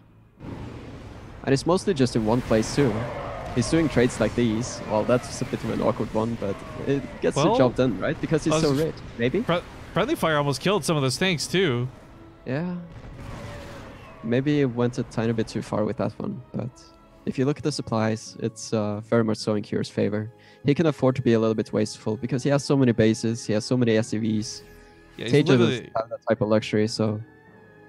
And it's mostly just in one place too. He's doing trades like these. Well, that's a bit of an awkward one, but it gets the job done, right? Because he's so rich. Maybe?
Friendly fire almost killed some of those tanks too.
Yeah. Maybe it went a tiny bit too far with that one, but if you look at the supplies, it's very much so in Cure's favor. He can afford to be a little bit wasteful because he has so many bases, he has so many SCVs. Yeah, Tasia doesn't have that type of luxury, so...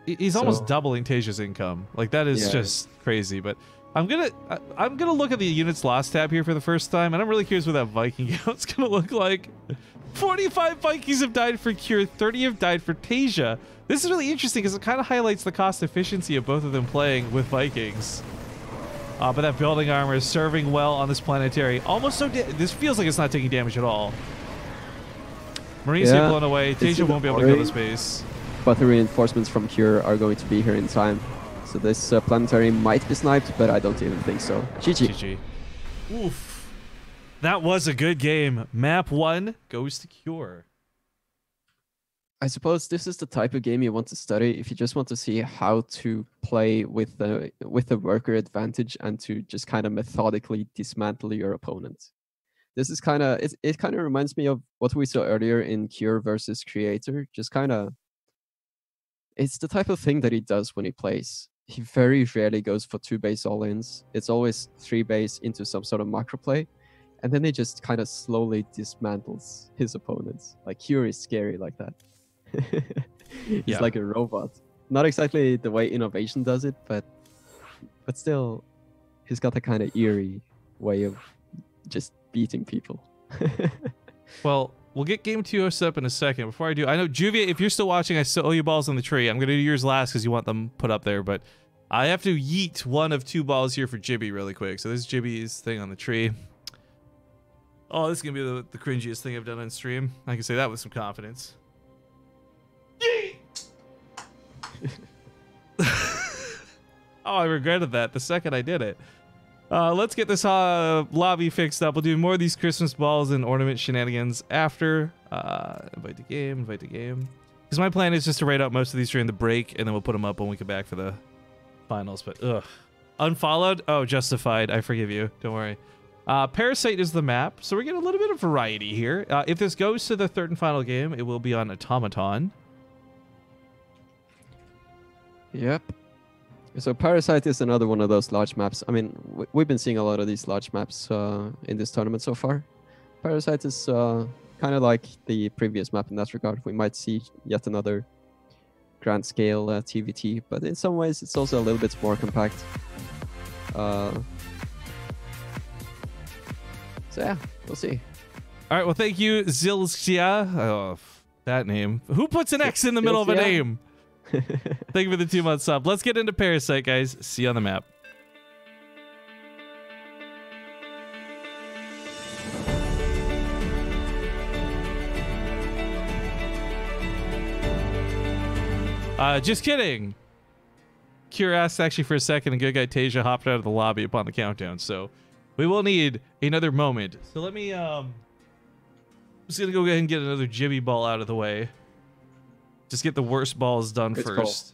He's almost doubling Tasia's income. Like, that is just crazy, but... I'm gonna look at the units lost tab here for the first time, and I'm really curious what that Viking count's gonna look like. 45 Vikings have died for Cure, 30 have died for Tasia. This is really interesting because it kind of highlights the cost efficiency of both of them playing with Vikings. But that building armor is serving well on this planetary. Almost so this feels like it's not taking damage at all. Marines get blown away. Tasia won't be able to kill this base.
But the reinforcements from Cure are going to be here in time. So this planetary might be sniped, but I don't even think so. GG.
GG. Oof. That was a good game. Map 1 goes to Cure.
I suppose this is the type of game you want to study if you just want to see how to play with the worker advantage and to just kind of methodically dismantle your opponent. This is kind of it kind of reminds me of what we saw earlier in Cure versus Creator. Just kind of it's the type of thing that he does when he plays. He very rarely goes for 2 base all-ins. It's always 3 base into some sort of macro play. And then he just kind of slowly dismantles his opponents. Like, Cure is scary like that. He's like a robot. Not exactly the way Innovation does it, but still, he's got a kind of eerie way of just beating people.
Well, we'll get game 2 set up in a second. Before I do, I know Juvia, if you're still watching, I still owe you balls on the tree. I'm gonna do yours last because you want them put up there, but I have to yeet one of 2 balls here for Jibby really quick. So this is Jibby's thing on the tree. Oh, this is gonna be the cringiest thing I've done on stream. I can say that with some confidence. Yeet! Oh, I regretted that the second I did it. Let's get this lobby fixed up. We'll do more of these Christmas balls and ornament shenanigans after. Invite the game. Because my plan is just to write out most of these during the break, and then we'll put them up when we come back for the finals. But ugh. Unfollowed? Oh, justified. I forgive you. Don't worry. Parasite is the map, so we're getting a little bit of variety here. If this goes to the 3rd and final game, it will be on Automaton.
Yep. So Parasite is another one of those large maps. I mean, we've been seeing a lot of these large maps in this tournament so far. Parasite is kind of like the previous map in that regard. We might see yet another grand scale TVT, but in some ways it's also a little bit more compact. So yeah, we'll see.
All right, well, thank you, Zilzia. Oh, that name. Who puts an X in the middle of a name? Thank you for the 2-month sub. Let's get into Parasite, guys. See you on the map. Just kidding. Cure asked actually for a second, and good guy Tasia hopped out of the lobby upon the countdown, so we will need another moment. So let me, I'm just gonna go ahead and get another Jibby ball out of the way. Just get the worst balls done first.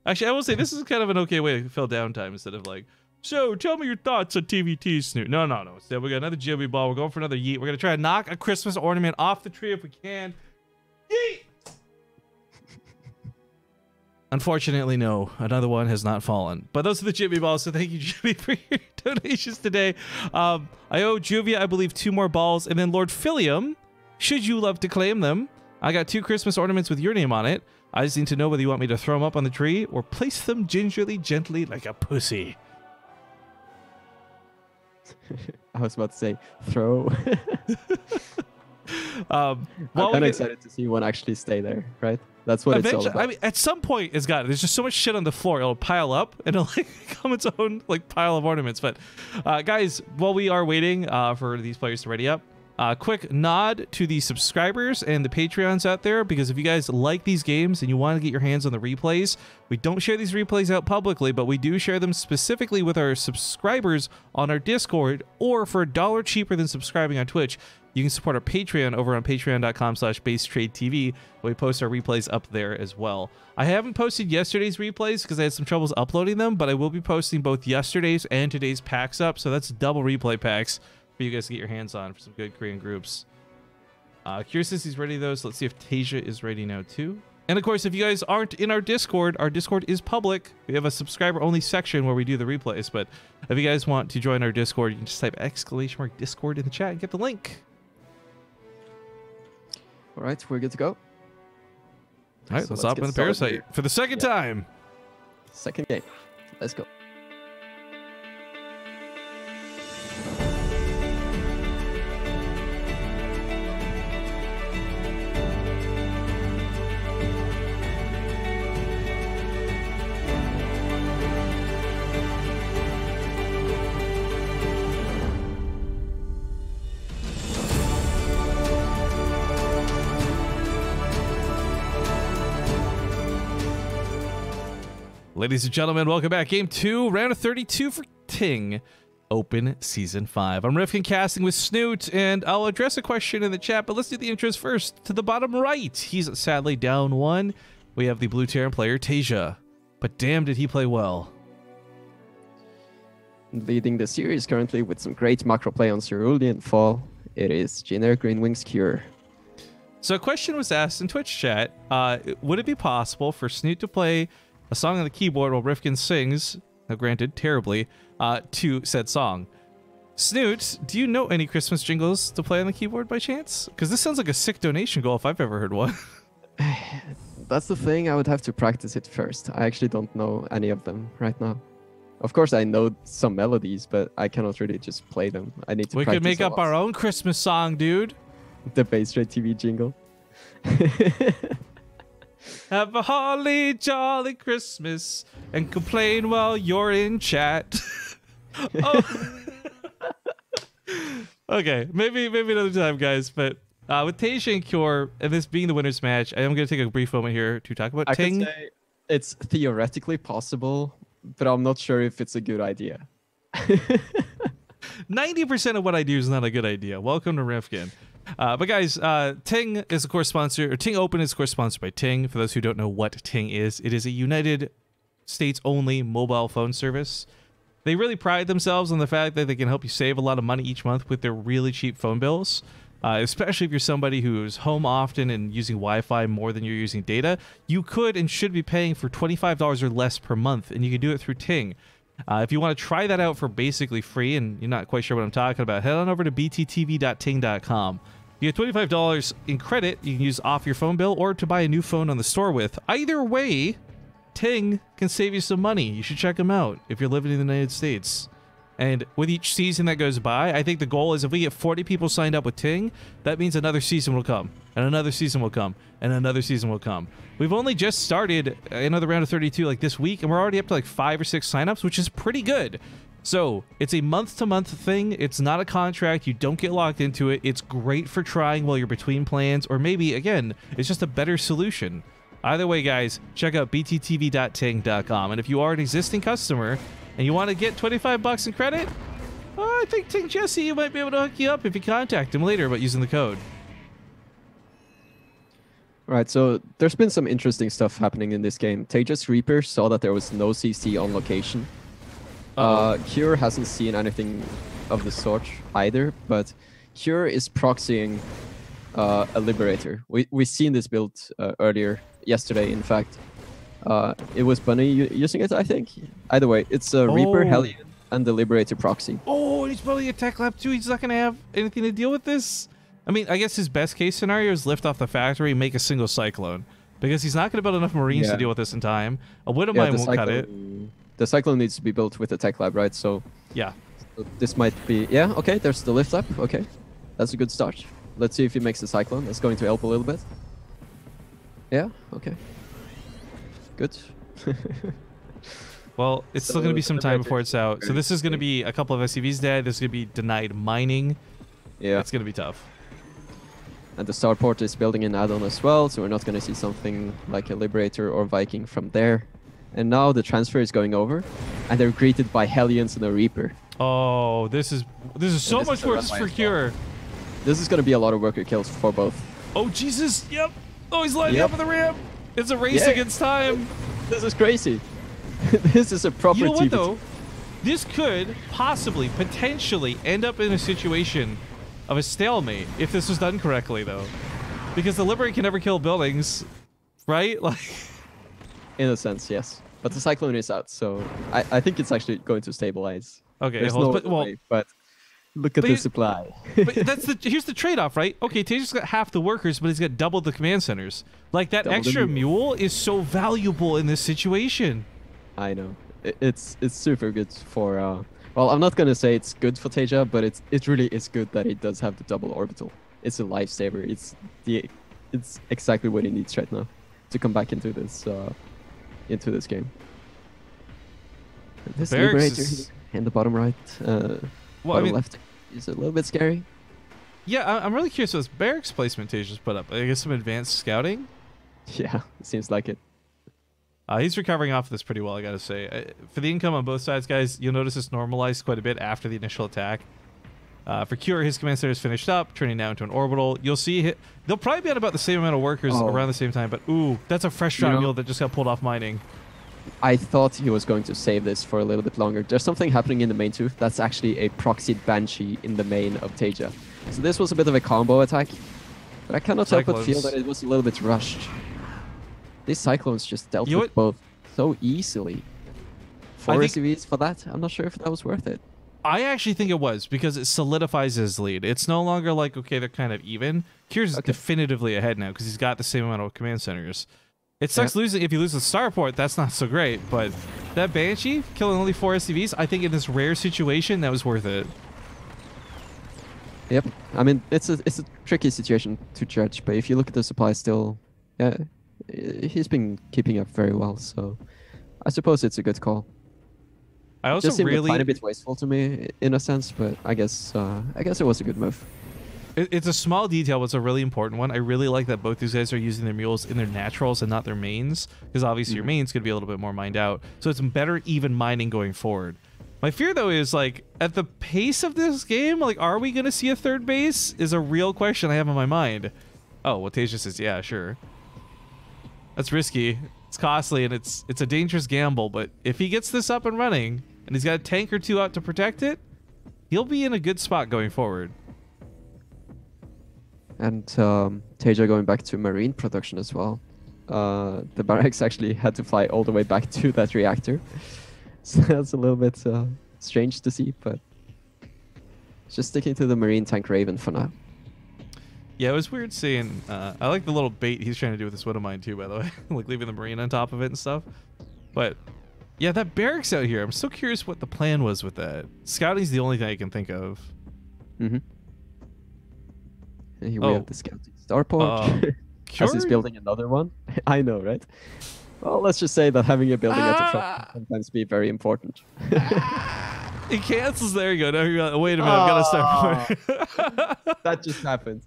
Actually, I will say this is kind of an okay way to fill downtime instead of like, so tell me your thoughts on TVT, Snoot. No. Instead, we got another Jibby ball. We're going for another yeet. We're gonna try to knock a Christmas ornament off the tree if we can. Yeet! Unfortunately, no. Another one has not fallen. But those are the Jibby balls, so thank you, Jibby, for your donations today. I owe Juvia, I believe, 2 more balls, and then Lord Philium, should you love to claim them. I got 2 Christmas ornaments with your name on it. I just need to know whether you want me to throw them up on the tree or place them gingerly, gently, like a pussy.
I was about to say, throw.
I'm
kind of excited to see one actually stay there, right? That's what it's all about.
I mean, at some point, it's got it. There's just so much shit on the floor. It'll pile up, and it'll like become its own like pile of ornaments. But guys, while we are waiting for these players to ready up, quick nod to the subscribers and the Patreons out there, because if you guys like these games and you want to get your hands on the replays, we don't share these replays out publicly, but we do share them specifically with our subscribers on our Discord, or for $1 cheaper than subscribing on Twitch, you can support our Patreon over on patreon.com/BaseTradeTV. We post our replays up there as well. I haven't posted yesterday's replays because I had some troubles uploading them, but I will be posting both yesterday's and today's packs up, so that's double replay packs for you guys to get your hands on for some good Korean groups. Curious if he's ready though, so let's see if Tasia is ready now too. And of course, if you guys aren't in our Discord is public. We have a subscriber-only section where we do the replays, but if you guys want to join our Discord, you can just type !Discord in the chat and get the link.
All right, we're good to go.
All right,
So
let's hop on the Parasite for the second time.
Second game. Let's go.
Ladies and gentlemen, welcome back. Game 2, round of 32 for Ting, Open Season 5. I'm Rifkin casting with Snoot, and I'll address a question in the chat, but let's do the intros first. To the bottom right, he's sadly down 1. We have the Blue Terran player, Tasia. But damn, did he play well.
Leading the series currently with some great macro play on Cerulean Fall, it is generic Green Wings Cure.
So a question was asked in Twitch chat. Would it be possible for Snoot to play a song on the keyboard while Rifkin sings, now granted, terribly, to said song? Snoot, do you know any Christmas jingles to play on the keyboard by chance? Because this sounds like a sick donation goal if I've ever heard one.
That's the thing, I would have to practice it first. I actually don't know any of them right now. Of course, I know some melodies, but I cannot really just play them. I need to practice.
We could make up our own Christmas song, dude.
The BaseTradeTV jingle.
Have a holly jolly Christmas and complain while you're in chat. Oh. Okay, maybe another time, guys. But with Tasia and Cure, and this being the winner's match, I am going to take a brief moment here to talk about Ting.
I could say it's theoretically possible, but I'm not sure if it's a good idea.
90% of what I do is not a good idea. Welcome to Rifkin. But guys, Ting is of course sponsored, or Ting Open is of course sponsored by Ting. For those who don't know what Ting is, it is a United States only mobile phone service. They really pride themselves on the fact that they can help you save a lot of money each month with their really cheap phone bills. Especially if you're somebody who's home often and using Wi-Fi more than you're using data, you could and should be paying for $25 or less per month, and you can do it through Ting. If you want to try that out for basically free and you're not quite sure what I'm talking about, head on over to bttv.ting.com. You get $25 in credit you can use off your phone bill or to buy a new phone on the store with. Either way, Ting can save you some money. You should check them out if you're living in the United States. And with each season that goes by, I think the goal is if we get 40 people signed up with Ting, that means another season will come, and another season will come, and another season will come. We've only just started another round of 32 like this week, and we're already up to like 5 or 6 signups, which is pretty good. So it's a month-to-month thing. It's not a contract. You don't get locked into it. It's great for trying while you're between plans, or maybe, again, it's just a better solution. Either way, guys, check out bttv.ting.com. And if you are an existing customer and you want to get 25 bucks in credit, I think Ting Jesse might be able to hook you up if you contact him later about using the code.
Right, so there's been some interesting stuff happening in this game. Taja's Reaper saw that there was no CC on location. Cure hasn't seen anything of the sort either, but Cure is proxying a Liberator. We've seen this build earlier, yesterday in fact. It was Bunny using it, I think. Either way, it's a Reaper, Hellion, and the Liberator proxy.
Oh, and he's probably a Tech Lab too. He's not going to have anything to deal with this. I mean, I guess his best case scenario is lift off the factory and make a single Cyclone. Because he's not going to build enough Marines to deal with this in time. A Widowmine won't cut it.
The Cyclone needs to be built with the Tech Lab, right? So
yeah.
So this might be... Yeah, okay, there's the lift up. Okay, that's a good start. Let's see if he makes the Cyclone. That's going to help a little bit. Yeah, okay. Good.
Well, it's still going to be some time before it's out. So this is going to be a couple of SCVs dead. This is going to be denied mining.
Yeah.
It's going to be tough.
And the Starport is building an add-on as well, so we're not going to see something like a Liberator or Viking from there. And now the transfer is going over, and they're greeted by Hellions and a Reaper.
Oh, this is so much worse for Cure.
This is going to be a lot of worker kills for both.
Oh, Jesus. Yep. Oh, he's lining up with the ramp. It's a race against time.
This is crazy. This is a proper
You know what, though? This could possibly, potentially end up in a situation of a stalemate if this was done correctly, though. Because the Liberator can never kill buildings, right? Like,
in a sense, yes. But the Cyclone is out, so I think it's actually going to stabilize.
Okay,
there's
no
way, but look at the supply.
But here's the trade-off, right? Okay, Taja's got half the workers, but he's got double the command centers. Like, that extra mule is so valuable in this situation.
I know. It's super good for... well, I'm not going to say it's good for Tasia, but it really is good that it does have the double orbital. It's a lifesaver. It's exactly what he needs right now to come back into this game. This Liberator in the bottom right, bottom left is a little bit scary.
Yeah, I'm really curious. This barracks placement Tasia's put up. I guess some advanced scouting.
Yeah, it seems like it.
He's recovering off of this pretty well, I gotta say. For the income on both sides, guys, you'll notice it's normalized quite a bit after the initial attack. For Cure, his command center is finished up, turning now into an orbital. You'll see they'll probably be at about the same amount of workers around the same time, but ooh, that's a fresh drop mule that just got pulled off mining.
I thought he was going to save this for a little bit longer. There's something happening in the main too. That's actually a proxied Banshee in the main of Tasia. So this was a bit of a combo attack, but I cannot help but feel that it was a little bit rushed. These Cyclones just dealt with both so easily. 4 SCVs for that? I'm not sure if that was worth it.
I actually think it was, because it solidifies his lead. It's no longer like, okay, they're kind of even. Cure's definitively ahead now because he's got the same amount of command centers. It sucks losing. If you lose the Starport, that's not so great, but that Banshee killing only 4 SCVs, I think in this rare situation, that was worth it.
Yep. I mean, it's a tricky situation to judge, but if you look at the supply still, yeah, he's been keeping up very well. So I suppose it's a good call.
I also
Just seemed a
really
tiny bit wasteful to me in a sense, but I guess it was a good move.
It's a small detail, but it's a really important one. I really like that both these guys are using their mules in their naturals and not their mains, because obviously your main's going to be a little bit more mined out. So it's better even mining going forward. My fear, though, is, like, at the pace of this game, like, are we going to see a third base is a real question I have in my mind. Oh, well, Tasia says, yeah, sure. That's risky. It's costly, and it's a dangerous gamble, but if he gets this up and running, and he's got a tank or two out to protect it, he'll be in a good spot going forward.
And Tasia going back to marine production as well. The barracks actually had to fly all the way back to that reactor. So that's a little bit strange to see, but just sticking to the marine tank Raven for now.
Yeah, it was weird seeing... I like the little bait he's trying to do with this Widow Mine too, by the way. Like leaving the marine on top of it and stuff. But yeah, that barracks out here, I'm so curious what the plan was with that. Scouting's the only thing I can think of.
Mm-hmm. And here we have the scouting starport. As he's building another one. I know, right? Well, let's just say that having a building at the front can sometimes be very important.
It cancels. There you go. Now you got, wait a minute. I've got to start.
That just happened.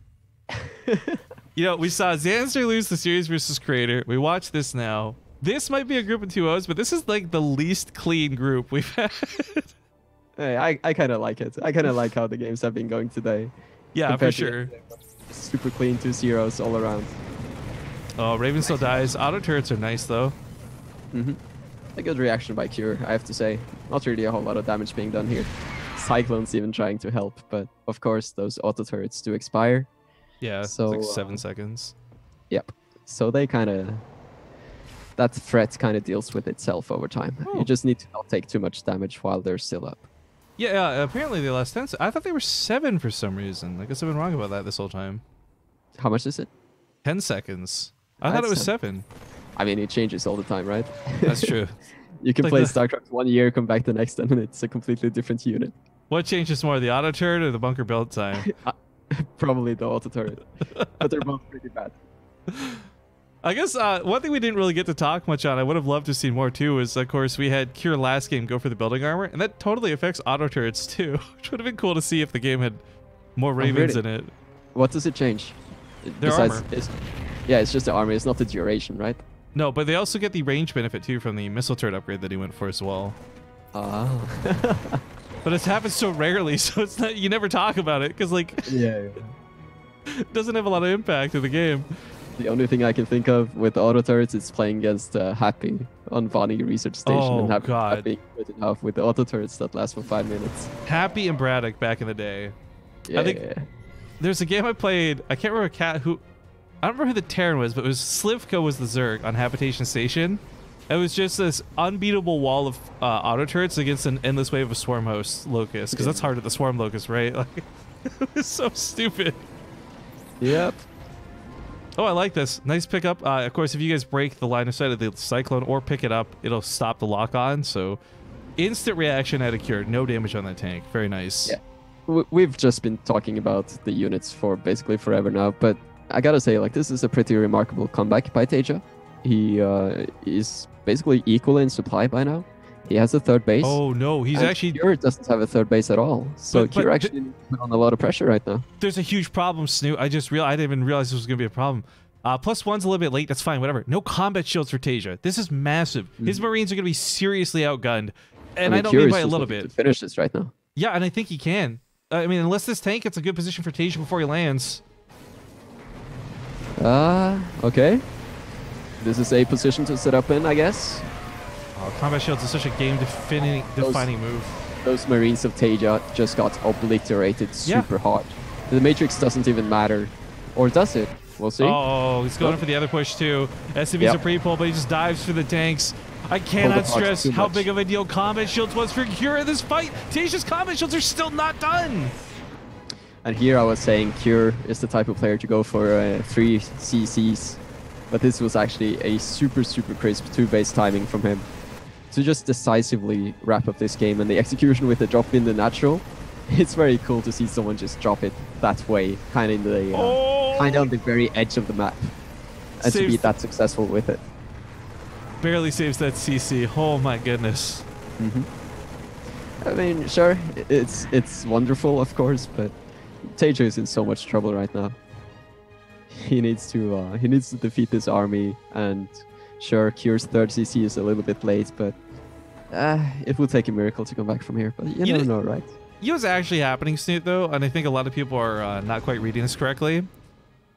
You know, we saw Zanster lose the series versus Creator. We watched this now. This might be a group of 2-0s, but this is like the least clean group we've had.
Hey, I kind of like it. I kind of like how the games have been going today.
Yeah, for sure.
Super clean 2-0s all around.
Oh, Raven still dies. Auto turrets are nice, though.
Mm-hmm. A good reaction by Cure, I have to say. Not really a whole lot of damage being done here. Cyclone's even trying to help, but of course those auto turrets do expire.
Yeah,
so,
it's like 7 seconds.
Yep. So they kind of... That threat kind of deals with itself over time.
Oh.
You just need to not take too much damage while they're still up.
Yeah, apparently they lost 10. I thought they were 7 for some reason. I guess I've been wrong about that this whole time.
How much is it?
10 seconds. I thought it was 7.
I mean, it changes all the time, right?
That's true.
You can play StarCraft 1 year, come back the next, and it's a completely different unit.
What changes more, the auto turret or the bunker build time?
Probably the auto turret. But they're both pretty bad.
I guess one thing we didn't really get to talk much on, I would have loved to see more too, is of course we had Cure last game go for the building armor, and that totally affects auto turrets too, which would have been cool to see if the game had more Ravens in it.
What does it change?
Their armor.
Yeah, it's just the armor, it's not the duration, right?
No, but they also get the range benefit too from the missile turret upgrade that he went for as well.
Oh.
But it happens so rarely, so it's not, you never talk about it, because like,
yeah.
It doesn't have a lot of impact in the game.
The only thing I can think of with auto turrets is playing against Happy on Vani Research Station and having Happy put it off with the auto turrets that last for 5 minutes.
Happy and Braddock back in the day.
Yeah,
I think there's a game I played, I can't remember I don't remember who the Terran was, but it was Slivka was the Zerg on Habitation Station. It was just this unbeatable wall of auto turrets against an endless wave of Swarm Host Locust, because that's hard at the Swarm Locust, right? Like, it was so stupid.
Yep.
Oh, I like this. Nice pickup. Of course, if you guys break the line of sight of the Cyclone or pick it up, it'll stop the lock-on. So, instant reaction at a Cure. No damage on that tank. Very nice.
Yeah. We've just been talking about the units for basically forever now, but I gotta say, like, this is a pretty remarkable comeback by Tasia. He is basically equal in supply by now. He has a third base.
Oh no, he's actually...
Cure doesn't have a third base at all. So Cure actually needs to put on a lot of pressure right now.
There's a huge problem, Snoot. I didn't even realize this was going to be a problem. +1's a little bit late. That's fine, whatever. No combat shields for Tasia. This is massive. His Marines are going to be seriously outgunned. And I don't mean by a little bit.
To finish this right now.
Yeah, and I think he can. I mean, unless this tank gets a good position for Tasia before he lands.
Okay. This is a position to set up in, I guess.
Oh, combat shields is such a game-defining move.
Those Marines of Tasia just got obliterated super hard. The Matrix doesn't even matter. Or does it? We'll see.
Oh, he's going for the other push too. SCV's a pre-pull, but he just dives for the tanks. I cannot stress how big of a deal combat shields was for Cure in this fight. Tasia's combat shields are still not done.
And here I was saying Cure is the type of player to go for 3 CCs. But this was actually a super crisp 2-base timing from him to just decisively wrap up this game. And the execution with the drop in the natural it's very cool to see someone just drop it that way, kind of in the kind of on the very edge of the map, and to be that successful with it.
Barely saves that CC. Oh my goodness.
I mean, sure, it's wonderful, of course, but Tasia is in so much trouble right now. He needs to defeat this army, and sure, Cure's third CC is a little bit late, but it will take a miracle to come back from here. But you never know, right?
You know what's actually happening, Snoot, though, and I think a lot of people are not quite reading this correctly.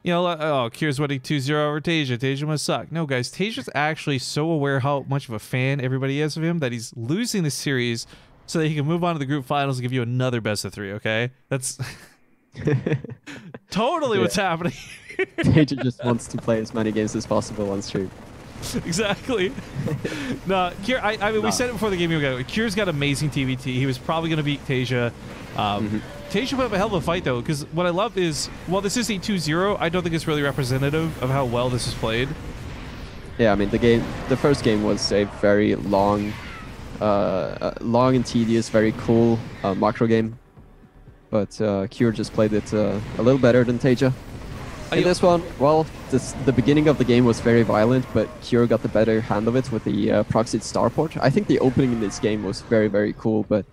You know, oh, Cure's winning 2-0 over Tasia. Tasia must suck. No, guys, Tasia's actually so aware how much of a fan everybody is of him that he's losing the series so that he can move on to the group finals and give you another best of 3, okay? That's totally what's happening.
Tasia just wants to play as many games as possible on stream.
Exactly. No, Cure, I mean, we said it before the game ago. Cure's got amazing TVT. He was probably going to beat Tasia. Tasia put up a hell of a fight, though, because what I love is, while this is a 2-0, I don't think it's really representative of how well this is played.
Yeah, I mean, the first game was a very long and tedious, very cool macro game. But Cure just played it a little better than Tasia. In this one, well, the beginning of the game was very violent, but Cure got the better hand of it with the proxied starport. I think the opening in this game was very, very cool, but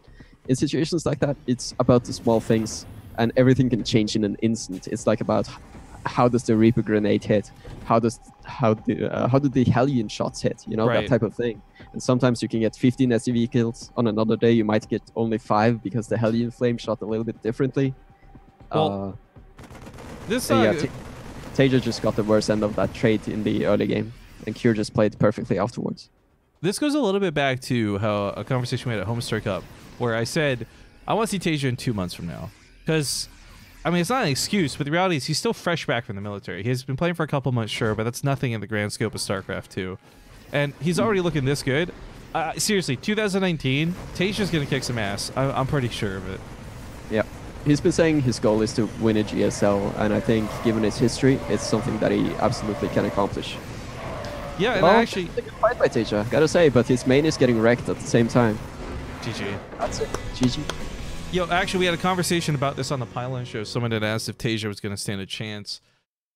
in situations like that, it's about the small things, and everything can change in an instant. It's like about how does the Reaper grenade hit, how do the Hellion shots hit, you know, that type of thing. And sometimes you can get 15 SCV kills. On another day, you might get only 5 because the Hellion flame shot a little bit differently.
Well,
Tasia just got the worst end of that trade in the early game, and Cure just played perfectly afterwards.
This goes a little bit back to how a conversation we had at Homestar Cup, where I said, I want to see Tasia in 2 months from now. Because, I mean, it's not an excuse, but the reality is he's still fresh back from the military. He's been playing for a couple months, sure, but that's nothing in the grand scope of StarCraft 2. And he's already looking this good. Seriously, 2019, Tasia's going to kick some ass. I'm pretty sure of it.
Yeah. He's been saying his goal is to win a GSL, and I think, given his history, it's something that he absolutely can accomplish.
Yeah, and
well,
actually...
It's a good fight by Tasia, gotta say, but his main is getting wrecked at the same time.
GG.
That's it. GG.
Yo, actually, we had a conversation about this on the Pylon show. Someone had asked if Tasia was going to stand a chance.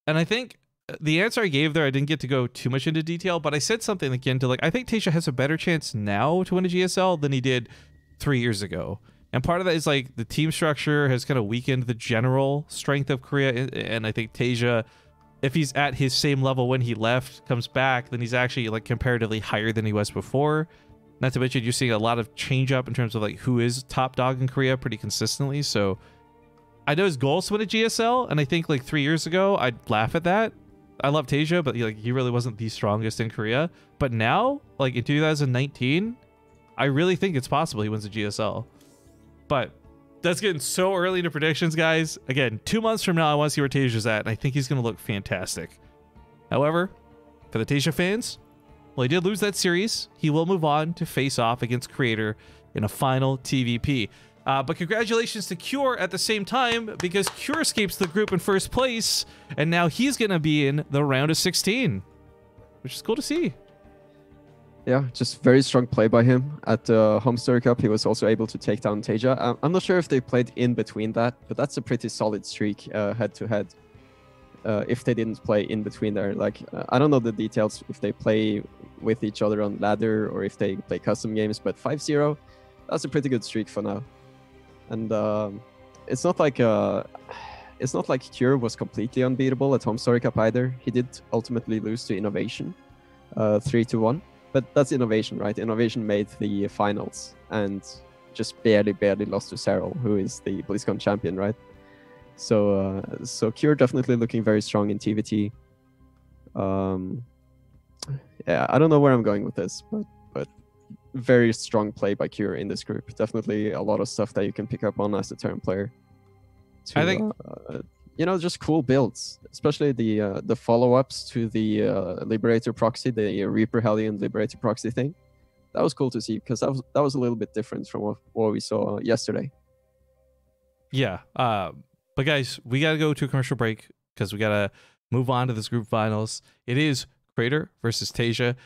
And I think the answer I gave there, I didn't get to go too much into detail, but I said something again to, like, I think Tasia has a better chance now to win a GSL than he did 3 years ago. And part of that is, like, the team structure has kind of weakened the general strength of Korea. And I think Tasia, if he's at his same level when he left, comes back, then he's actually, like, comparatively higher than he was before. Not to mention, you're seeing a lot of change up in terms of, like, who is top dog in Korea pretty consistently. So I know his goal is to win a GSL, and I think, like, 3 years ago, I'd laugh at that. I love Tasia, but he really wasn't the strongest in Korea. But now, like, in 2019, I really think it's possible he wins a GSL. But that's getting so early into predictions, guys. Again, 2 months from now, I want to see where Tasia's at, and I think he's going to look fantastic. However, for the Tasia fans, well, he did lose that series. He will move on to face off against Creator in a final TVP. But congratulations to Cure at the same time, because Cure escapes the group in first place, and now he's going to be in the round of 16, which is cool to see.
Yeah, just very strong play by him. At the Homestar Cup, he was also able to take down Tasia. I'm not sure if they played in between that, but that's a pretty solid streak head-to-head. If they didn't play in between there. Like, I don't know the details if they play with each other on ladder or if they play custom games, but 5-0, that's a pretty good streak for now. And it's not like Cure was completely unbeatable at Homestar Cup either. He did ultimately lose to Innovation, 3-1. But that's Innovation, right? Innovation made the finals and just barely lost to Serral, who is the BlizzCon champion, right? So Cure definitely looking very strong in TVT. Yeah, I don't know where I'm going with this, but very strong play by Cure in this group. Definitely a lot of stuff that you can pick up on as a turn player. I think you know, just cool builds, especially the follow-ups to the Liberator proxy, the Reaper Hellion Liberator proxy thing. That was cool to see because that was a little bit different from what we saw yesterday. Yeah,
but guys, we gotta go to a commercial break because we gotta move on to this group finals. It is Creator versus Tasia.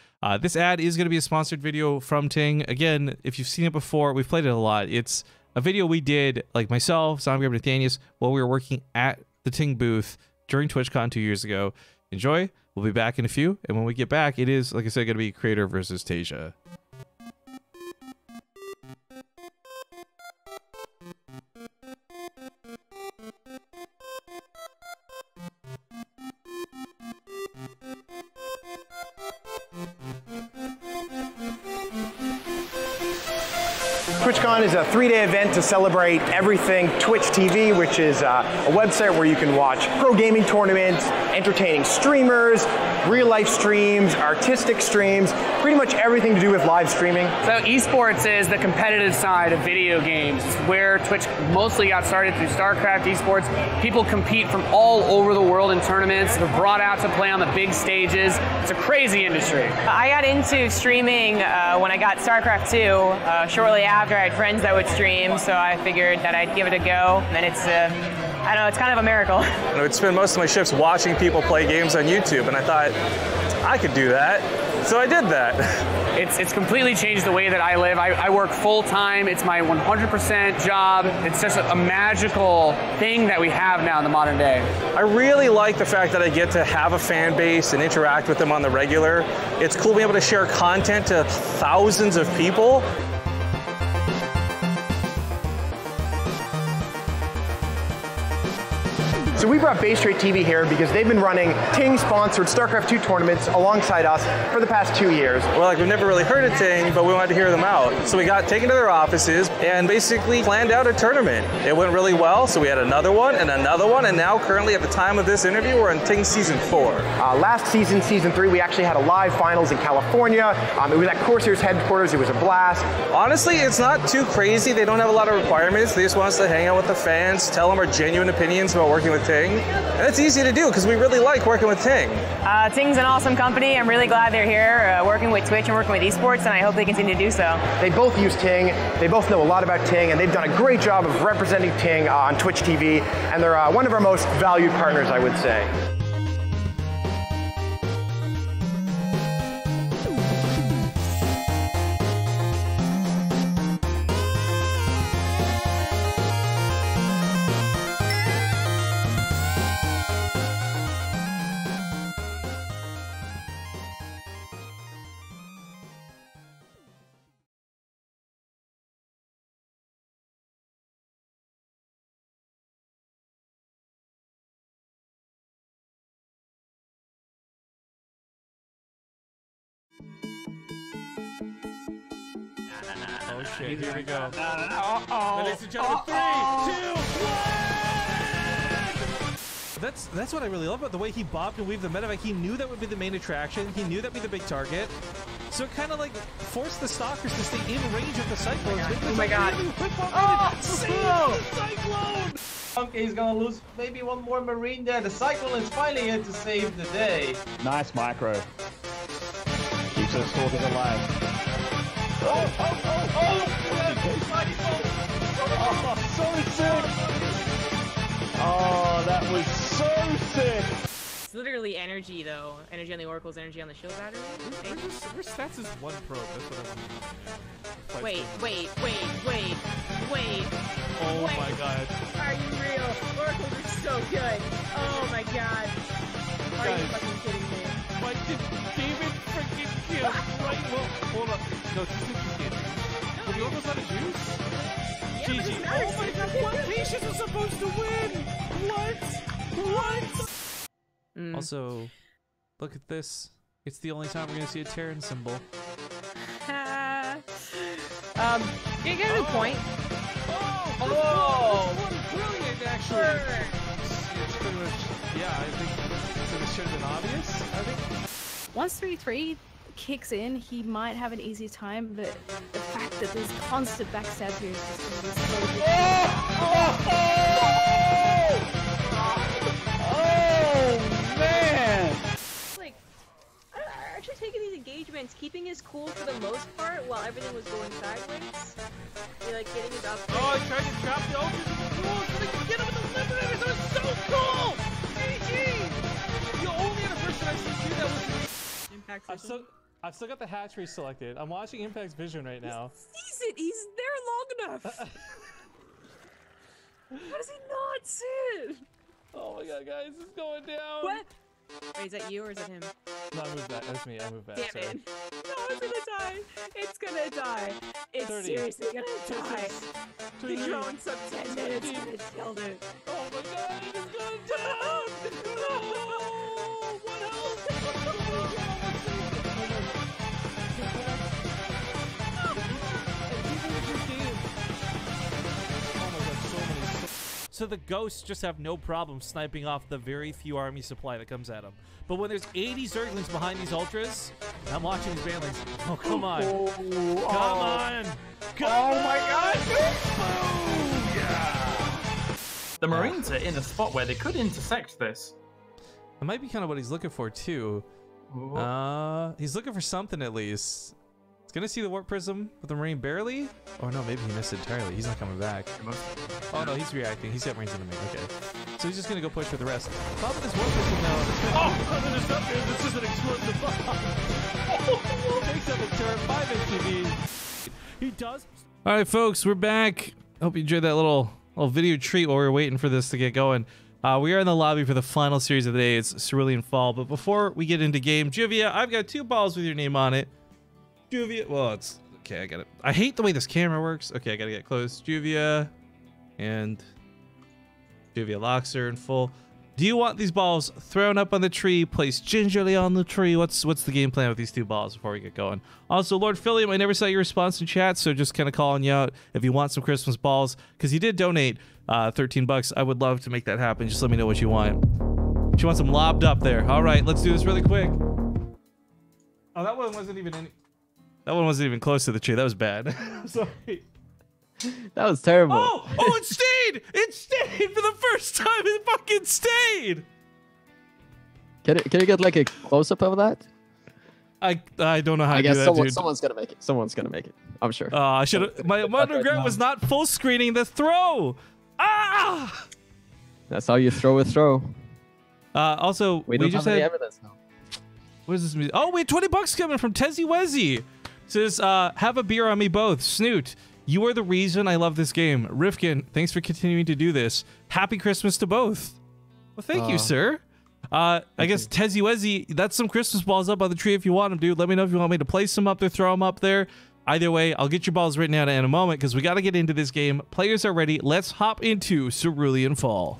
This ad is gonna be a sponsored video from Ting. Again, if you've seen it before, we've played it a lot. It's a video we did, like myself, Zombie and Nathanius, while we were working at the Ting booth during TwitchCon 2 years ago. Enjoy. We'll be back in a few. And when we get back, it is, like I said, going to be creator versus Tasia.
TwitchCon is a 3-day event to celebrate everything Twitch TV, which is a website where you can watch pro gaming tournaments, entertaining streamers, real-life streams, artistic streams, pretty much everything to do with live streaming.
So esports is the competitive side of video games. It's where Twitch mostly got started through StarCraft esports. People compete from all over the world in tournaments. They're brought out to play on the big stages. It's a crazy industry.
I got into streaming when I got StarCraft 2. Shortly after, I had friends that would stream, so I figured that I'd give it a go. And it's, I don't know, it's kind of a miracle.
I would spend most of my shifts watching people play games on YouTube, and I thought, I could do that. So I did that.
It's completely changed the way that I live. I work full time. It's my 100% job. It's just a magical thing that we have now in the modern day.
I really like the fact that I get to have a fan base and interact with them on the regular. It's cool being able to share content to thousands of people.
So we brought BaseTradeTV here because they've been running Ting-sponsored StarCraft 2 tournaments alongside us for the past 2 years.
We're like, we've never really heard of Ting, but we wanted to hear them out. So we got taken to their offices and basically planned out a tournament. It went really well, so we had another one, and now currently at the time of this interview, we're in Ting Season 4.
Last season, Season 3, we actually had a live finals in California. It was at Corsairs headquarters. It was a blast.
Honestly, it's not too crazy. They don't have a lot of requirements. They just want us to hang out with the fans, tell them our genuine opinions about working with Ting. And it's easy to do because we really like working with Ting.
Ting's an awesome company. I'm really glad they're here working with Twitch and working with esports, and I hope they continue to do so.
They both use Ting. They both know a lot about Ting, and they've done a great job of representing Ting on Twitch TV, and they're one of our most valued partners, I would say.
Oh shit, here we go. Ladies and gentlemen, 3, 2, 1! That's what I really love about the way he bopped and weaved the medevac. He knew that would be the main attraction. He knew that would be the big target. So it kind of like forced the stalkers to stay in range of the cyclones.
Oh my god.
Cyclone! He's gonna lose maybe one more Marine there. The Cyclone is finally here to save the day.
Nice micro. Keeps those stalkers alive.
Oh,
so sick! Oh, that was so sick!
It's literally energy, though. Energy on the oracles, energy on the shield battery.
Our stats is 1 probe. That's what I want to know.
Wait.
Oh my god.
Are you real? Oracles are so good. Oh my god. Are you fucking kidding me?
What did David freaking kill? Right, well, hold up. No, just think you did. Were the oracles out of juice? GG. Oh my god, what? Patience was supposed to win! What? Also, look at this. It's the only time we're gonna see a Terran symbol.
You get a good point.
Oh! Brilliant, actually. It's pretty much, yeah, I think this should have been obvious, I think.
Once 3-3 kicks in, he might have an easy time, but the fact that there's constant backstab here is just going to be so good.
Oh, man!
Like, actually taking these engagements, keeping his cool for the most part while everything was going sideways. You're like getting about.
Oh, I tried to trap the ultras with the tools so they could get him with the liberators. That was so cool! GG! The only other person I've seen do that was I've still got the hatchery selected. I'm watching Impact's vision right now.
He's there long enough.
How does he not see it?
Oh my god, guys, it's going down.
What? Wait, is that you or is that him?
No, I moved back. That's me. I moved back.
Damn
Sorry.
it. No, it's gonna die. It's gonna die. It's
30.
seriously gonna die. The
20.
drone took 10 minutes and it killed it.
Oh my god, it is going down! No! What else? So the ghosts just have no problem sniping off the very few army supply that comes at them. But when there's 80 Zerglings behind these ultras, I'm watching these banelings. Oh, come on. Come on! Come
my
on!
The Marines are in a spot where they could intersect this.
That might be kind of what he's looking for, too. He's looking for something, at least. He's gonna see the warp prism with the Marine barely? Oh no, maybe he missed it entirely. He's not coming back. Oh no, he's reacting. He's got Marines in the main. Okay. So he's just gonna go push for the rest. Problem with this warp prism now. Oh! The disruptor is just an explosive bomb. Takes up a turret, 5 HPV. He does. Alright folks, we're back. Hope you enjoyed that little video treat while we were waiting for this to get going. We are in the lobby for the final series of the day. It's Cerulean Fall. But before we get into game, Juvia, I've got 2 balls with your name on it. Juvia, well, it's okay. I got it. I hate the way this camera works. Okay, I gotta get close. Juvia and Juvia Loxer in full. Do you want these balls thrown up on the tree, placed gingerly on the tree? What's the game plan with these 2 balls before we get going? Also, Lord Philium, I never saw your response in chat, so just kind of calling you out if you want some Christmas balls, because you did donate 13 bucks. I would love to make that happen. Just let me know what you want. She wants them lobbed up there. All right, let's do this really quick. Oh, that one wasn't even any. That one wasn't even close to the tree. That was bad. Sorry.
That was terrible.
Oh, it stayed! It stayed for the first time. It fucking stayed.
Can you get like a close up of that?
I don't know how to do
guess
that, dude.
someone's gonna make it. Someone's gonna make it. I'm sure.
I should have. My regret was not full screening the throw. Ah!
That's how you throw a throw.
Also,
we don't have any evidence now.
What is this? Oh, we had 20 bucks coming from Tezzy Wezzy. Says, have a beer on me both. Snoot, you are the reason I love this game. Rifkin, thanks for continuing to do this. Happy Christmas to both. Well, thank you, sir. I guess Tezzy Wezzy, that's some Christmas balls up on the tree if you want them, dude. Let me know if you want me to place them up there, throw them up there. Either way, I'll get your balls written out in a moment because we got to get into this game. Players are ready. Let's hop into Cerulean Fall.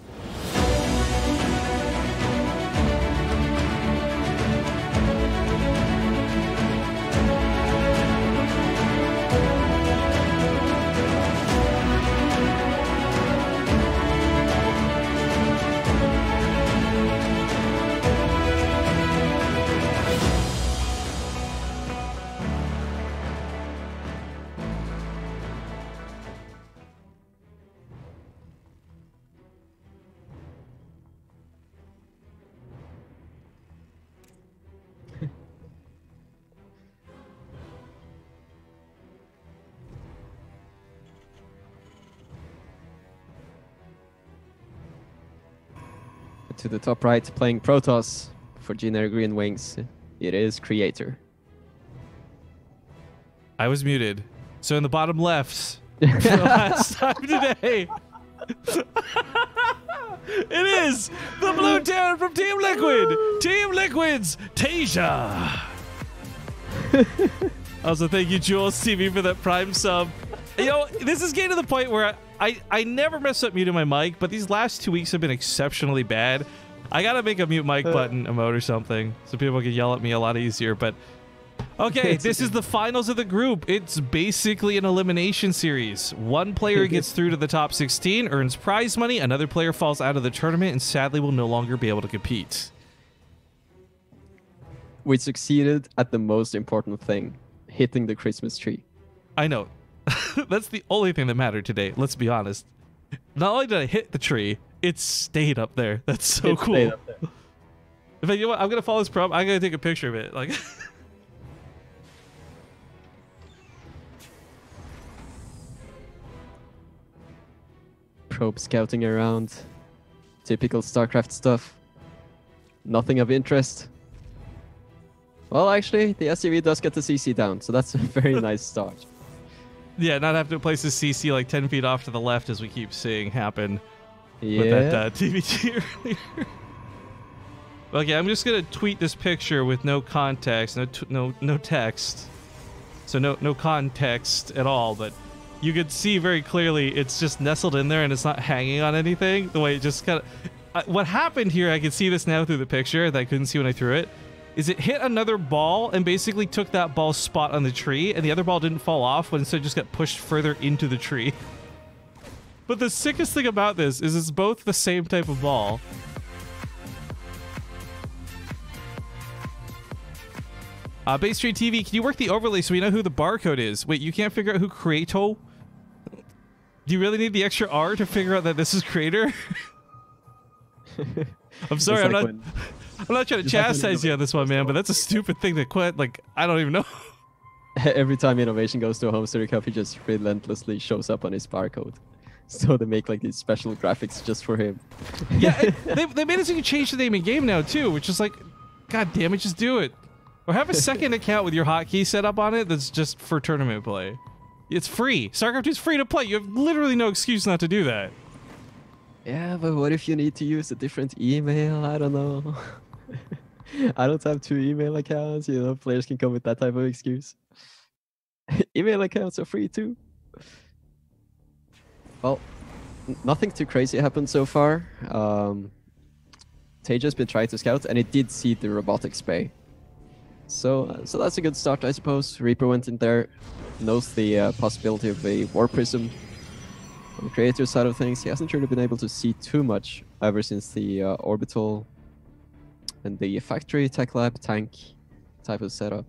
To the top right, playing Protoss for Generic Green Wings. It is Creator.
I was muted. So in the bottom left, for the last time today, it is the Blue Terran from Team Liquid. Team Liquid's Tasia. Also, thank you, Jules TV, for that Prime sub. You know, this is getting to the point where I never mess up muting my mic, but these last 2 weeks have been exceptionally bad. I gotta make a mute mic button emote or something so people can yell at me a lot easier. But okay, this is the finals of the group. It's basically an elimination series. One player gets through to the top 16, earns prize money. Another player falls out of the tournament and sadly will no longer be able to compete.
We succeeded at the most important thing, hitting the Christmas tree.
I know. That's the only thing that mattered today. Let's be honest. Not only did I hit the tree, it stayed up there. That's so cool. In fact, you know what? I'm gonna follow this probe. I'm gonna take a picture of it. Like,
probe scouting around. Typical StarCraft stuff. Nothing of interest. Well, actually, the SUV does get the CC down, so that's a very nice start.
Yeah, not have to place his CC like 10 feet off to the left, as we keep seeing happen
Yeah.
with that TBT earlier. Okay, I'm just gonna tweet this picture with no context, no text, so no context at all. But you could see very clearly it's just nestled in there and it's not hanging on anything. The way it just kind of what happened here, I can see this now through the picture that I couldn't see when I threw it. Is it hit another ball and basically took that ball's spot on the tree, and the other ball didn't fall off, but instead just got pushed further into the tree. But the sickest thing about this is it's both the same type of ball. BaseTradeTV, can you work the overlay so we know who the barcode is? Wait, you can't figure out who Creato? Do you really need the extra R to figure out that this is creator? I'm sorry, I'm not trying to chastise you on this one, man, but that's a stupid thing to quit. Like, I don't even know.
Every time innovation goes to a home studio cup, he just relentlessly shows up on his barcode. So they make like these special graphics just for him.
Yeah, they made it so you can change the name in game now too, which is like, god damn it, just do it. Or have a second account with your hotkey set up on it that's just for tournament play. It's free. StarCraft 2 is free to play. You have literally no excuse not to do that.
Yeah, but what if you need to use a different email? I don't know. I don't have 2 email accounts. You know, players can come with that type of excuse. Email accounts are free too. Well, nothing too crazy happened so far. Tasia's been trying to scout, and it did see the robotics bay. So that's a good start, I suppose. Reaper went in there, knows the possibility of a War Prism. On the creator side of things, he hasn't really been able to see too much ever since the orbital and the factory tech lab tank type of setup.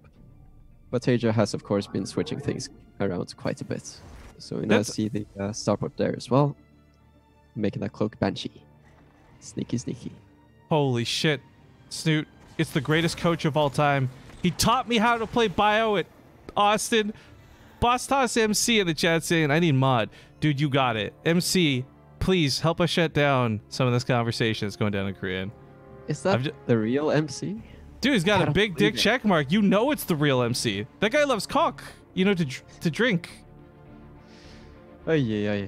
But Tasia has, of course, been switching things around quite a bit. So we now see the starport there as well, making that cloak Banshee. Sneaky, sneaky.
Holy shit, Snoot. It's the greatest coach of all time. He taught me how to play bio at Austin. Boss Toss MC in the chat saying, I need mod. Dude, you got it. MC, please help us shut down some of this conversation that's going down in Korean.
Is that the real MC?
Dude, he's got a big dick check mark. You know it's the real MC. That guy loves cock, you know, to drink.
Oh, yeah.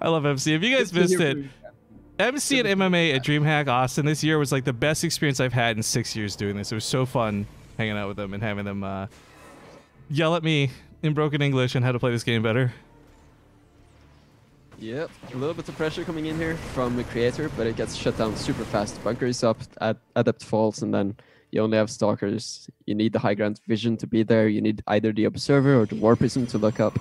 I love MC. If you guys missed it, MC and MMA at DreamHack Austin this year was like the best experience I've had in 6 years doing this. It was so fun hanging out with them and having them yell at me in broken English on how to play this game better.
Yep, a little bit of pressure coming in here from the creator, but it gets shut down super fast. Bunker is up, Adept falls, and then you only have Stalkers. You need the high ground vision to be there. You need either the Observer or the War Prism to look up.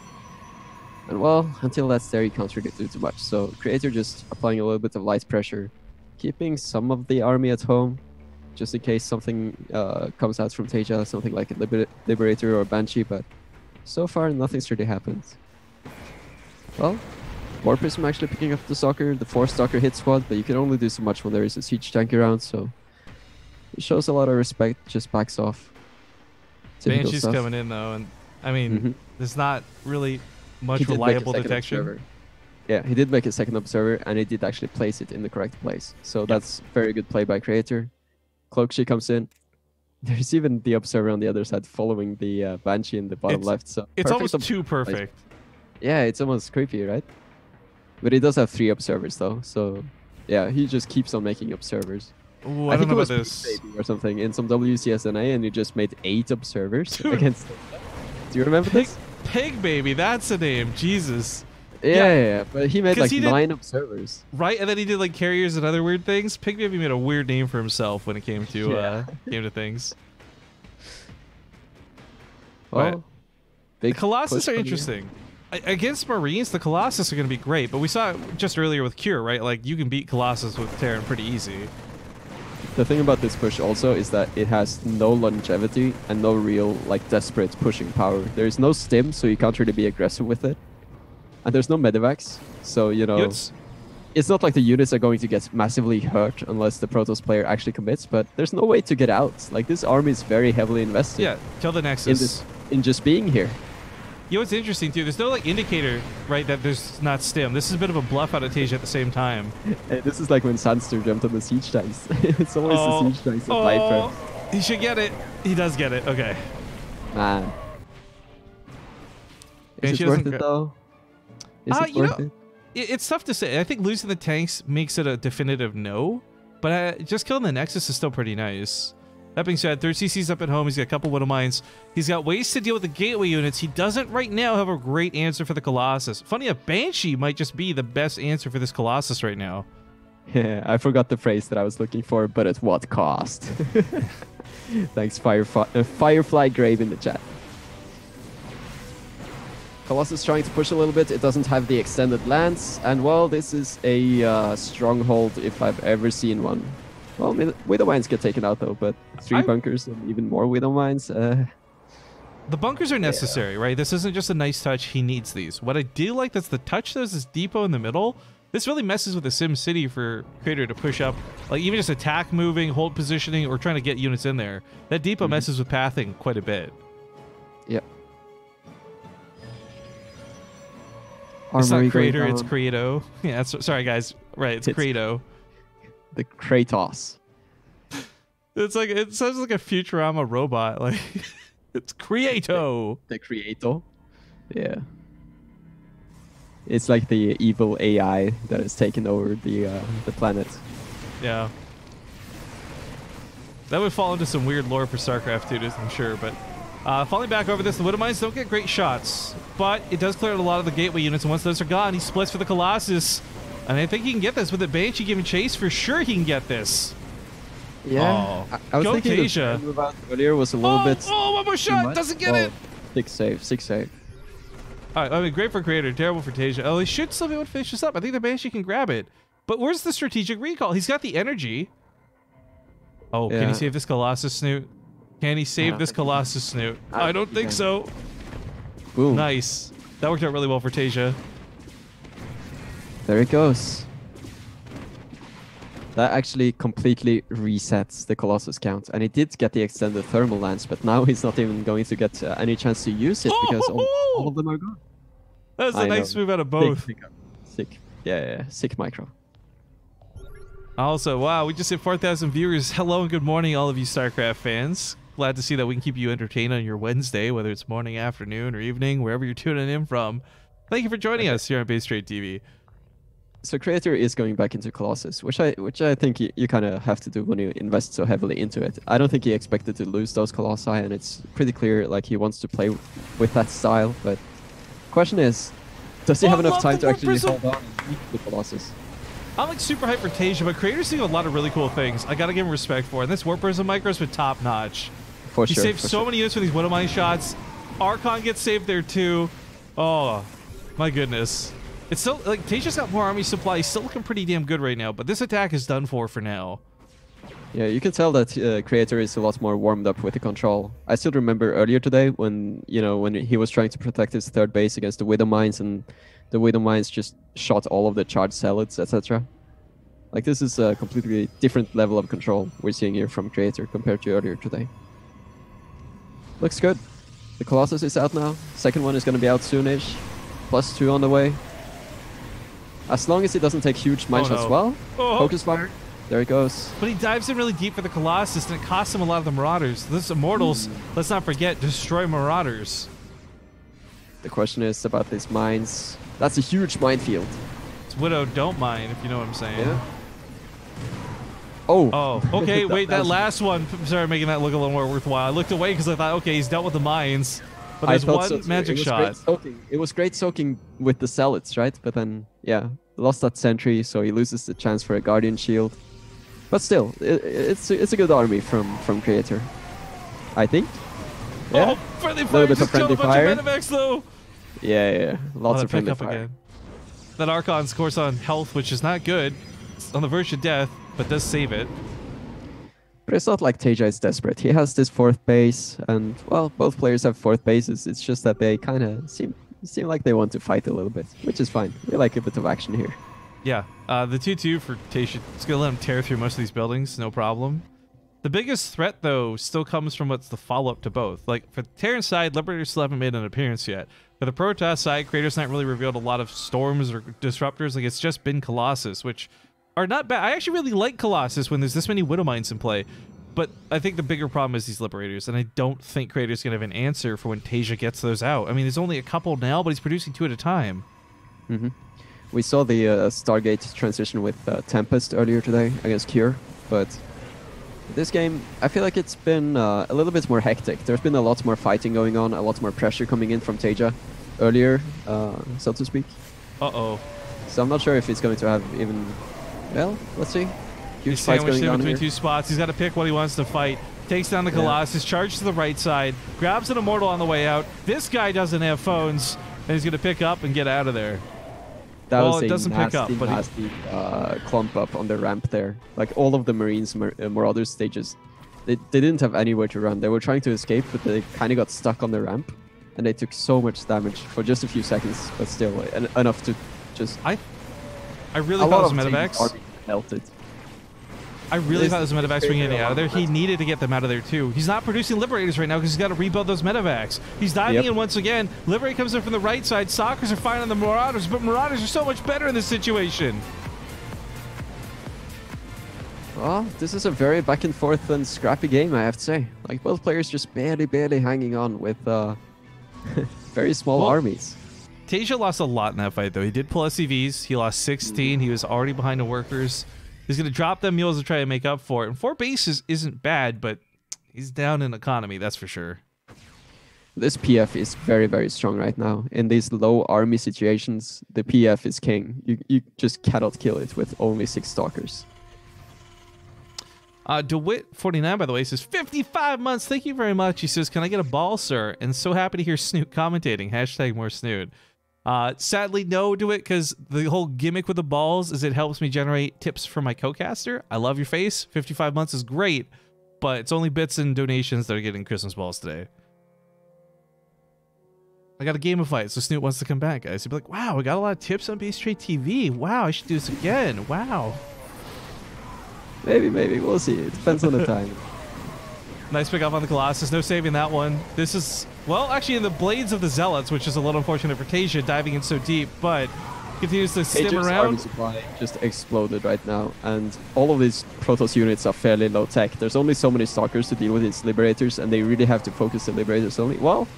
And well, until that's there, you can't really do too much. So Creator just applying a little bit of light pressure, keeping some of the army at home, just in case something comes out from Tasia, something like a Liberator or Banshee, but so far nothing's really happened. Well, War Prism actually picking up the Stalker, the 4-Stalker hit squad, but you can only do so much when there is a siege tank around, so it shows a lot of respect, just backs off. Typical
Banshee's
stuff.
coming in though, and I mean, there's not really much reliable detection.
Observer. Yeah, he did make a second observer, and he did actually place it in the correct place. So that's very good play by Creator. Cloakshi comes in. There's even the observer on the other side following the Banshee in the bottom left. So
it's almost too perfect.
Yeah, it's almost creepy, right? But he does have 3 observers though, so yeah, he just keeps on making observers.
Ooh, I don't know about this.
Or something in some WCSNA, and he just made 8 observers against. Do you remember this?
Pig Baby, that's the name. Jesus.
Yeah, but he made like 9 observers.
Right, and then he did like carriers and other weird things. Pig Baby made a weird name for himself when it came to things.
Well,
the Colossus are interesting. Against Marines, the Colossus are going to be great, but we saw it just earlier with Cure, right? Like, you can beat Colossus with Terran pretty easy.
The thing about this push also is that it has no longevity and no real, like, desperate pushing power. There is no stim, so you can't really be aggressive with it. And there's no medevacs, so, you know, it's not like the units are going to get massively hurt unless the Protoss player actually commits, but there's no way to get out. Like, this army is very heavily invested.
Yeah, kill the Nexus.
In just being here.
You know what's interesting too? There's no like indicator, right, that there's not stim. This is a bit of a bluff out of Tasia at the same time.
This is like when Zanster jumped on the siege tanks. It's always the siege tanks that fight for.
He should get it. He does get it. Okay.
Man.
And
Is
she
it worth
doesn't
it though? Is it
you
worth
know,
it?
It's tough to say. I think losing the tanks makes it a definitive no, but just killing the Nexus is still pretty nice. That being said, third CC's up at home. He's got a couple Widow Mines. He's got ways to deal with the gateway units. He doesn't right now have a great answer for the Colossus. Funny, a Banshee might just be the best answer for this Colossus right now.
Yeah, I forgot the phrase that I was looking for, but at what cost? Thanks, Firefly Grave in the chat. Colossus trying to push a little bit. It doesn't have the extended lance, and well, this is a stronghold if I've ever seen one. Well, Widow Mines get taken out though, but 3 bunkers and even more Widow Mines.
The bunkers are necessary, right? This isn't just a nice touch. He needs these. What I do like that's the touch. There's this depot in the middle. This really messes with the Sim City for Creator to push up, like even just attack moving, hold positioning, or trying to get units in there. That depot messes with pathing quite a bit.
Yep.
It's not
Armory
Creator,
going
it's
down.
Creato. Yeah, sorry guys. Right, it's Creato.
The Kratos.
It's like, it sounds like a Futurama robot. Like, it's Creato.
The Creator. Yeah. It's like the evil AI that has taken over the planet.
Yeah. That would fall into some weird lore for StarCraft 2, I'm sure, but falling back over this, the Widow Mines don't get great shots, but it does clear out a lot of the gateway units, and once those are gone, he splits for the Colossus. And I think he can get this with the Banshee giving chase. For sure he can get this.
Yeah.
Oh.
I was
Go
thinking
Tasia.
the move out earlier was a little bit...
Oh, one more shot.
much.
Doesn't get it.
6 save. 6 save.
All right, I mean, great for Creator, terrible for Tasia. Oh, he should still be able to finish this up. I think the Banshee can grab it. But where's the strategic recall? He's got the energy. Oh, can he save this Colossus, Snoot? Can he save this Colossus, Snoot? I don't think so.
Boom.
Nice. That worked out really well for Tasia.
There it goes. That actually completely resets the Colossus count. And he did get the extended thermal lance, but now he's not even going to get any chance to use it because all of them are gone.
That was a nice move out of both.
Sick. Yeah, sick micro.
Also, wow, we just hit 4,000 viewers. Hello and good morning, all of you StarCraft fans. Glad to see that we can keep you entertained on your Wednesday, whether it's morning, afternoon, or evening, wherever you're tuning in from. Thank you for joining us here on BaseTradeTV.
So Creator is going back into Colossus, which I think you kind of have to do when you invest so heavily into it. I don't think he expected to lose those Colossi, and it's pretty clear like he wants to play with that style. But question is, does he have enough time to actually hold on and beat the Colossus?
I'm like super hyped for Tasia, but Creator's doing a lot of really cool things. I gotta give him respect for it. And this Warp Prism micro's been top notch.
For
he
sure.
saved so many units with these Widow Mine shots. Archon gets saved there too. Oh, my goodness. It's still, like, Tasia's got more army supply. He's still looking pretty damn good right now, but this attack is done for now.
Yeah, you can tell that Creator is a lot more warmed up with the control. I still remember earlier today when, when he was trying to protect his third base against the Widow Mines, and the Widow Mines just shot all of the charged zealots, etc. Like, this is a completely different level of control we're seeing here from Creator compared to earlier today. Looks good. The Colossus is out now. Second one is going to be out soonish. +2 on the way. As long as he doesn't take huge mine shots well. Focus fire. There it goes.
But he dives in really deep for the Colossus, and it costs him a lot of the Marauders. Those Immortals, let's not forget, destroy Marauders.
The question is about these mines. That's a huge minefield.
It's Widow don't mind, if you know what I'm saying.
Yeah. Oh.
Okay, wait, that last one, sorry, making that look a little more worthwhile. I looked away because I thought, okay, he's dealt with the mines. But there's one magic shot.
It was great soaking with the zealots, right? But then, yeah, lost that sentry, so he loses the chance for a Guardian Shield. But still, it's a good army from Creator, I think. Yeah.
Oh, friendly fire! Just killed a bunch of Medivacs, though.
Yeah. Lots of friendly fire.
Again. That Archon scores on health, which is not good. It's on the verge of death, but does save it.
But it's not like Tasia is desperate. He has this 4th base, and, well, both players have 4th bases. It's just that they kind of seem like they want to fight a little bit, which is fine. We like a bit of action here.
Yeah, the 2-2 for Tasia, it's going to let him tear through most of these buildings, no problem. The biggest threat, though, still comes from what's the follow-up to both. Like, for the Terran side, Liberators still haven't made an appearance yet. For the Protoss side, Creator's not really revealed a lot of Storms or Disruptors. Like, it's just been Colossus, which are not bad. I actually really like Colossus when there's this many Widow Mines in play. But I think the bigger problem is these Liberators, and I don't think Creator's going to have an answer for when Tasia gets those out. I mean, there's only a couple now, but he's producing 2 at a time.
We saw the Stargate transition with Tempest earlier today against Cure, but this game, I feel like it's been a little bit more hectic. There's been a lot more fighting going on, a lot more pressure coming in from Tasia earlier, so to speak.
Uh-oh.
So I'm not sure if he's going to have even... Well, let's see.
He's sandwiched in between 2 spots. He's got to pick what he wants to fight. Takes down the Colossus, charges to the right side, grabs an Immortal on the way out. This guy doesn't have phones, and he's going to pick up and get out of there.
That was
it
a
doesn't
nasty,
pick up, but
nasty clump up on the ramp there. Like all of the Marines, Marauders stages, they didn't have anywhere to run. They were trying to escape, but they kind of got stuck on the ramp, and they took so much damage for just a few seconds, but still enough to just...
I really thought it was Medevacs.
Melted.
I really thought this Medevacs were getting out of there. He needed to get them out of there too. He's not producing Liberators right now because he's got to rebuild those Medevacs. He's diving in once again. Liberate comes in from the right side. Stalkers are fine on the Marauders, but Marauders are so much better in this situation.
Well, this is a very back and forth and scrappy game, I have to say. Like both players just barely hanging on with very small armies.
Tasia lost a lot in that fight though. He did pull SCVs. He lost 16. He was already behind the workers. He's going to drop them mules to try to make up for it. And 4 bases isn't bad, but he's down in economy, that's for sure.
This PF is very strong right now. In these low army situations, the PF is king. You just cannot kill it with only 6 stalkers.
DeWitt49, by the way, says, 55 months. Thank you very much. He says, can I get a ball, sir? And so happy to hear Snoot commentating. Hashtag more Snoot. Sadly, no, DeWitt, because the whole gimmick with the balls is it helps me generate tips for my co-caster. I love your face. 55 months is great, but it's only bits and donations that are getting Christmas balls today. I got to gamify it, so Snoot wants to come back, guys. He'd be like, wow, I got a lot of tips on BaseTradeTV. Wow, I should do this again. Wow.
Maybe. We'll see. It depends on the time.
Nice pick up on the Colossus. No saving that one. This is, well, actually in the Blades of the Zealots, which is a little unfortunate for Tasia diving in so deep, but continues to stim
Tasia's
around.
army supply just exploded right now, and all of these Protoss units are fairly low tech. There's only so many Stalkers to deal with its Liberators, and they really have to focus the Liberators only. Well,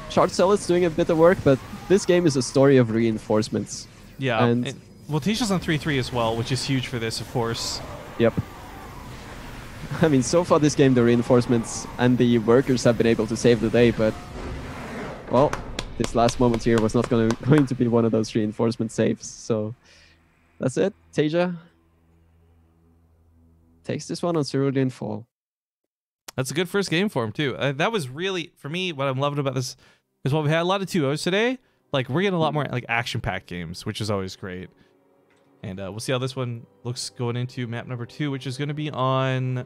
Shard Zealot's doing a bit of work, but this game is a story of reinforcements.
Yeah, and well, Tasia's on 3-3 as well, which is huge for this, of course.
Yep. I mean, so far this game, the reinforcements and the workers have been able to save the day, but, well, this last moment here was not going to be one of those reinforcement saves. So that's it. Tasia takes this one on Cerulean Fall.
That's a good first game for him, too. That was really, for me, what I'm loving about this is while we had a lot of 2-0s today, like, we're getting a lot more, like, action-packed games, which is always great. And we'll see how this one looks going into map number 2, which is going to be on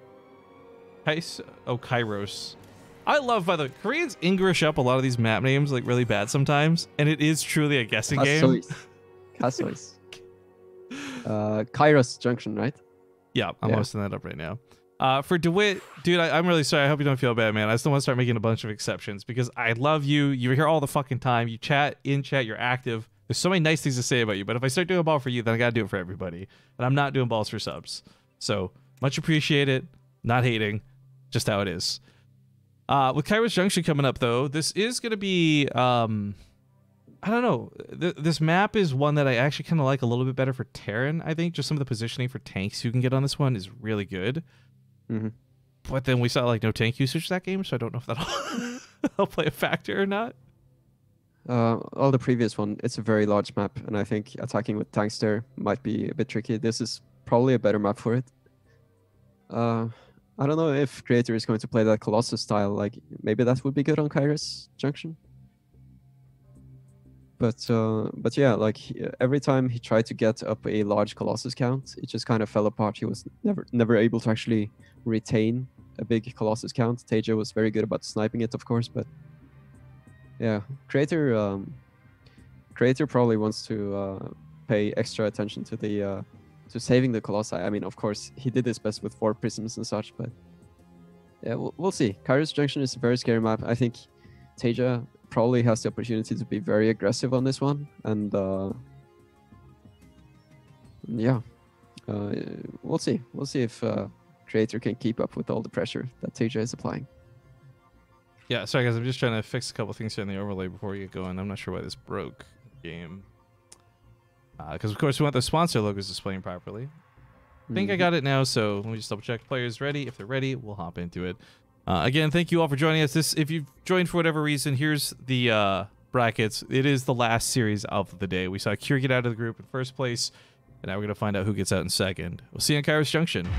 Kairos. I love, by the way, Koreans English up a lot of these map names like really bad sometimes, and it is truly a guessing game.
Kassois. Kairos Junction, right?
Yeah, I'm hosting that up right now. For DeWitt, dude, I'm really sorry. I hope you don't feel bad, man. I still want to start making a bunch of exceptions because I love you. You're here all the fucking time. You chat, in chat, you're active. There's so many nice things to say about you, but if I start doing a ball for you, then I gotta do it for everybody. And I'm not doing balls for subs. So, much appreciated. Not hating. Just how it is. With Kairos Junction coming up, though, this is gonna be, I don't know. This map is one that I actually kind of like a little bit better for Terran, I think. Just some of the positioning for tanks you can get on this one is really good.
Mm-hmm.
But then we saw, like, no tank usage that game, so I don't know if that'll play a factor or not.
All the previous one, it's a very large map, and I think attacking with tanks there might be a bit tricky. This is probably a better map for it. I don't know if Creator is going to play that Colossus style. Like, maybe that would be good on Kairos Junction. But yeah, like every time he tried to get up a large Colossus count, it just kind of fell apart. He was never able to actually retain a big Colossus count. Tasia was very good about sniping it, of course, but yeah, Creator probably wants to pay extra attention to the to saving the Colossi. I mean, of course, he did his best with 4 prisms and such, but yeah, we'll see. Kairos Junction is a very scary map. I think Tasia probably has the opportunity to be very aggressive on this one, and yeah, we'll see. We'll see if creator can keep up with all the pressure that Tasia is applying.
Yeah, sorry guys, I'm just trying to fix a couple things here in the overlay before we get going. I'm not sure why this broke game. Because of course we want the sponsor logos displaying properly. I think I got it now, so let me just double check. Players ready. If they're ready, we'll hop into it. Again, thank you all for joining us. If you've joined for whatever reason, here's the brackets. It is the last series of the day. We saw Cure get out of the group in first place, and now we're going to find out who gets out in second. We'll see you on Kairos Junction.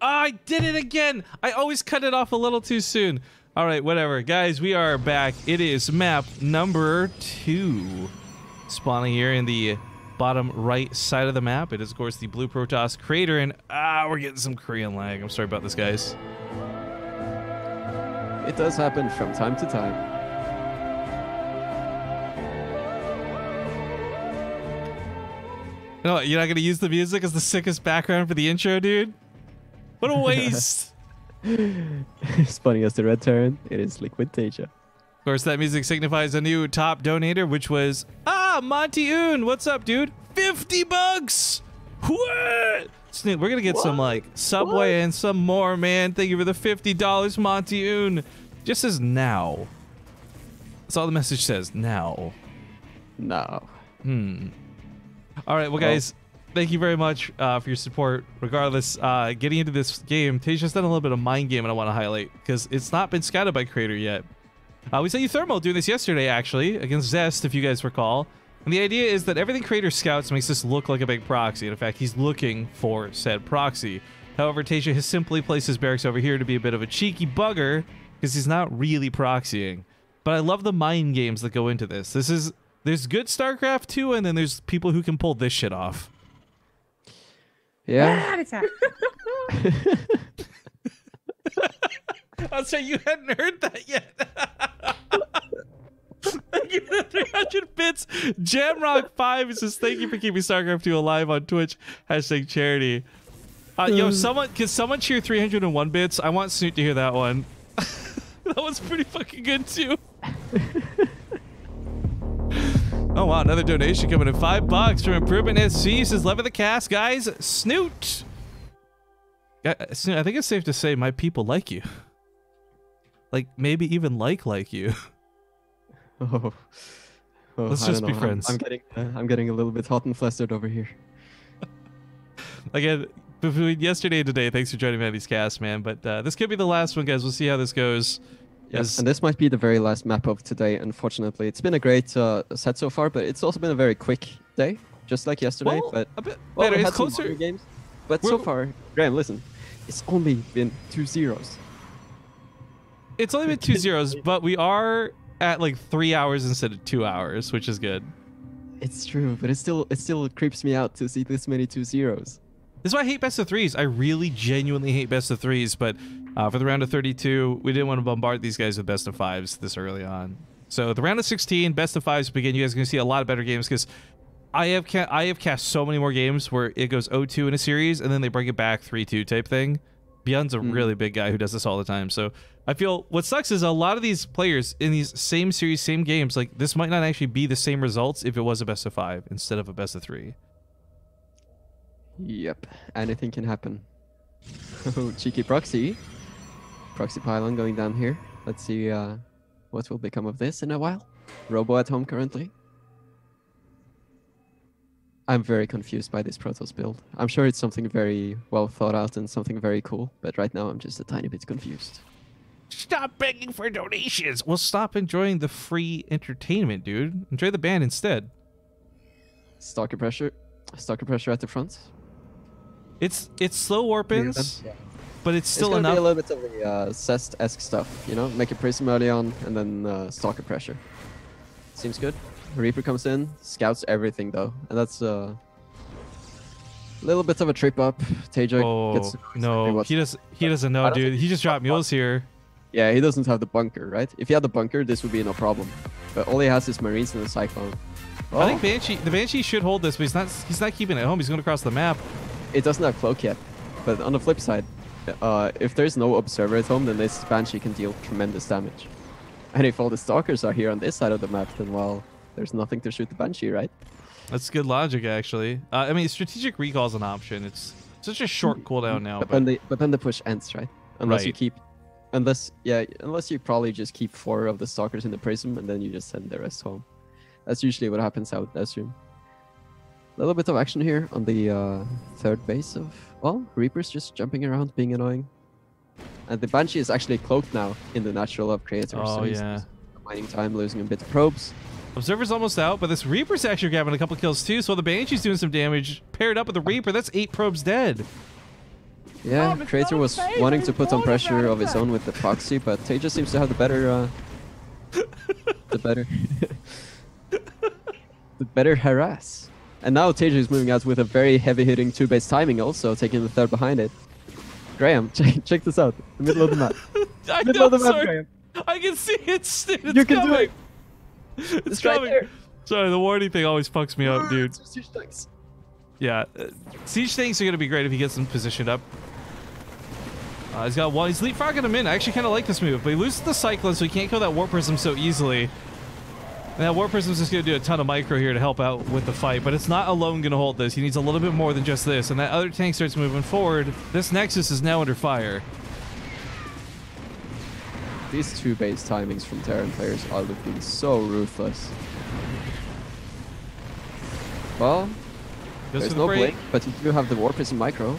I did it again. I always cut it off a little too soon. All right, whatever. Guys, we are back. It is map number 2. Spawning here in the bottom right side of the map. It is, of course, the Blue Protoss crater. And, we're getting some Korean lag. I'm sorry about this, guys.
It does happen from time to time.
You know what? You're not going to use the music as the sickest background for the intro, dude? What a waste.
Spawning as the red Terran, it is Liquid Tasia.
Of course, that music signifies a new top donator, which was, Monty Un. What's up, dude? 50 bucks. What? Snoop, we're going to get some, like, Subway and some more, man. Thank you for the $50, Monty Un. Just says now. That's all the message says, now.
No.
All right, well, guys, thank you very much for your support. Regardless, getting into this game, Tasia's done a little bit of mind game, and I want to highlight because it's not been scouted by Creator yet. We saw you Thermal doing this yesterday, actually, against Zest, if you guys recall. And the idea is that everything Creator scouts makes this look like a big proxy. And in fact, he's looking for said proxy. However, Tasia has simply placed his barracks over here to be a bit of a cheeky bugger because he's not really proxying. But I love the mind games that go into this. There's good StarCraft 2, and then there's people who can pull this shit off.
Yeah.
I'll say you hadn't heard that yet. Thank you for the 300 bits. Jamrock5 says, thank you for keeping StarCraft 2 alive on Twitch. # charity. Yo, can someone cheer 301 bits? I want Snoot to hear that one. That was pretty fucking good too. Oh wow, another donation coming in. $5 from Improvement SC says, love of the cast, guys. Snoot. Snoot, I think it's safe to say my people like you. Like maybe even like you. Let's just be friends.
I'm getting a little bit hot and flustered over here.
Again, between yesterday and today, thanks for joining me on these casts, man. But this could be the last one, guys. We'll see how this goes.
Yes, and this might be the very last map of today, unfortunately. It's been a great set so far, but it's also been a very quick day, just like yesterday.
Well,
but
a bit better. It's closer.
Games. But so far, Graham, listen, it's only been 2 zeros.
It's only been 2 zeros, but we are at like 3 hours instead of 2 hours, which is good.
It's true, but it still creeps me out to see this many 2 zeros.
This is why I hate best of threes. I really genuinely hate best of threes, but for the round of 32, we didn't want to bombard these guys with best of fives this early on. So the round of 16, best of fives begin. You guys are going to see a lot of better games because I have cast so many more games where it goes 0-2 in a series and then they bring it back 3-2 type thing. Beyond's a really big guy who does this all the time. So I feel what sucks is a lot of these players in these same series, same games, like this might not actually be the same results if it was a best of 5 instead of a best of 3.
Yep, anything can happen. Oh, cheeky proxy. Proxy pylon going down here. Let's see what will become of this in a while. Robo at home currently. I'm very confused by this Protoss build. I'm sure it's something very well thought out and something very cool, but right now I'm just a tiny bit confused.
Stop begging for donations. Well, stop enjoying the free entertainment, dude. Enjoy the band instead.
Stalker pressure at the front.
It's slow warpins. but it's still
gonna
enough.
be a little bit of the Cest-esque stuff, you know, make a prism early on and then stalker pressure. Seems good. Reaper comes in, scouts everything though, and that's a little bit of a trip up. Tasia gets
no, he doesn't know, dude. He just dropped mules here.
Yeah, he doesn't have the bunker, right? If he had the bunker, this would be no problem. But all he has is Marines and the Cyclone. Oh.
I think the Banshee should hold this, but he's not keeping it at home. He's going across the map.
It doesn't have cloak yet. But on the flip side, if there's no observer at home, then this Banshee can deal tremendous damage. And if all the stalkers are here on this side of the map, then well, there's nothing to shoot the Banshee, right?
That's good logic, actually. I mean, strategic recall is an option. It's such a short cooldown now.
But then the push ends, right? Unless you keep, unless you probably just keep 4 of the stalkers in the prism and then you just send the rest home. That's usually what happens, I would assume. A little bit of action here on the third base of, well, Reaper's just jumping around, being annoying. And the Banshee is actually cloaked now in the natural of creators.
Oh,
so he's mining time, losing a bit of probes.
Observer's almost out, but this Reaper's actually grabbing a couple kills too, so the Banshee's doing some damage. Paired up with the Reaper, that's 8 probes dead.
Yeah, Creator was wanting to put on pressure of his own with the Proxy, but Tasia seems to have the better... the better harass. And now Tasia is moving out with a very heavy-hitting 2-base timing also, taking the third behind it. Graham, check this out. The middle of the map.
Graham. I can see it. It's
you can
coming.
do it.
It's coming. Right, sorry, the warning thing always fucks me up, dude.
Siege tanks.
Yeah, siege tanks are gonna be great if he gets them positioned up. He's got one. He's leapfrogging him in. I actually kind of like this move, but he loses the Cyclone, so he can't kill that Warp Prism so easily. And that Warp Prism is just gonna do a ton of micro here to help out with the fight, but it's not alone gonna hold this. He needs a little bit more than just this, and that other tank starts moving forward. This Nexus is now under fire.
These 2-base timings from Terran players are looking so ruthless. Well, there's no Blink, but you do have the Warp Prism micro.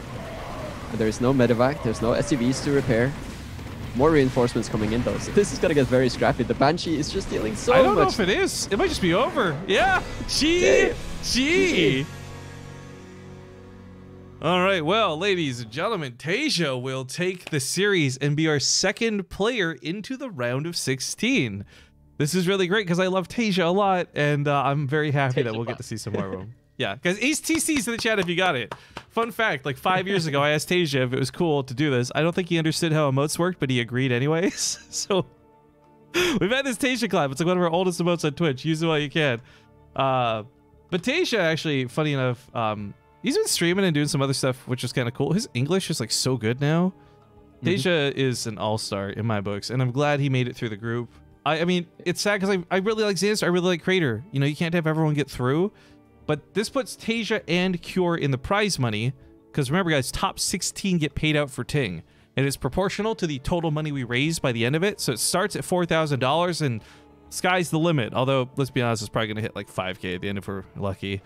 And there's no medevac, there's no SCVs to repair. More reinforcements coming in though, so this is gonna get very scrappy. The Banshee is just dealing so much.
I don't know if it is. It might just be over. Yeah. Gee. All right, well, ladies and gentlemen, Tasia will take the series and be our second player into the round of 16. This is really great because I love Tasia a lot, and I'm very happy that we'll get to see some more of him. Yeah, guys, Ace TC's in the chat if you got it. Fun fact, like 5 years ago, I asked Tasia if it was cool to do this. I don't think he understood how emotes worked, but he agreed anyways. So we've had this Tasia collab. It's like one of our oldest emotes on Twitch. Use it while you can. But Tasia, actually, funny enough, he's been streaming and doing some other stuff, which is kind of cool. His English is like so good now. Tasia is an all-star in my books, and I'm glad he made it through the group. I mean, it's sad because I really like Zanster. I really like Crater. You know, you can't have everyone get through. But this puts Tasia and Cure in the prize money, because remember, guys, top 16 get paid out for Ting. And it's proportional to the total money we raise by the end of it. So it starts at $4,000, and sky's the limit. Although, let's be honest, it's probably going to hit like 5K at the end if we're lucky.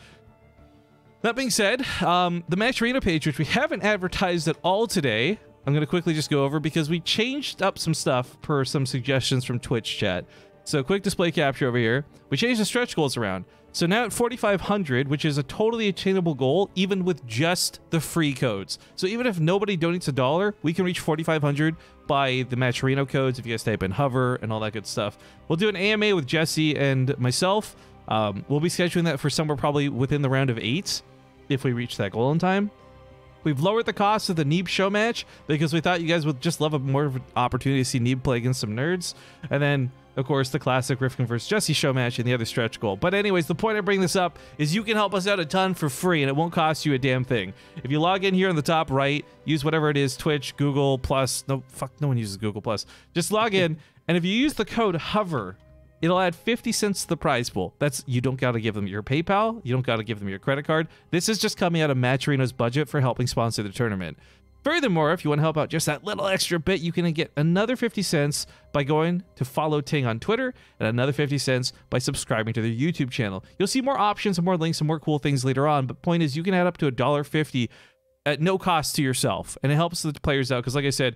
That being said, the Match Arena page, which we haven't advertised at all today, I'm going to quickly just go over because we changed up some stuff per some suggestions from Twitch chat. So quick display capture over here. We changed the stretch goals around. So now at 4,500, which is a totally attainable goal, even with just the free codes. So even if nobody donates $1, we can reach 4,500 by the Match Arena codes if you guys type in hover and all that good stuff. We'll do an AMA with Jesse and myself. We'll be scheduling that for somewhere probably within the round of 8 if we reach that goal in time. We've lowered the cost of the Neeb show match because we thought you guys would just love a more of an opportunity to see Neeb play against some nerds. And then, of course, the classic Rifkin vs. Jesse show match and the other stretch goal. But anyways, the point I bring this up is you can help us out a ton for free, and it won't cost you a damn thing. If you log in here on the top right, use whatever it is, Twitch, Google+. No one uses Google+. Just log in, and if you use the code HOVER, it'll add 50 cents to the prize pool. That's, you don't got to give them your PayPal. You don't got to give them your credit card. This is just coming out of Match Arena's budget for helping sponsor the tournament. Furthermore, if you want to help out just that little extra bit, you can get another 50 cents by going to follow Ting on Twitter, and another 50 cents by subscribing to their YouTube channel. You'll see more options and more links and more cool things later on, but point is you can add up to $1.50 at no cost to yourself, and it helps the players out because, like I said,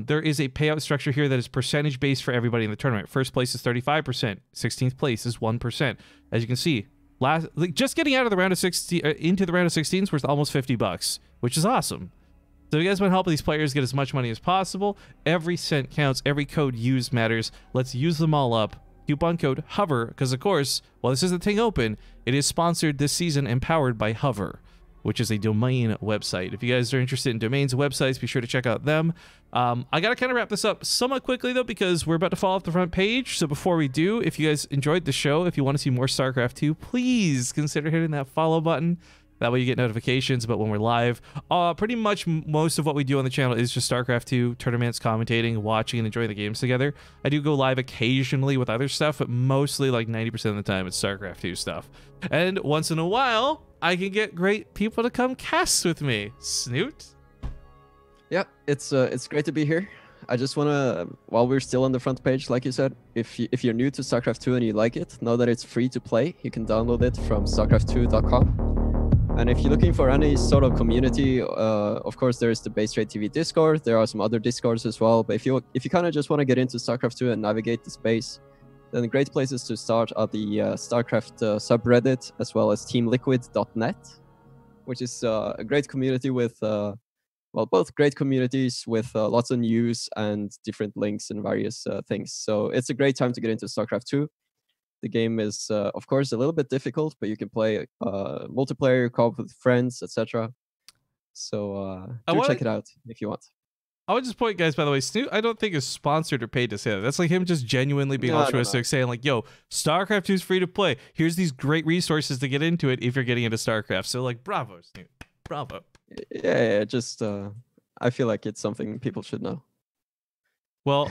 there is a payout structure here that is percentage based for everybody in the tournament. First place is 35%, 16th place is 1%. As you can see, just getting out of the round of 16 into the round of 16s worth almost $50, which is awesome. So if you guys want to help these players get as much money as possible, every cent counts, every code used matters. Let's use them all up. Coupon code HOVER, because of course, while this is the Ting Open, it is sponsored this season and powered by Hover, which is a domain website. If you guys are interested in domains and websites, be sure to check out them. I got to kind of wrap this up somewhat quickly, though, because we're about to fall off the front page. So before we do, if you guys enjoyed the show, if you want to see more StarCraft 2, please consider hitting that follow button. That way you get notifications about when we're live. Pretty much most of what we do on the channel is just StarCraft 2, tournaments, commentating, watching, and enjoying the games together. I do go live occasionally with other stuff, but mostly like 90% of the time it's StarCraft 2 stuff. And once in a while, I can get great people to come cast with me. Snoot?
Yeah, it's great to be here. I just want to, while we're still on the front page, like you said, if you're new to StarCraft 2 and you like it, know that it's free to play. You can download it from StarCraft2.com. And if you're looking for any sort of community, of course, there's the BaseTradeTV Discord. There are some other Discords as well. But if you kind of just want to get into StarCraft 2 and navigate the space, then the great places to start are the StarCraft subreddit, as well as teamliquid.net, which is a great community with, well, both great communities with lots of news and different links and various things. So it's a great time to get into StarCraft 2. The game is, of course, a little bit difficult, but you can play multiplayer, co-op with friends, etc. So check it out if you want.
I would just point, guys, by the way, Snoot, I don't think is sponsored or paid to say that. That's like him just genuinely being altruistic, saying like, yo, StarCraft 2 is free to play. Here's these great resources to get into it if you're getting into StarCraft. So like, bravo, Snoot. Bravo.
Yeah, just I feel like it's something people should know.
Well,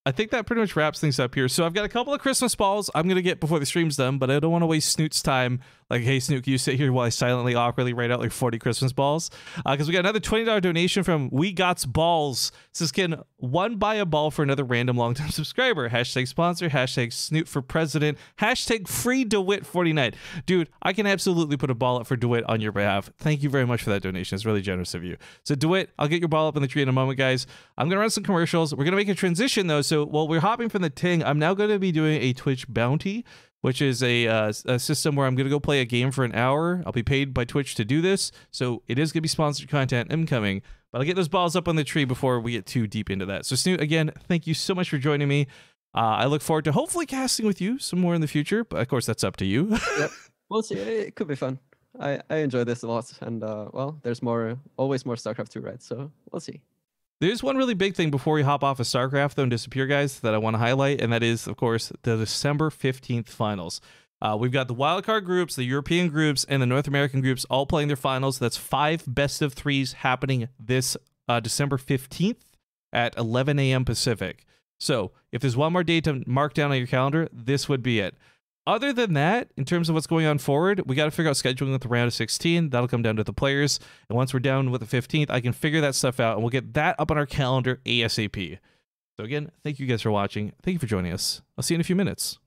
I think that pretty much wraps things up here. So I've got a couple of Christmas balls I'm going to get before the stream's done, but I don't want to waste Snoot's time. Like, hey, Snoot, can you sit here while I silently, awkwardly write out like 40 Christmas balls? Because we got another $20 donation from We Gots Balls. It says, can one buy a ball for another random long-time subscriber? Hashtag sponsor, hashtag Snoot for president, hashtag free DeWitt49. Dude, I can absolutely put a ball up for DeWitt on your behalf. Thank you very much for that donation. It's really generous of you. So DeWitt, I'll get your ball up in the tree in a moment, guys. I'm going to run some commercials. We're going to make a transition, though. So while we're hopping from the Ting, I'm now going to be doing a Twitch bounty, which is a system where I'm going to go play a game for an hour. I'll be paid by Twitch to do this, so it is going to be sponsored content incoming. But I'll get those balls up on the tree before we get too deep into that. So Snoot, again, thank you so much for joining me. I look forward to hopefully casting with you some more in the future, but of course that's up to you.
Yep. We'll see. It could be fun. I enjoy this a lot, and well, there's always more StarCraft 2, right? So we'll see.
There's one really big thing before we hop off of StarCraft, though, and disappear, guys, that I want to highlight, and that is, of course, the December 15th finals. We've got the wildcard groups, the European groups, and the North American groups all playing their finals. That's 5 best-of-3s happening this December 15th at 11 a.m. Pacific. So if there's one more day to mark down on your calendar, this would be it. Other than that, in terms of what's going on forward, we got to figure out scheduling with the round of 16. That'll come down to the players. And once we're down with the 15th, I can figure that stuff out, and we'll get that up on our calendar ASAP. So again, thank you guys for watching. Thank you for joining us. I'll see you in a few minutes.